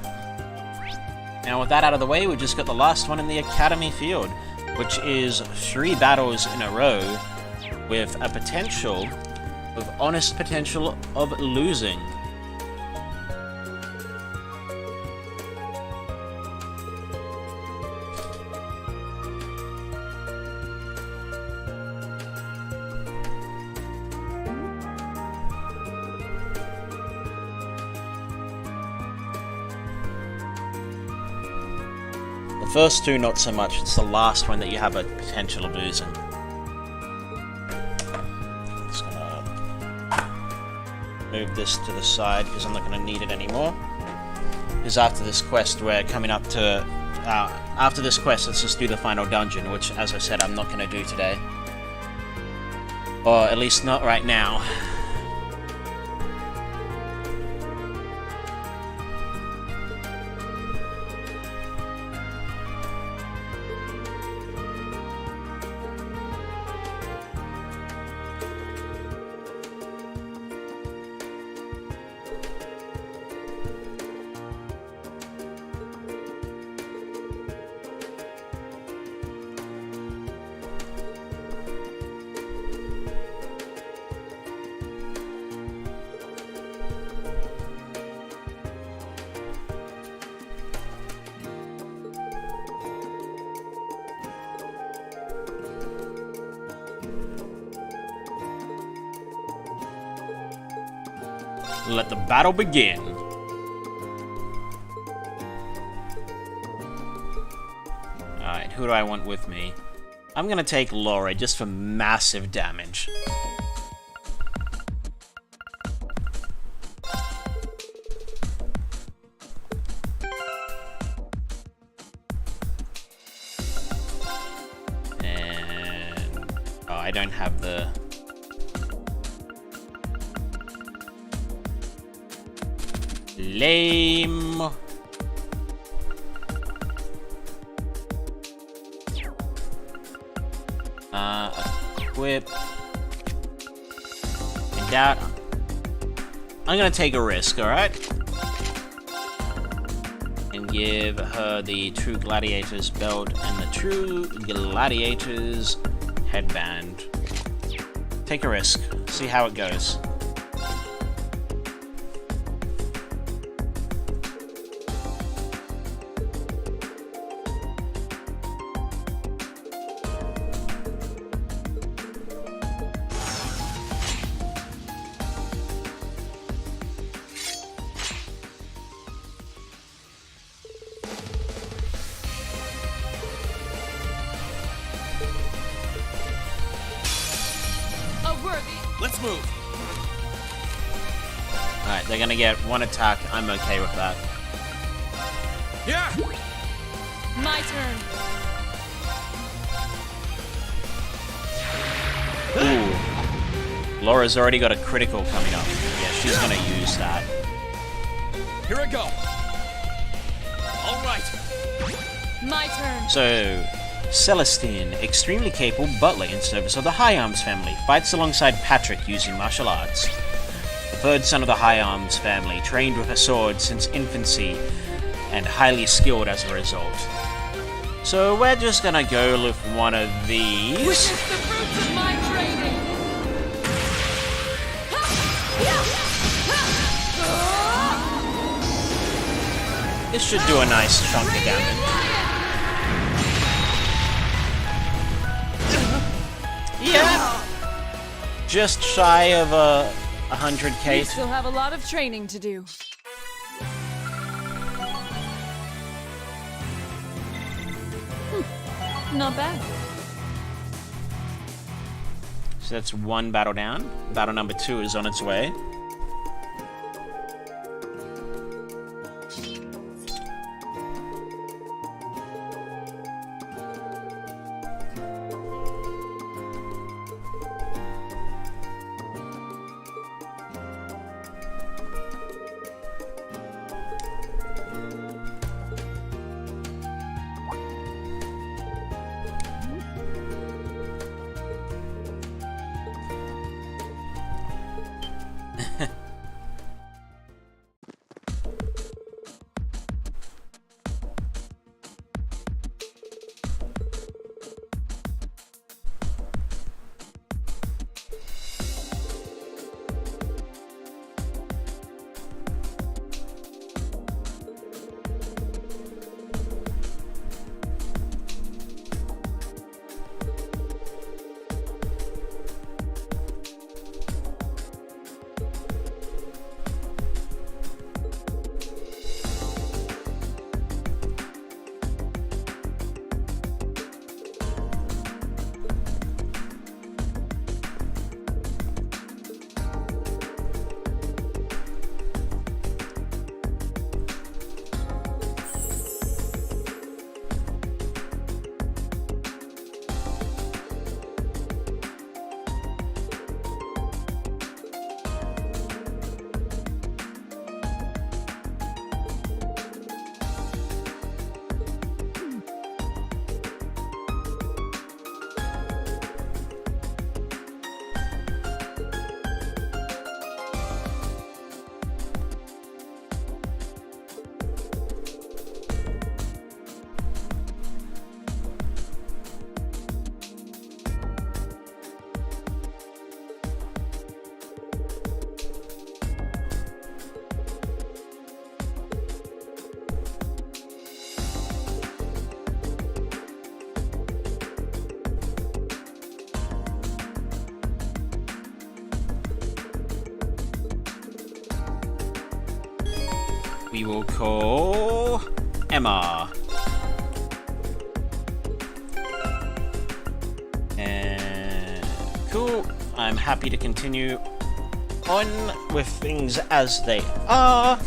Now with that out of the way, we've just got the last one in the Academy field, which is 3 battles in a row with a potential, with honest potential of losing. The first 2 not so much, it's the last one that you have a potential of losing. Just gonna move this to the side because I'm not gonna need it anymore. Because after this quest we're coming up to... after this quest let's just do the final dungeon, which as I said I'm not gonna do today. Or at least not right now. Let the battle begin. Alright, who do I want with me? I'm gonna take Laura just for massive damage. And... oh, I don't have the... lame. Equip. In doubt, I'm gonna take a risk, alright? And give her the True Gladiator's belt and the True Gladiator's headband. Take a risk. See how it goes. Let's move. Alright, they're gonna get 1 attack. I'm okay with that. Yeah. My turn. Ooh. Laura's already got a critical coming up. Yeah, she's gonna use that. Here I go. All right. My turn. So, Celestine, extremely capable butler in service of the High Arms family, fights alongside Patrick using martial arts. third son of the High Arms family, trained with a sword since infancy, and highly skilled as a result. So we're just gonna go with one of these. Witness the fruits of my training! This should do a nice chunk of damage. Yeah! Just shy of 100k. You still have a lot of training to do. Not bad. So that's one battle down. Battle number 2 is on its way. We will call Emma. And cool. I'm happy to continue on with things as they are.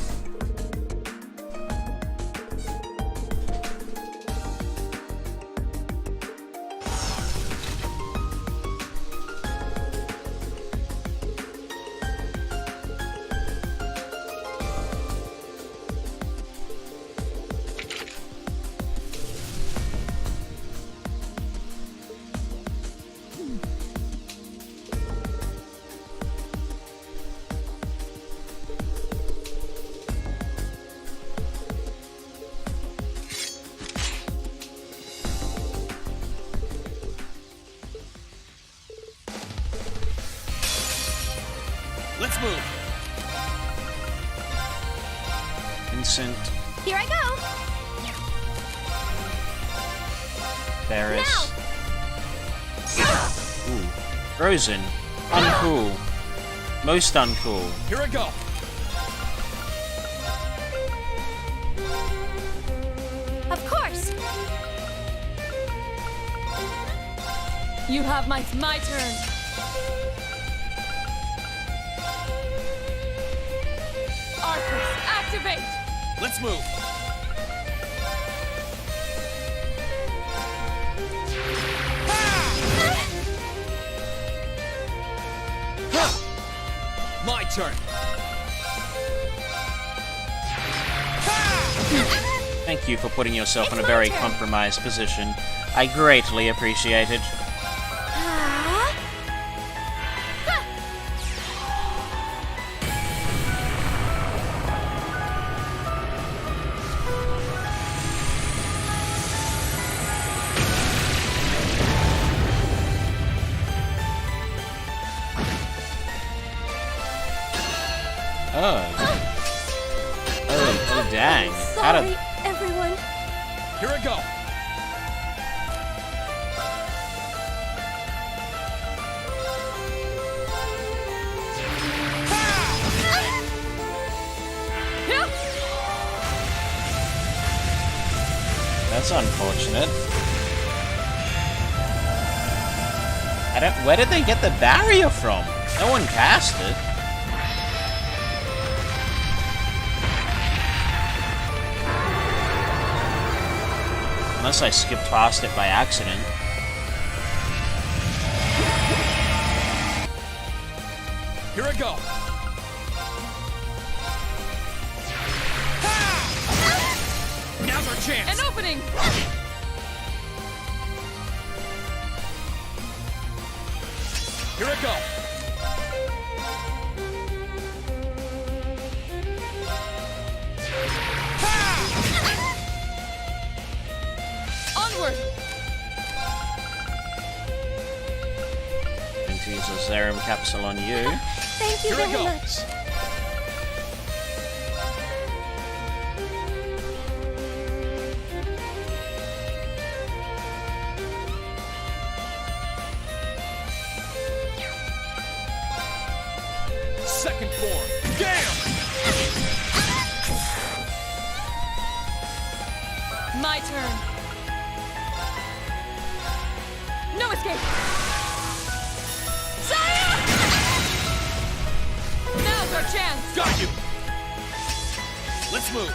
Let's move. Vincent. Here I go. Ferris. Ooh. Frozen. Uncool. Most uncool. Here I go. Of course. You have my turn. Arcus, activate. Let's move. My turn. Thank you for putting yourself in a very compromised position. I greatly appreciate it. Oh, dang. Sorry, everyone. Here I go. That's unfortunate. Where did they get the barrier from? No one cast it. Unless I skipped past it by accident. Here I go. Now's our chance. An opening. Here I go. Onward. Going to use a Serum Capsule on you. Thank you very much. Second form. Damn! My turn. No escape. Saya! Now's our chance. Got you. Let's move.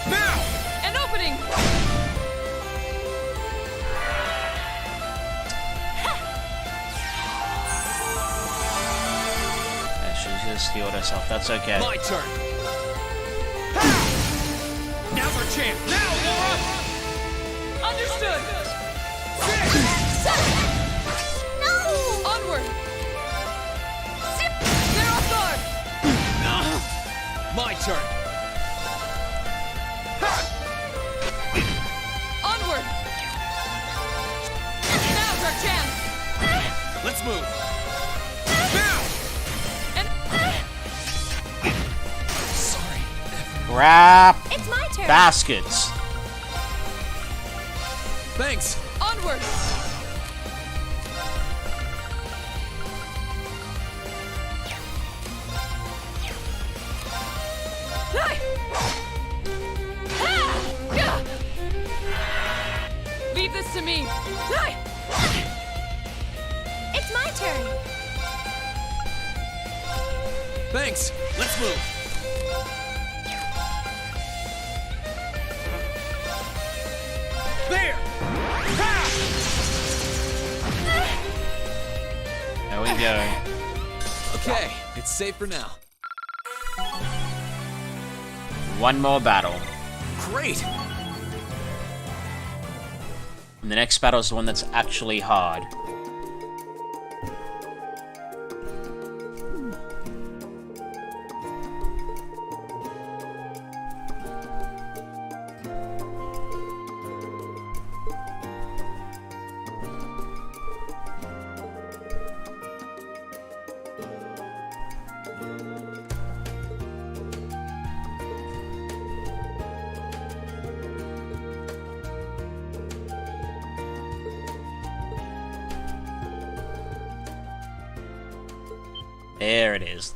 Now! An opening. Just healed herself. That's okay. My turn. Now's our chance. Now, Laura. Understood. No! Onward. They're off guard. My turn. Onward. Now's our chance. Let's move. Now. Crap! It's my turn. Baskets. Thanks. Onward. Leave this to me. It's my turn. Thanks. Let's move. There! There we go. Okay, it's safe for now. One more battle. Great! And the next battle is the one that's actually hard. There it is.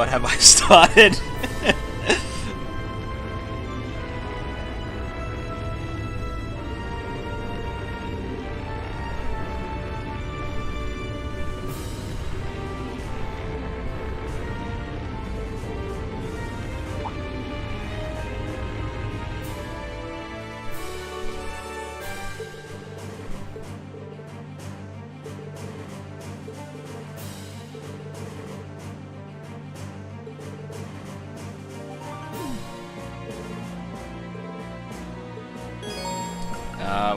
What have I started?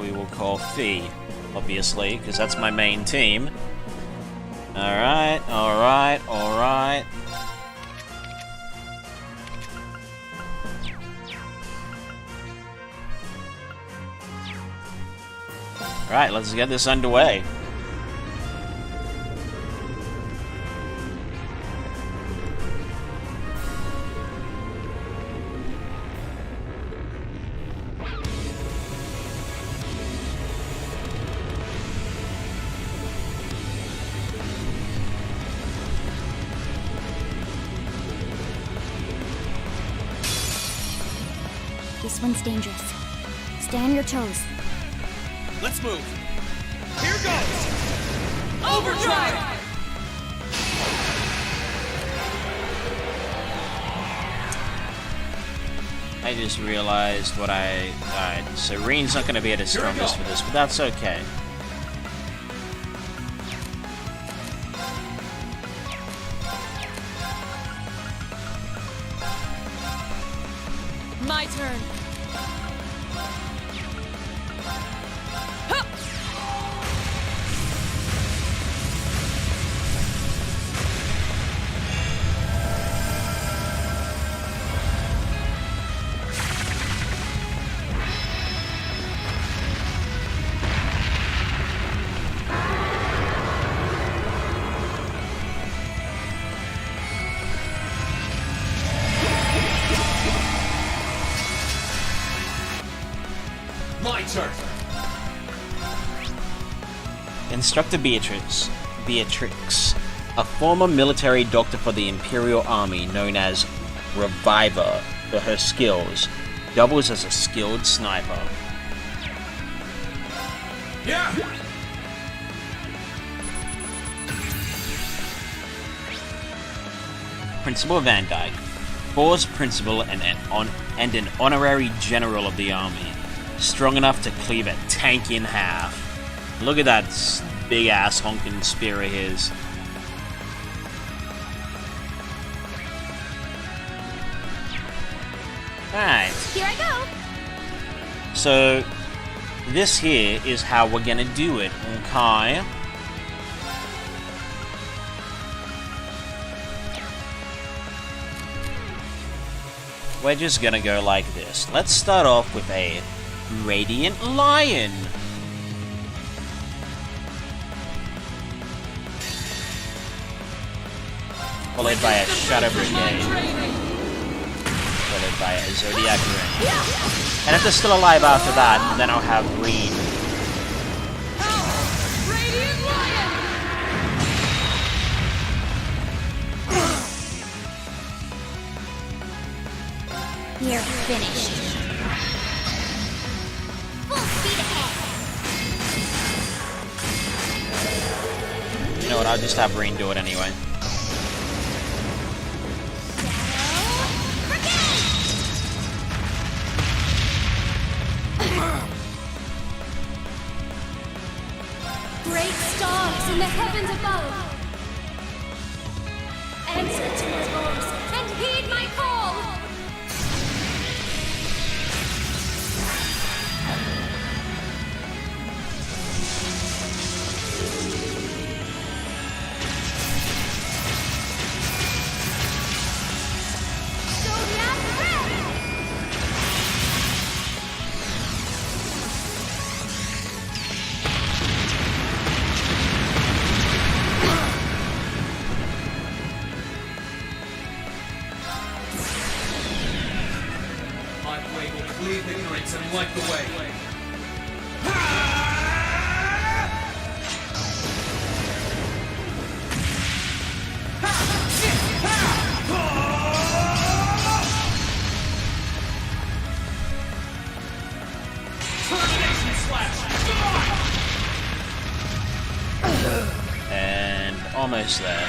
We will call Fee, obviously, because that's my main team. Alright, alright, alright. Alright, let's get this underway. This one's dangerous. Stay on your toes. Let's move. Here goes! Overdrive! I just realized what Alright, so Reen's not going to be at his strongest for this, but that's okay. My turn. My turn. Instructor Beatrix, a former military doctor for the Imperial Army known as Reviver for her skills, doubles as a skilled sniper. Yeah. Principal Van Dyke, Force Principal and an honorary general of the army, strong enough to cleave a tank in half. Look at that big ass honking spear of his. Alright. Here I go. So, this here is how we're gonna do it, okay? We're just gonna go like this. Let's start off with a Radiant Lion. Followed by a Shadow Brigade. Followed by a Zodiac Ring. And if they're still alive after that, then I'll have Reen. You're finished. Full speed ahead. You know what, I'll just have Reen do it anyway. Great stars in the heavens above. Answer to my voice and heed my call. Zodiac Red. My blade will cleave ignorance and light the way. almost there.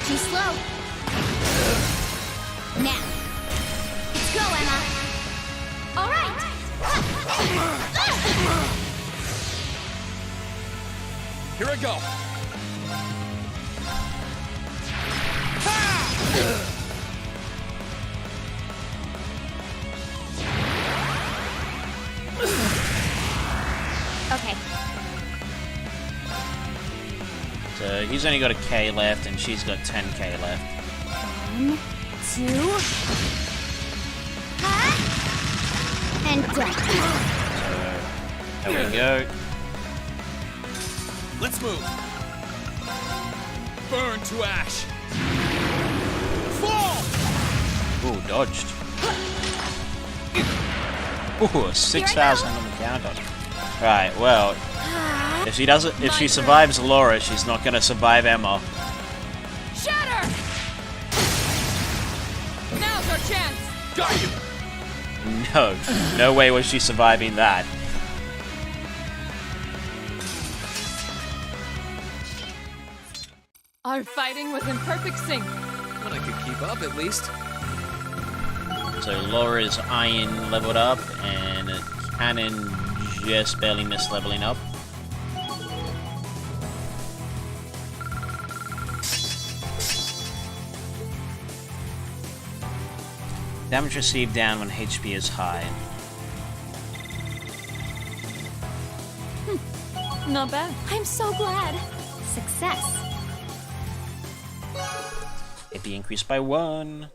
Too slow. Now. Let's go, Emma. All right. Here I go. Okay. So he's only got a K left, and she's got 10K left. 1, 2. And done. So there we go. Let's move. Burn to ash. Fall! Ooh, dodged. Ooh, 6,000 on the counter. Right, well, if she survives Laura, she's not gonna survive Emma. Shatter! Now's our chance. Got you. No way was she surviving that. Our fighting was in perfect sync. But I could keep up at least. So Laura's iron leveled up, and Cannon just barely missed leveling up. Damage received down when HP is high. Not bad. I'm so glad. Success. HP increased by 1.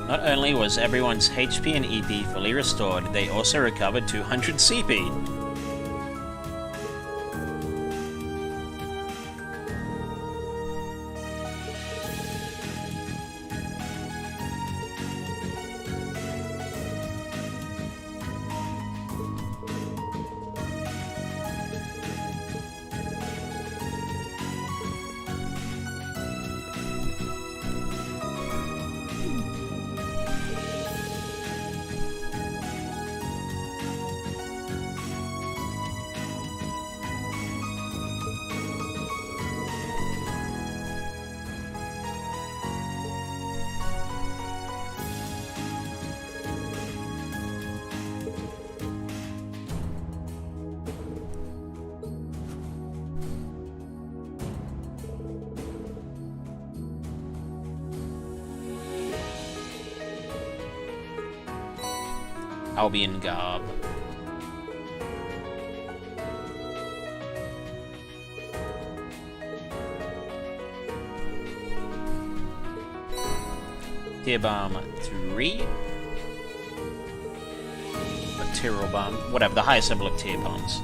Not only was everyone's HP and EP fully restored, they also recovered 200 CP. Albion Garb. Tear Bomb 3. Or Tear Bomb, whatever, the highest level of Tear Bombs.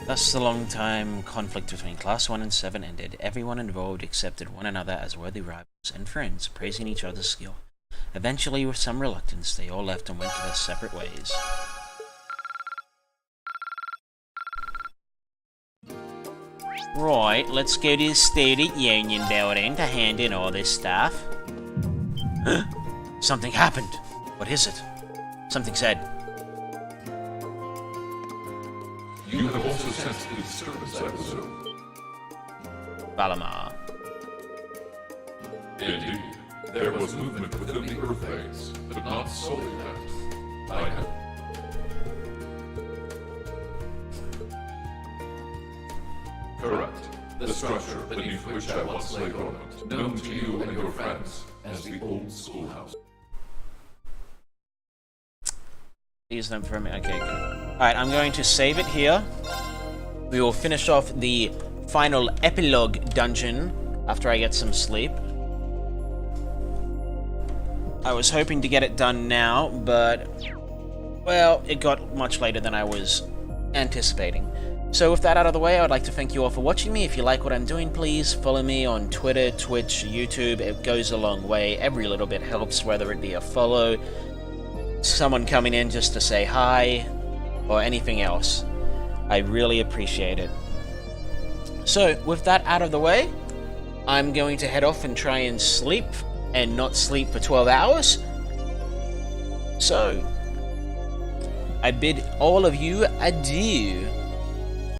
Thus, the long-time conflict between Class 1 and 7 ended. Everyone involved accepted one another as worthy rivals and friends, praising each other's skill. Eventually, with some reluctance, they all left and went their separate ways. Right, let's go to the Student Union building to hand in all this stuff. Something happened. What is it? Something said, You have also sensed the disturbance, I presume. Valamar. Indeed. There was movement within the Earth Veins, but not solely that. I have... Correct. The structure beneath which I once lay dormant, known to you and your friends as the Old Schoolhouse. Use them for a minute. Okay, good. Alright, I'm going to save it here. We will finish off the final Epilogue dungeon after I get some sleep. I was hoping to get it done now, but, well, it got much later than I was anticipating. So with that out of the way, I would like to thank you all for watching me. If you like what I'm doing, please follow me on Twitter, Twitch, YouTube. It goes a long way. Every little bit helps, whether it be a follow, someone coming in just to say hi, or anything else. I really appreciate it. So, with that out of the way, I'm going to head off and try and sleep, and not sleep for 12 hours. So, I bid all of you adieu.